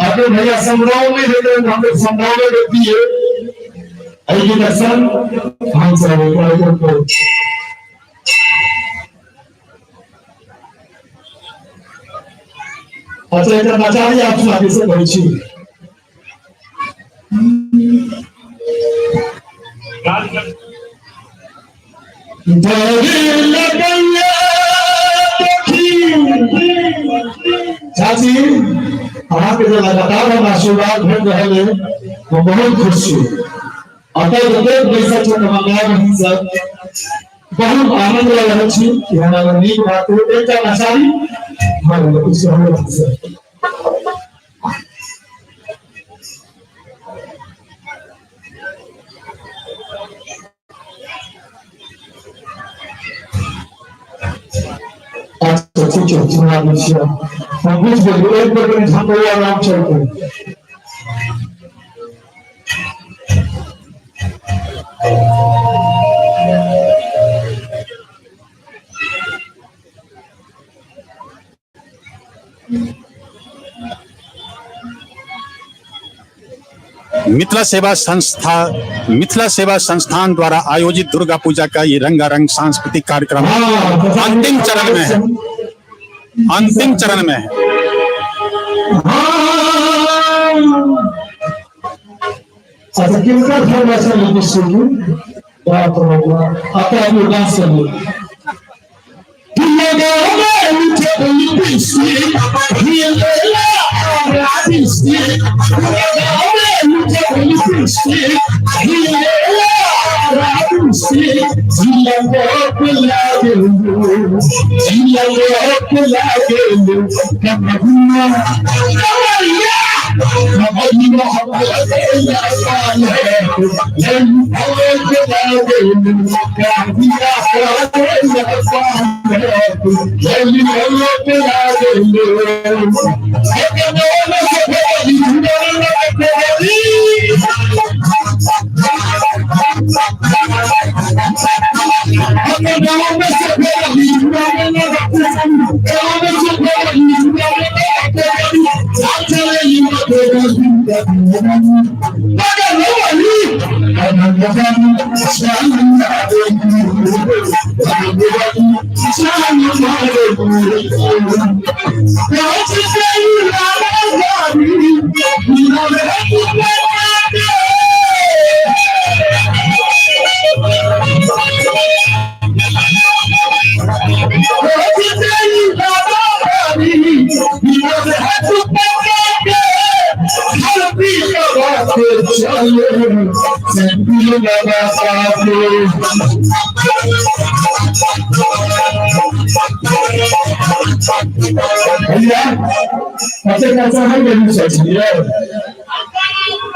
अगर भैया संग्राम में देते हैं हमें संग्राम में देती है एजुकेशन हम सब को अच्छा एक आचार्य आप आगे से पहुंची चाची अहाँ के जो लगातार हम आशीर्वाद भेज रहे हैं वो बहुत खुशी अतः प्रत्येक जैसा मंगला रही सब बहुत आनंद लग रहा छी कि हमारा नीक बात हो एकटा नचारी हमारे कुछ हम से अच्छा ठीक है सुना दीजिए हम कुछ बोलिए एक बार में हम बोल आराम चलते मिथिला सेवा संस्थान द्वारा आयोजित दुर्गा पूजा का ये रंगारंग सांस्कृतिक कार्यक्रम अंतिम चरण में है। अच्छा किनका फरमाइश है सुनिए बात होगा आता है डांस करिए अच्छा कैसा है ये सोचिए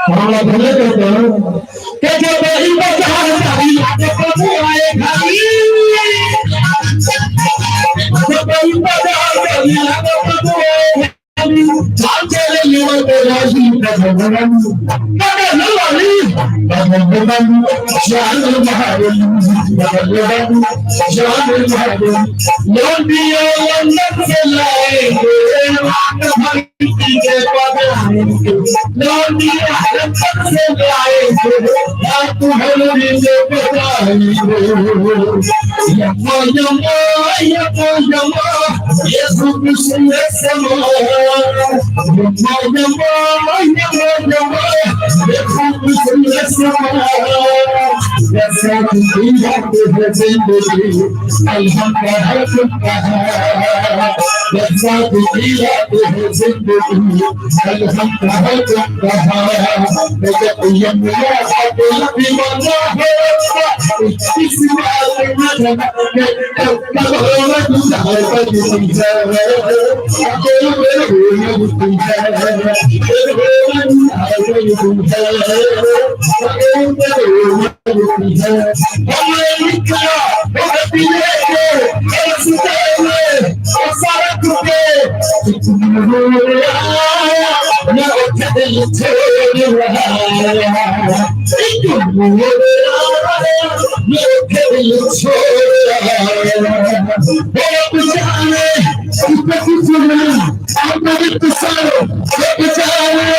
हमारा भले कहते हैं कि जो नहीं बचा है प्रभु आए खाली जो नहीं बचा है प्रभु आए खाली चले लेवल पे राजी भगवान मगर नवाली भगवान जान महाराज भगवान जान महाराज लोडियो लंदन से लाए के पदारे लोडियो लंदन से लाए आप हमारे से पदारे यमो यमो यमो यमो यीशु कृष्ण समो यमो यमो यमो यमो यीशु कृष्ण समो जैसा कि बात है जिंदगी अल्हम्दुलिल्लाह जैसा कि बात है जिंदगी अल्हम्दुलिल्लाह जब ये मेरा दिल दीवाना है इस बात में कब होगा तुम्हारे पर समझा अकेले मेरे होने तुमसे मेरे होने तुमसे अकेले मेरे होने हमें निकला हमें पीने के हमें सुधारने और सारा कुके तुम हो रहा मैं उठे छोड़ रहा तुम हो रहा मैं उठे छोड़ रहा बहुत जाने कुछ सुना आपने भी सारो जाने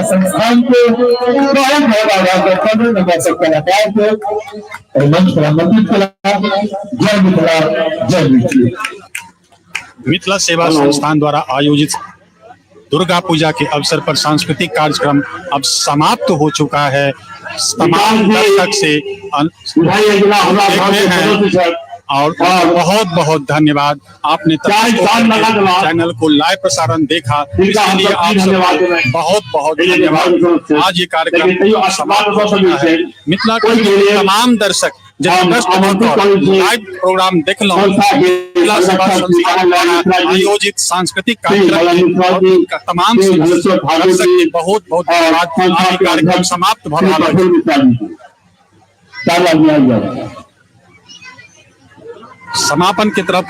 संस्थान को मंच पर आमंत्रित करा। जय मिथिला, जय मिथिला। मिथिला सेवा संस्थान द्वारा आयोजित दुर्गा पूजा के अवसर पर सांस्कृतिक कार्यक्रम अब समाप्त हो चुका है। तमाम दर्शक से देखते हैं और बहुत बहुत धन्यवाद। आपने चैनल को लाइव प्रसारण देखा, इसलिए आप सबको बहुत बहुत धन्यवाद। आज ये कार्यक्रम समाप्त हो चुका है। मिथिला के तमाम दर्शक लाइव प्रोग्राम देख लो। मिथिला सेवा संस्थान द्वारा आयोजित सांस्कृतिक कार्यक्रम तमाम दर्शक के बहुत बहुत धन्यवाद। आज कार्यक्रम समाप्त हो रहा है। समापन की तरफ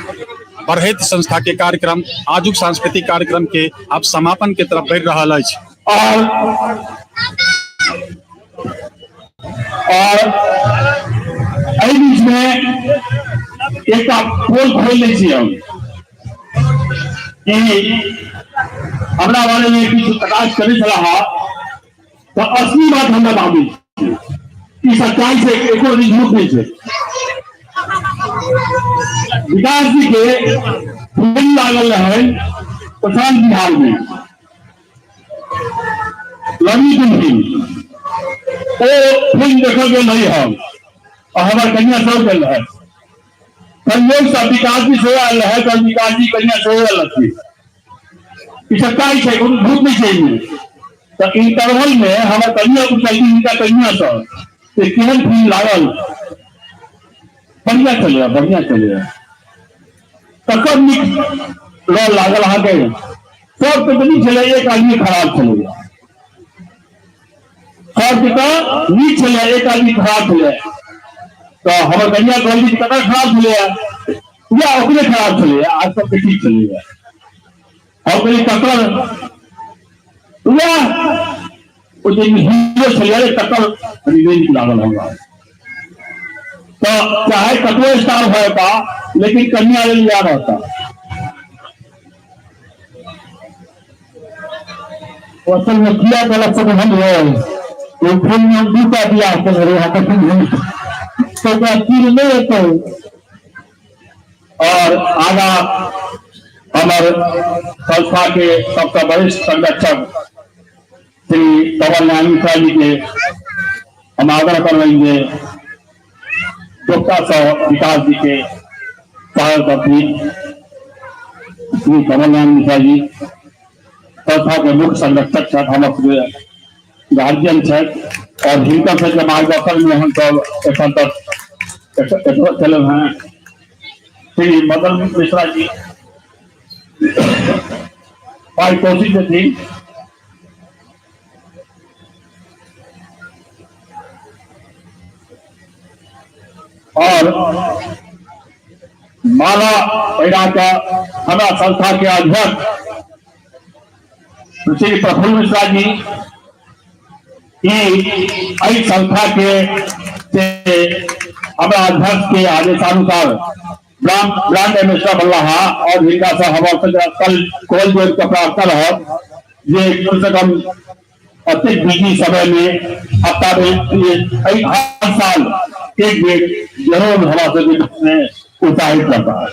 बरहेत संस्था के कार्यक्रम आजुक सांस्कृतिक कार्यक्रम के अब समापन की तरफ बढ़ रहा है। और बीच में एक पोल खोल लीजिए हम हमरा वाले में किछु प्रकाश करे रहा तो असली बात हम बता दी कि सच्चाई से एको झूठ नहीं है। विकास जी के फिल्म लागल है प्रशांत बिहार में लवी फिल्म देखल गए नहीं हम और हमारे कन्या सब गल है। संयोग सब विकास जी से आयल है तो विकास जी कन्या से सच्चाई है, भूत नहीं चाहिए। तो इंटरवल में हमारे कन्या को चाहिए इनका कन्या सब केहन फिल्म लागल बढ़िया चलेगा बढ़िया चलेगा। तकर निक लागल अहाँ के सब तो नहीं चले, एक आदमी खराब चलेगा। सब तो नीक चले, एक आदमी खराब चले। तो हमारे कन्या कहली कतऽ खराब चले या ओकरे खराब चले, आज तक ठीक चलेगा। और कहली तकर हीरो चले तकर रिवेंज लागल होगा। तो चाहे कतो स्टार होगा लेकिन कन्या ले लिया रहता। असल में किया गलत सब हम है तो फिल्म में दूसरा दिया कर रहे हैं। तो क्या तीर में तो और आगा हमारे संस्था के सबसे वरिष्ठ संरक्षक श्री पवन नारायण मिश्रा जी के हम आग्रह कर रहेंगे डॉक्टर साहब विकास जी के सहायक श्री पवन नारायण मिश्रा जी संस्था के मुख्य संरक्षक छठ हमारे गार्जियन छठ और हिंकर से के मार्गदर्शन में हम सब एखन तक चले हैं श्री मदन मिश्रा जी भाई कोशिश थी और माला पैरा का हमारा संस्था के अध्यक्ष श्री प्रफुल्ल मिश्रा जी की संस्था के हमारा अध्यक्ष के आदेशानुसार ब्रांड एम्बेसडर बन रहा और जिनका से हमारे कल कॉल जो कपड़ा कर ये कम से कम अत्यधिक बिजी समय में हफ्ता में हर साल एक बेट जरूर हमारे उत्साहित करता है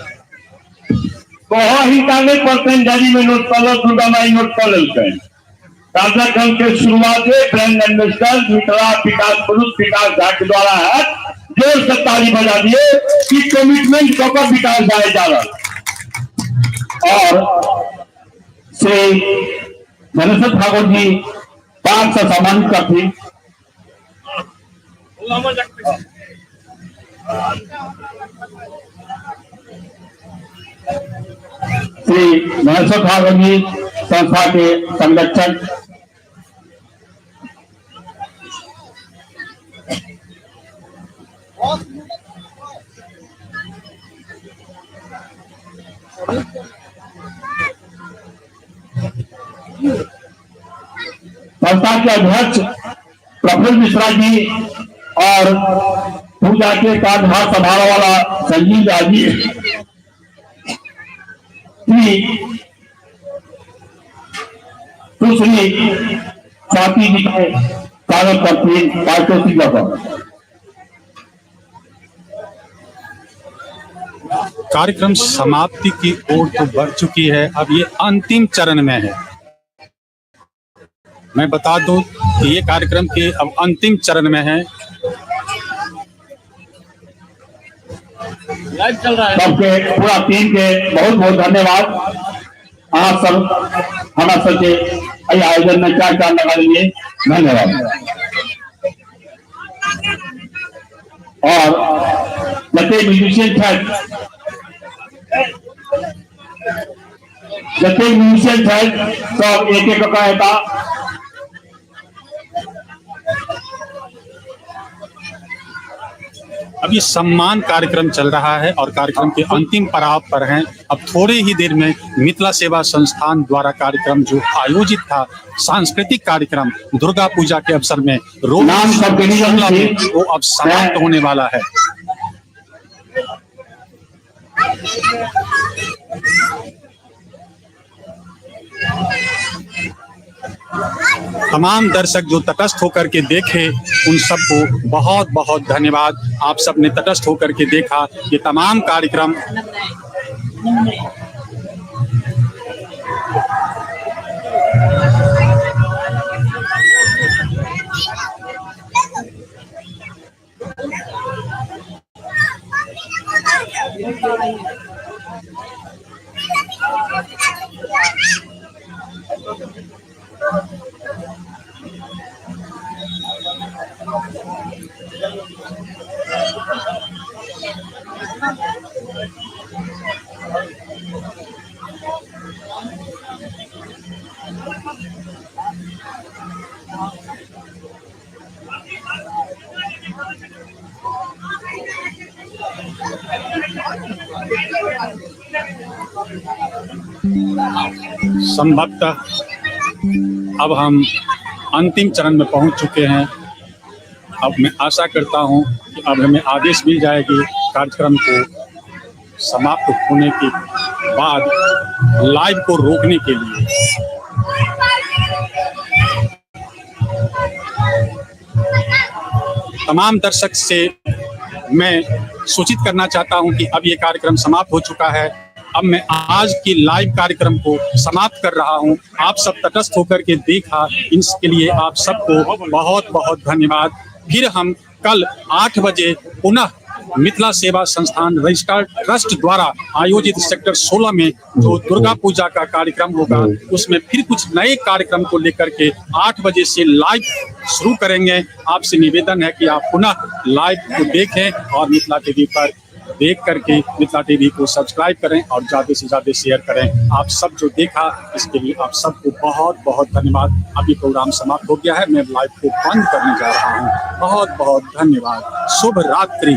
कह ही काले परसेंट जारी में नोट कर दुर्गा माई नोट कर लेते कार्यक्रम के शुरुआत ब्रांड एम्बेसडर मित्रा विकास पुरुष विकास झा के द्वारा है जोर से ताली बजा दिए कि कमिटमेंट कपर विकास जाए जा रहा और श्री धनेश्वर ठाकुर जी पाक से सम्मानित करती श्री धनेश्वर ठाकुर जी संस्था के संरक्षक संस्था के अध्यक्ष प्रफुल्ल मिश्रा जी और पूजा के कार्यभार संभालने वाला संजीव राजी सुश्री स्वाति जी के कार्यकर्त्री पार्टी कार्यक्रम समाप्ति की ओर तो बढ़ चुकी है। अब ये अंतिम चरण में है। मैं बता दूं कि ये कार्यक्रम के अब अंतिम चरण में है। सबके पूरा टीम के बहुत बहुत धन्यवाद। आप सब हमारे सबके आयोजन में क्या लगा लेंगे, धन्यवाद। और जते म्यूजिशियन थे सब एक एक कहता अभी सम्मान कार्यक्रम चल रहा है और कार्यक्रम के अंतिम पड़ाव पर हैं। अब थोड़े ही देर में मिथिला सेवा संस्थान द्वारा कार्यक्रम जो आयोजित था, सांस्कृतिक कार्यक्रम दुर्गा पूजा के अवसर में नाम सब वो अब समाप्त होने वाला है। तमाम दर्शक जो तटस्थ होकर के देखे उन सबको बहुत बहुत धन्यवाद। आप सब ने तटस्थ होकर के देखा ये तमाम कार्यक्रम। संभवतः अब हम अंतिम चरण में पहुंच चुके हैं। अब मैं आशा करता हूं कि अब हमें आदेश मिल जाएगी कार्यक्रम को समाप्त होने के बाद लाइव को रोकने के लिए। तमाम दर्शक से मैं सूचित करना चाहता हूं कि अब ये कार्यक्रम समाप्त हो चुका है। अब मैं आज की लाइव कार्यक्रम को समाप्त कर रहा हूं। आप सब तटस्थ होकर के देखा, इसके लिए आप सबको बहुत बहुत धन्यवाद। फिर हम कल 8 बजे पुनः मिथिला सेवा संस्थान रजिस्टर्ड ट्रस्ट द्वारा आयोजित सेक्टर 16 में जो दुर्गा पूजा का कार्यक्रम होगा, उसमें फिर कुछ नए कार्यक्रम को लेकर के 8 बजे से लाइव शुरू करेंगे। आपसे निवेदन है कि आप पुनः लाइव को देखें और मिथिला टीवी पर देख करके मिथिला टीवी को सब्सक्राइब करें और ज़्यादा से ज़्यादा शेयर करें। आप सब जो देखा इसके लिए आप सबको बहुत बहुत धन्यवाद। अभी प्रोग्राम समाप्त हो गया है, मैं लाइव को बंद करने जा रहा हूँ। बहुत बहुत धन्यवाद। शुभ रात्रि।